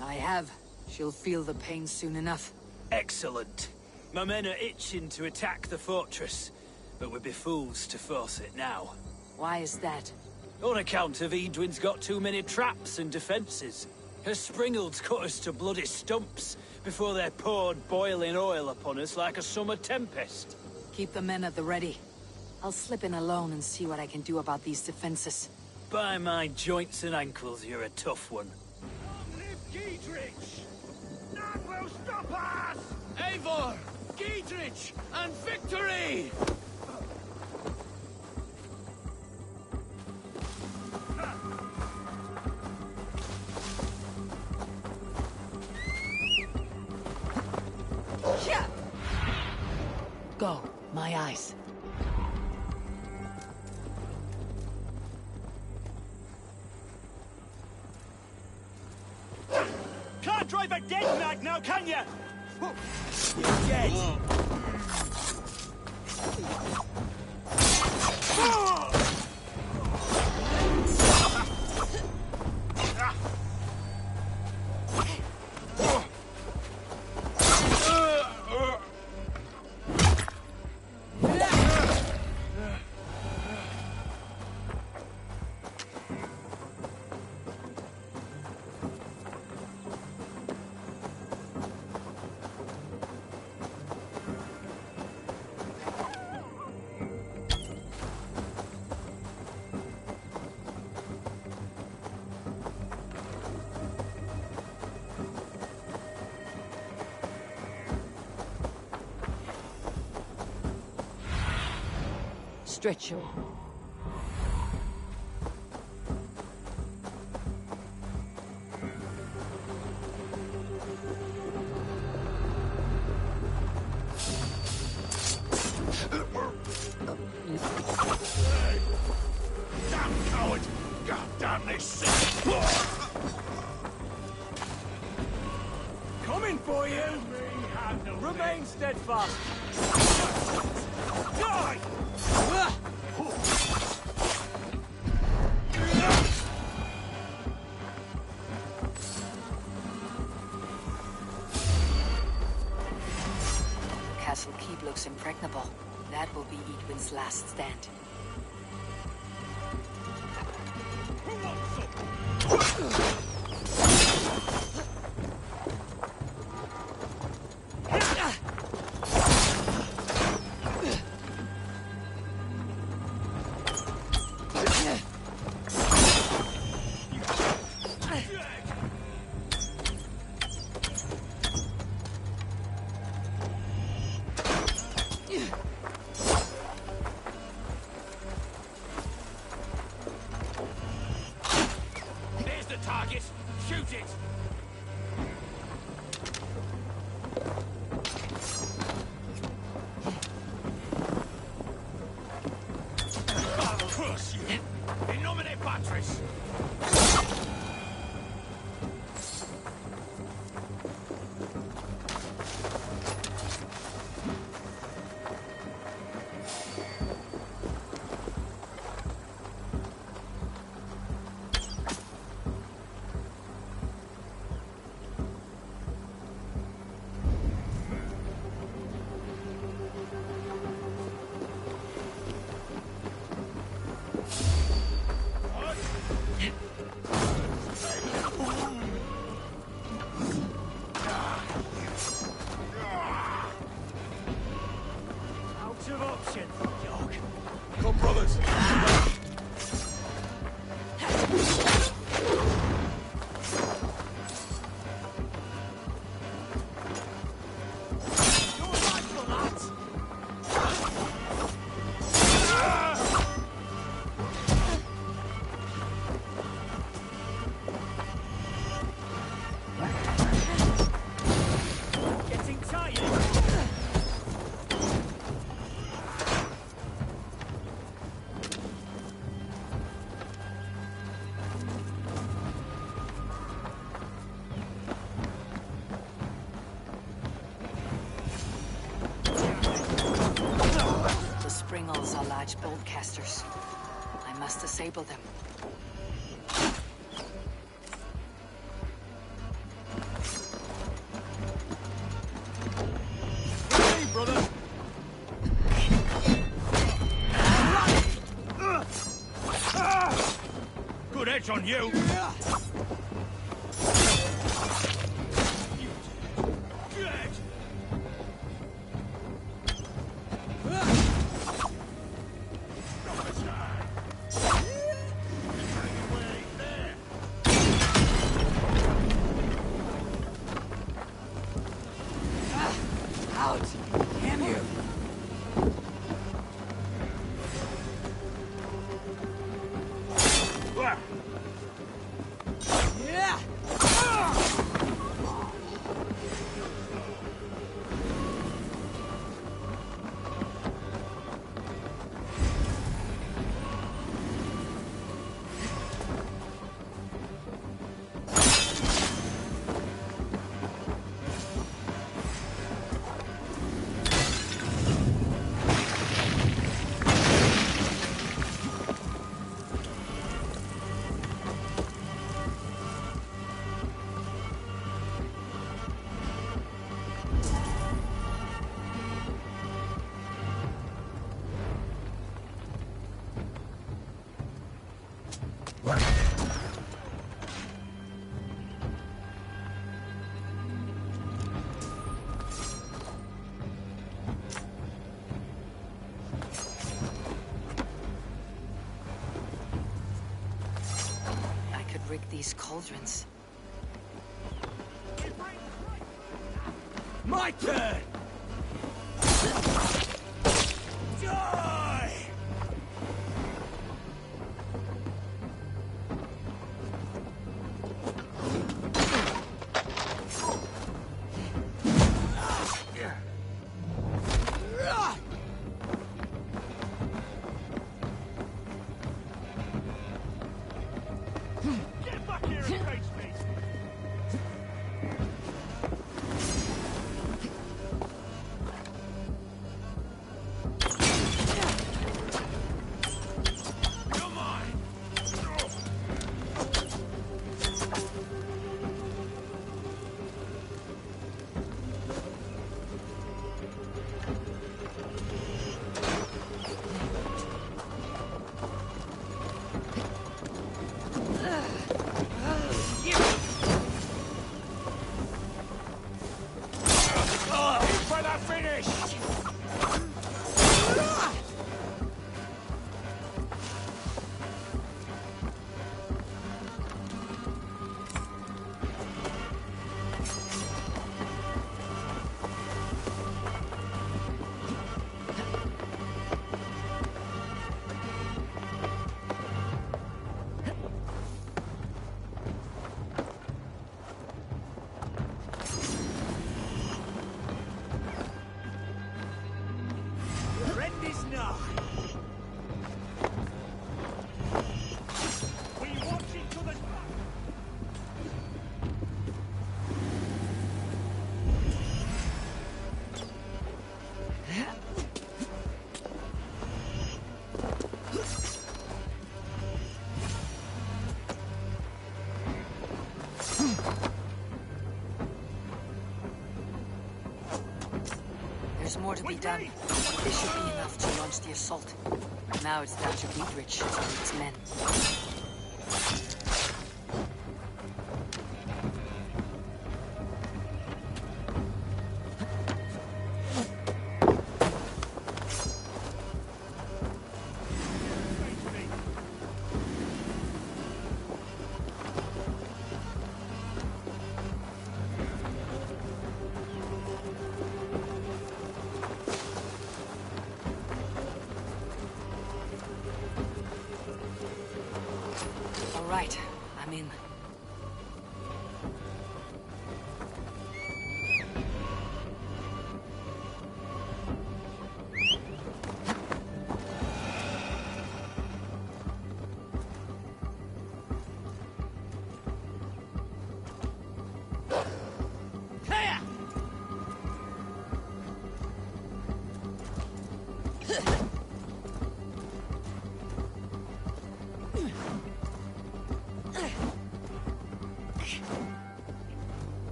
Speaker 2: I have. She'll feel the pain soon enough.
Speaker 13: Excellent. My men are itching to attack the fortress, but we'd be fools to force it now.
Speaker 2: Why is that?
Speaker 13: On account of Edwin's got too many traps and defenses. Her springalds cut us to bloody stumps before they poured boiling oil upon us like a summer tempest.
Speaker 2: Keep the men at the ready. I'll slip in alone and see what I can do about these defenses.
Speaker 13: By my joints and ankles, you're a tough one.
Speaker 9: Long live Giedrich! None will stop us!
Speaker 15: Eivor! Giedrich! And victory!
Speaker 2: Go, my eyes.
Speaker 9: Can't drive a dead mag now, can you? You're dead.
Speaker 2: Stretch you.
Speaker 9: Damn coward! God damn this shit!
Speaker 15: Coming for you! Remain steadfast! Die!
Speaker 2: Castle Keep looks impregnable. That will be Edwin's last stand.
Speaker 9: There's the target! Shoot it! I'll crush you! In nomine Patris! Out of option, dog.
Speaker 11: Come, brothers!
Speaker 9: Getting tired!
Speaker 2: The Springles are large bolt casters. I must disable them.
Speaker 9: Hey, brother! Good edge on you! Dead!
Speaker 2: Rig these cauldrons.
Speaker 9: My turn! Die! Get back here and face me!
Speaker 2: There's more to be done. This should be enough to launch the assault. Now it's down to Dietrich and his men. Right, I'm in.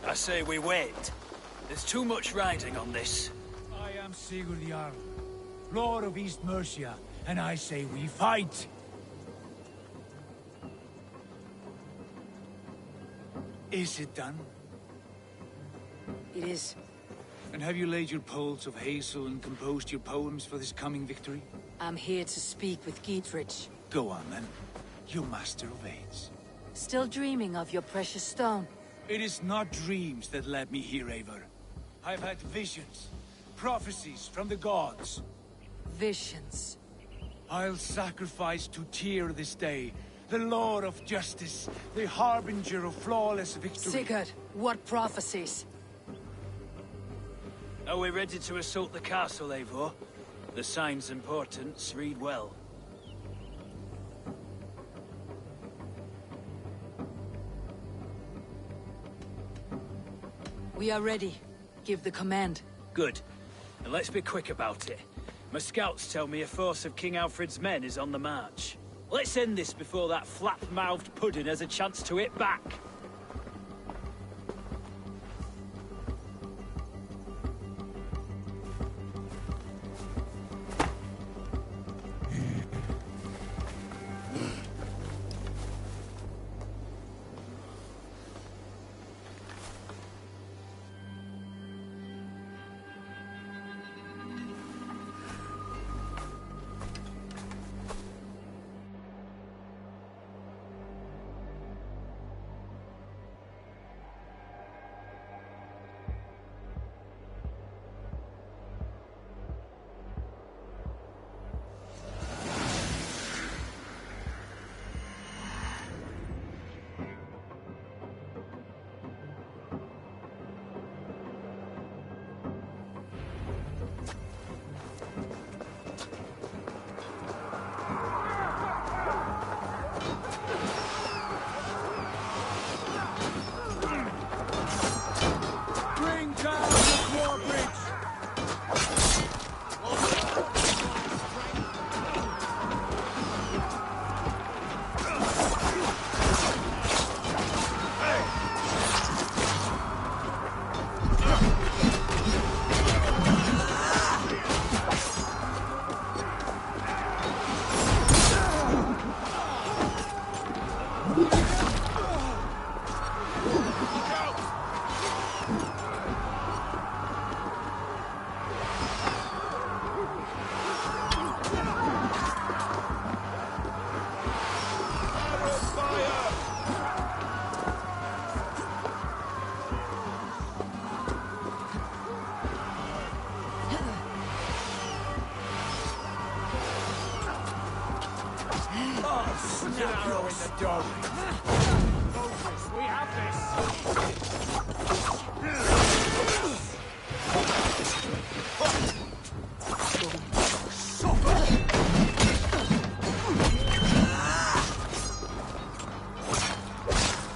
Speaker 13: I say we wait. There's too much riding on this.
Speaker 18: I am Sigurd Jarl, Lord of East Mercia, and I say we fight! Is it done?
Speaker 2: It is.
Speaker 18: And have you laid your poles of hazel and composed your poems for this coming victory?
Speaker 2: I'm here to speak with Giedrich.
Speaker 18: Go on, then. You master of aids.
Speaker 2: Still dreaming of your precious stone?
Speaker 18: It is not dreams that led me here, Eivor. I've had visions, prophecies from the gods.
Speaker 2: Visions.
Speaker 18: I'll sacrifice to Tyr this day, the Lord of Justice, the harbinger of flawless victory.
Speaker 2: Sigurd, what prophecies?
Speaker 13: Are we ready to assault the castle, Eivor? The sign's importance, read well.
Speaker 2: We are ready. Give the command.
Speaker 13: Good. And let's be quick about it. My scouts tell me a force of King Alfred's men is on the march. Let's end this before that flap-mouthed pudding has a chance to hit back.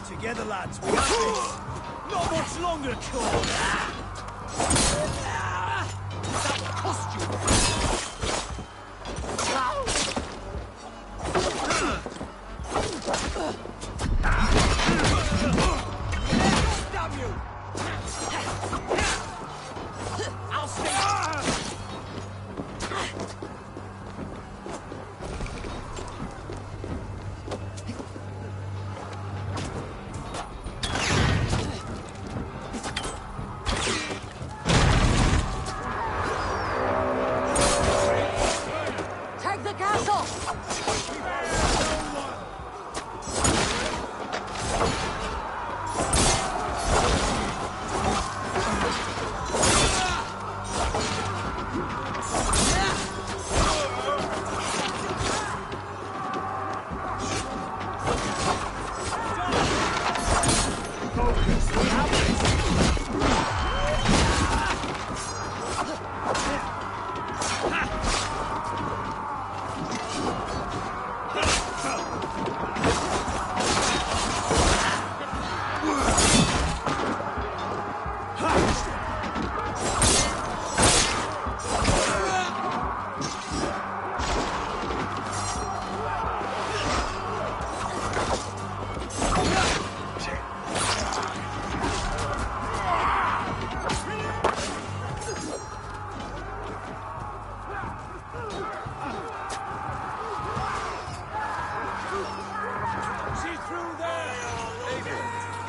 Speaker 17: Together, lads, we have this! Not much longer, Claw! That will cost you! Damn you! I'll stay!
Speaker 2: Take the castle!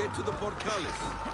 Speaker 11: Get to the portcullis.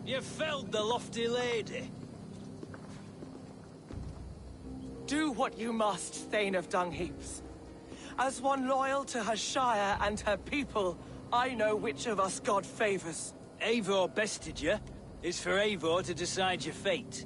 Speaker 13: You felled the lofty lady.
Speaker 14: Do what you must, Thane of Dungheaps. As one loyal to her shire and her people, I know which of us God favors.
Speaker 13: Eivor bested you. It's for Eivor to decide your fate.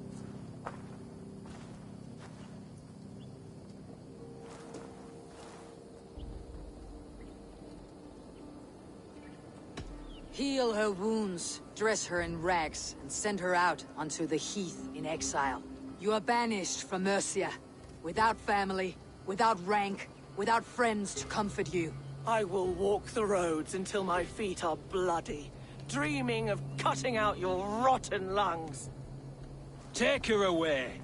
Speaker 2: Heal her wounds, dress her in rags, and send her out onto the heath in exile. You are banished from Mercia, without family, without rank, without friends to comfort you.
Speaker 14: I will walk the roads until my feet are bloody, dreaming of cutting out your rotten lungs.
Speaker 13: Take her away.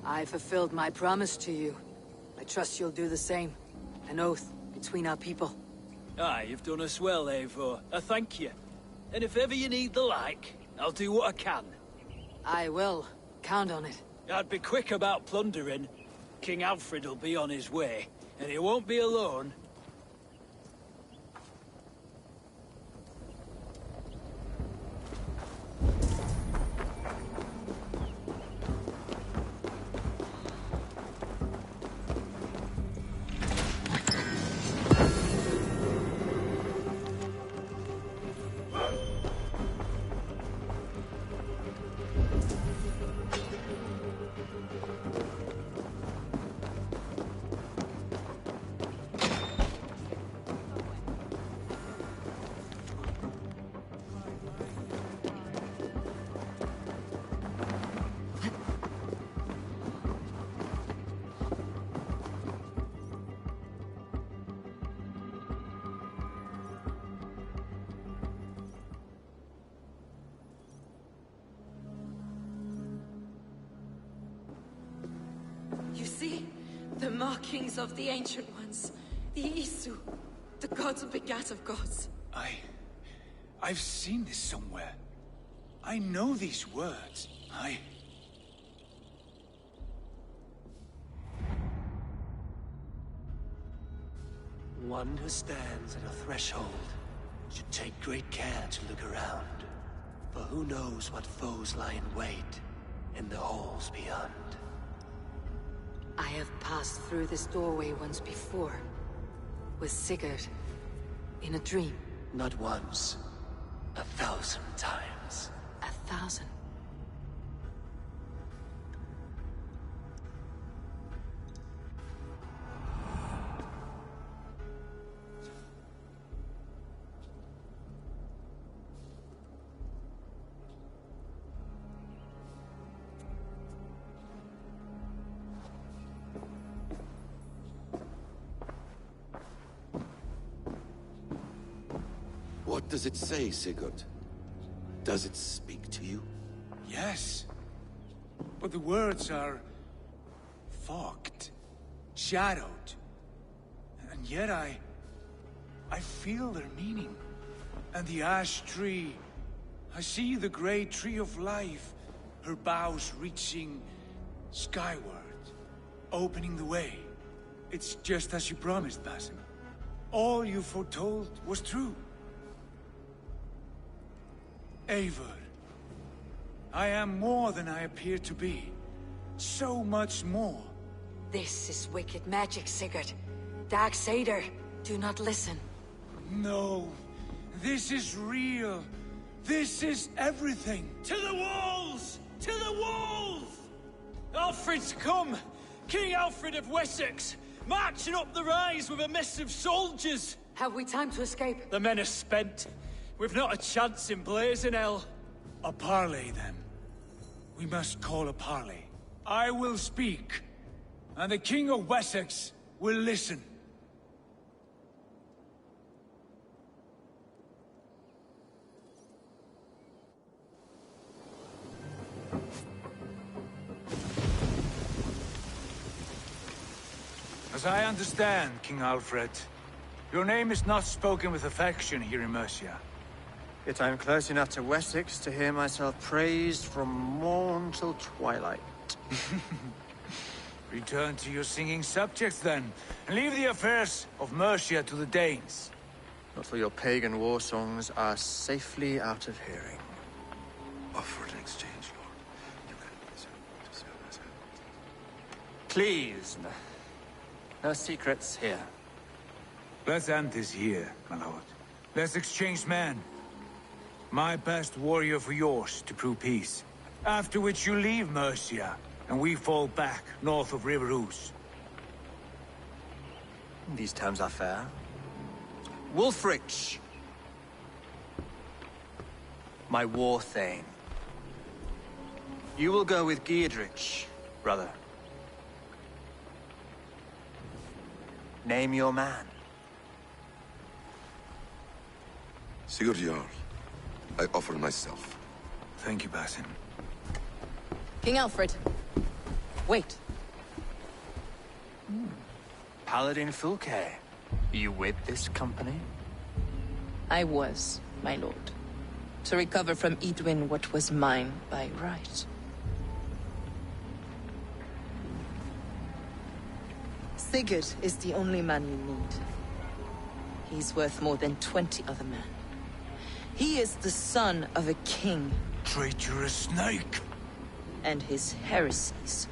Speaker 2: I fulfilled my promise to you. I trust you'll do the same. An oath between our people.
Speaker 13: Aye, you've done us well, Eivor. I thank you. And if ever you need the like, I'll do what I can.
Speaker 2: I will. Count on it.
Speaker 13: I'd be quick about plundering. King Alfred will be on his way, and he won't be alone.
Speaker 20: You see? The markings of the Ancient Ones. The Isu. The gods begat of gods.
Speaker 18: I've seen this somewhere. I know these words.
Speaker 21: One who stands at a threshold should take great care to look around. For who knows what foes lie in wait in the halls beyond.
Speaker 2: I have passed through this doorway once before. With Sigurd. In a dream.
Speaker 21: Not once. 1,000 times.
Speaker 2: 1,000?
Speaker 11: What does it say, Sigurd? Does it speak to you?
Speaker 18: Yes. But the words are... fogged. Shadowed. And yet I feel their meaning. And the ash tree... I see the great tree of life. Her boughs reaching... skyward. Opening the way. It's just as you promised, Basim. All you foretold was true. Eivor, I am more than I appear to be. So much more.
Speaker 2: This is wicked magic, Sigurd. Darksader, do not listen.
Speaker 18: No, this is real. This is everything.
Speaker 13: To the walls! To the walls! Alfred's come! King Alfred of Wessex! Marching up the rise with a mess of soldiers!
Speaker 2: Have we time to escape?
Speaker 13: The men are spent. We've not a chance in blazing hell.
Speaker 18: A parley, then. We must call a parley. I will speak, and the King of Wessex will listen. As I understand, King Alfred, your name is not spoken with affection here in Mercia.
Speaker 22: Yet I am close enough to Wessex to hear myself praised from morn till twilight.
Speaker 18: Return to your singing subjects, then, and leave the affairs of Mercia to the Danes.
Speaker 22: Not till your pagan war songs are safely out of hearing.
Speaker 11: Offer an exchange, Lord. You can...
Speaker 22: Please, no secrets here.
Speaker 18: Let's end this here, my lord. Let's exchange men. My best warrior for yours to prove peace. After which you leave Mercia, and we fall back north of River Ouse.
Speaker 22: These terms are fair. Wulfrich! My war thane. You will go with Giedrich, brother. Name your man.
Speaker 11: Sigurd Jarl, I offer myself.
Speaker 18: Thank you, Basim.
Speaker 20: King Alfred. Wait.
Speaker 22: Paladin Fulke. You with this company?
Speaker 20: I was, my lord. To recover from Edwin what was mine by right. Sigurd is the only man you need. He's worth more than 20 other men. He is the son of a king.
Speaker 18: Traitorous snake!
Speaker 20: And his heresies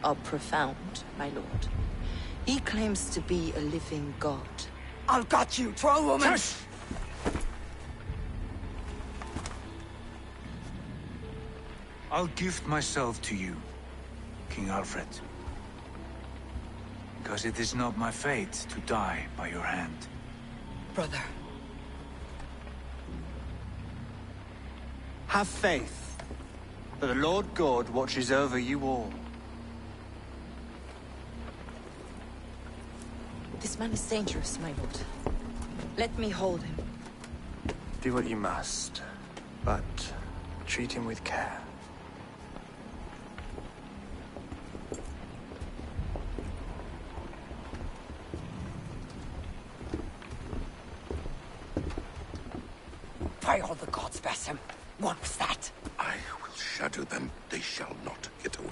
Speaker 20: are profound, my lord. He claims to be a living god.
Speaker 10: I've got you, troll woman!
Speaker 18: Tush! I'll gift myself to you, King Alfred. Because it is not my fate to die by your hand.
Speaker 20: Brother.
Speaker 22: Have faith that the Lord God watches over you all.
Speaker 20: This man is dangerous, my lord. Let me hold him.
Speaker 22: Do what you must, but treat him with care.
Speaker 10: By all the gods, Basim. What was that?
Speaker 11: I will shatter them. They shall not get away.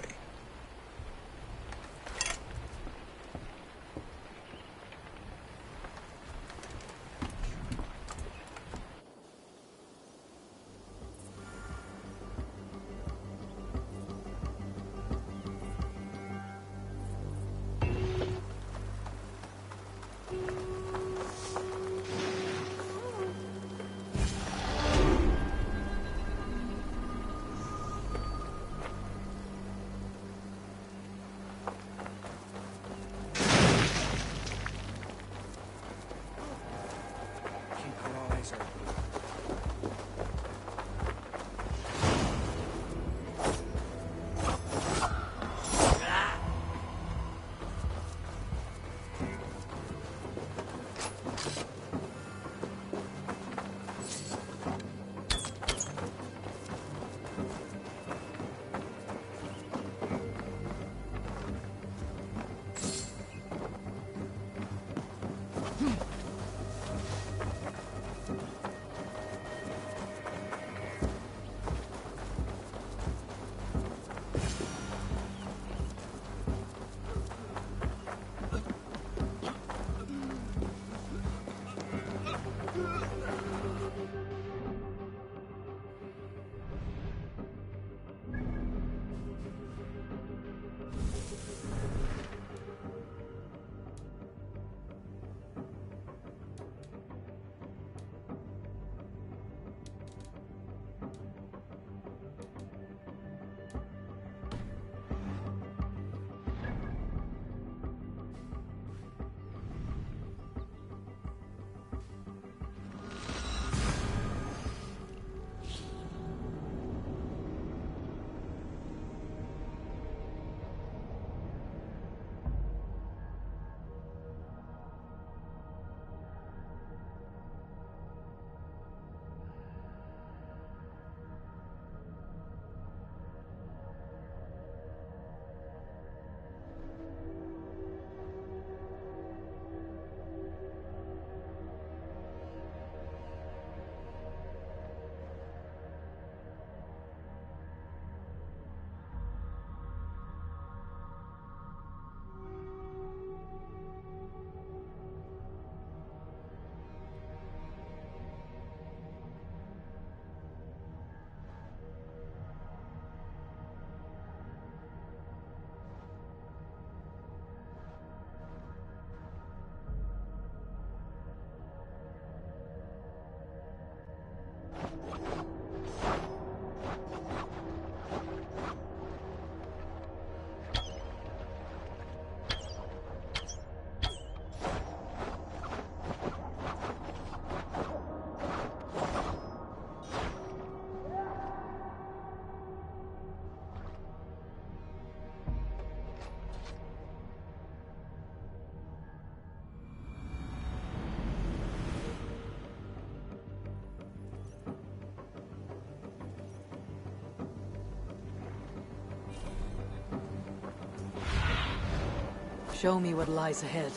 Speaker 2: Show me what lies ahead.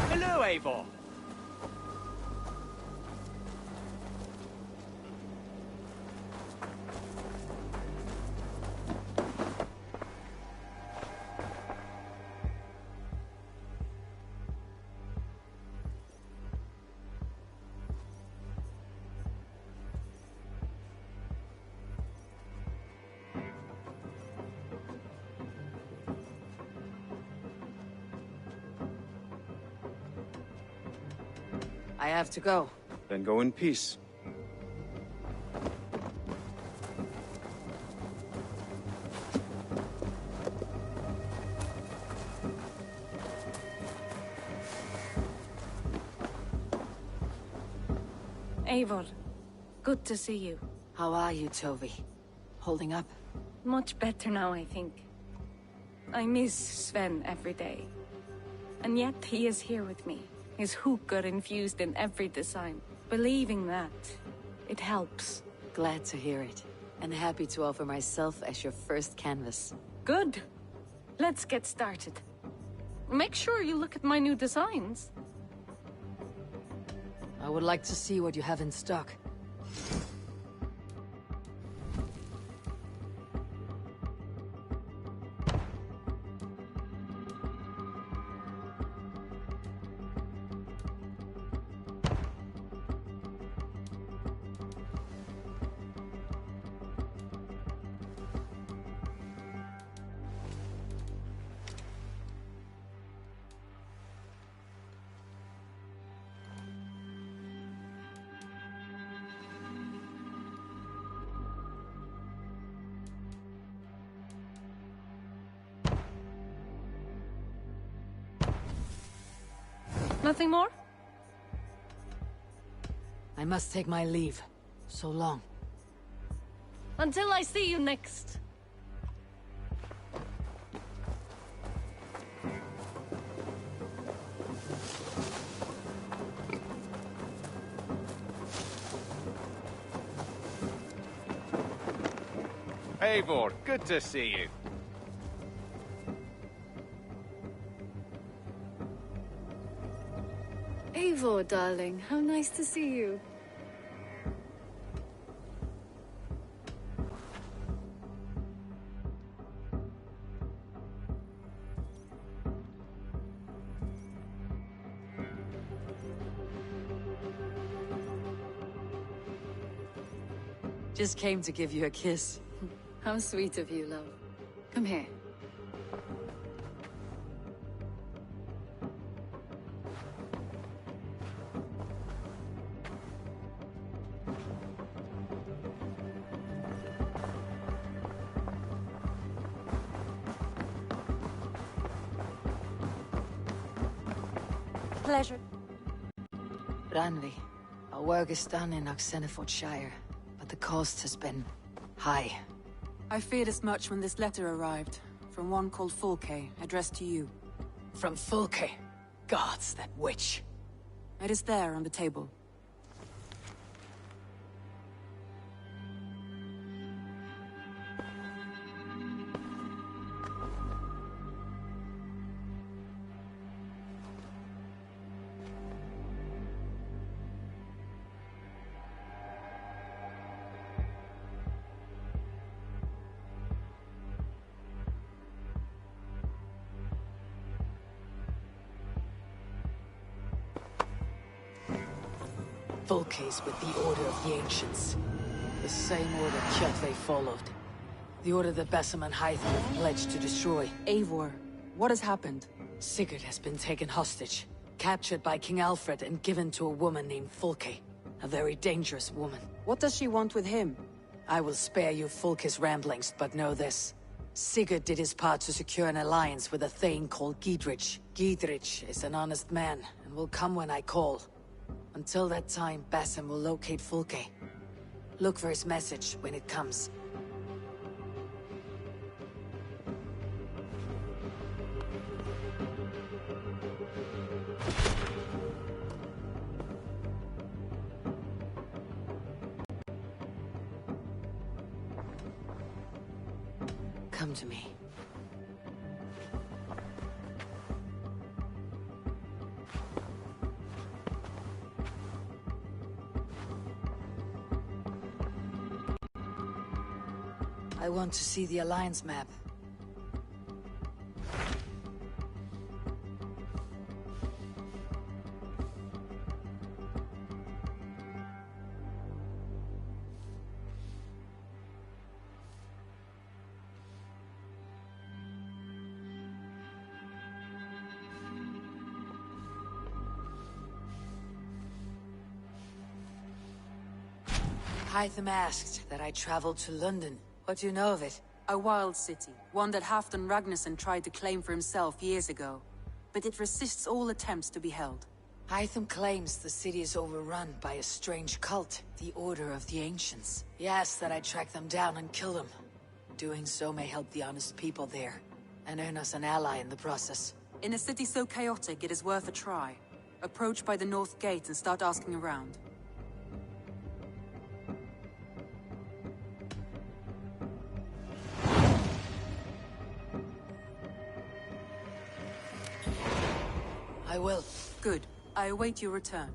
Speaker 16: Hello, Eivor.
Speaker 2: I have to go.
Speaker 22: Then go in peace.
Speaker 1: Eivor, Good to see you.
Speaker 2: How are you, Toby? Holding up?
Speaker 1: Much better now, I think. I miss Sven every day. And yet he is here with me. His hookah infused in every design. Believing that, it helps.
Speaker 2: Glad to hear it. And happy to offer myself as your first canvas.
Speaker 1: Good. Let's get started. Make sure you look at my new designs.
Speaker 2: I would like to see what you have in stock.
Speaker 1: Nothing more?
Speaker 2: I must take my leave. So long.
Speaker 1: Until I see you next.
Speaker 4: Eivor, good to see you.
Speaker 1: Eivor, darling, how nice to see you.
Speaker 2: Just came to give you a kiss.
Speaker 1: How sweet of you, love. Come here.
Speaker 2: Pleasure. Ranvi, our work is done in Oxenfordshire, but the cost has been high.
Speaker 8: I feared as much when this letter arrived, from one called Fulke, addressed to you.
Speaker 2: From Fulke? Gods, that witch.
Speaker 8: It is there on the table.
Speaker 2: Fulke's with the Order of the Ancients. The same order Kjotve followed. The order that Basim and Hytham have pledged to destroy.
Speaker 8: Eivor, what has happened?
Speaker 2: Sigurd has been taken hostage, captured by King Alfred and given to a woman named Fulke. A very dangerous woman.
Speaker 8: What does she want with him?
Speaker 2: I will spare you Fulke's ramblings, but know this. Sigurd did his part to secure an alliance with a thane called Giedrich. Giedrich is an honest man, and will come when I call. Until that time, Basim will locate Fulke. Look for his message when it comes. Come to me. I want to see the Alliance map. Hytham asked that I travel to London. What do you know of it?
Speaker 8: A wild city, one that Halfdan Ragnarsson tried to claim for himself years ago. But it resists all attempts to be held.
Speaker 2: Hytham claims the city is overrun by a strange cult, the Order of the Ancients. He asks that I track them down and kill them. Doing so may help the honest people there, and earn us an ally in the process.
Speaker 8: In a city so chaotic, it is worth a try. Approach by the North Gate and start asking around.
Speaker 2: I will.
Speaker 8: Good. I await your return.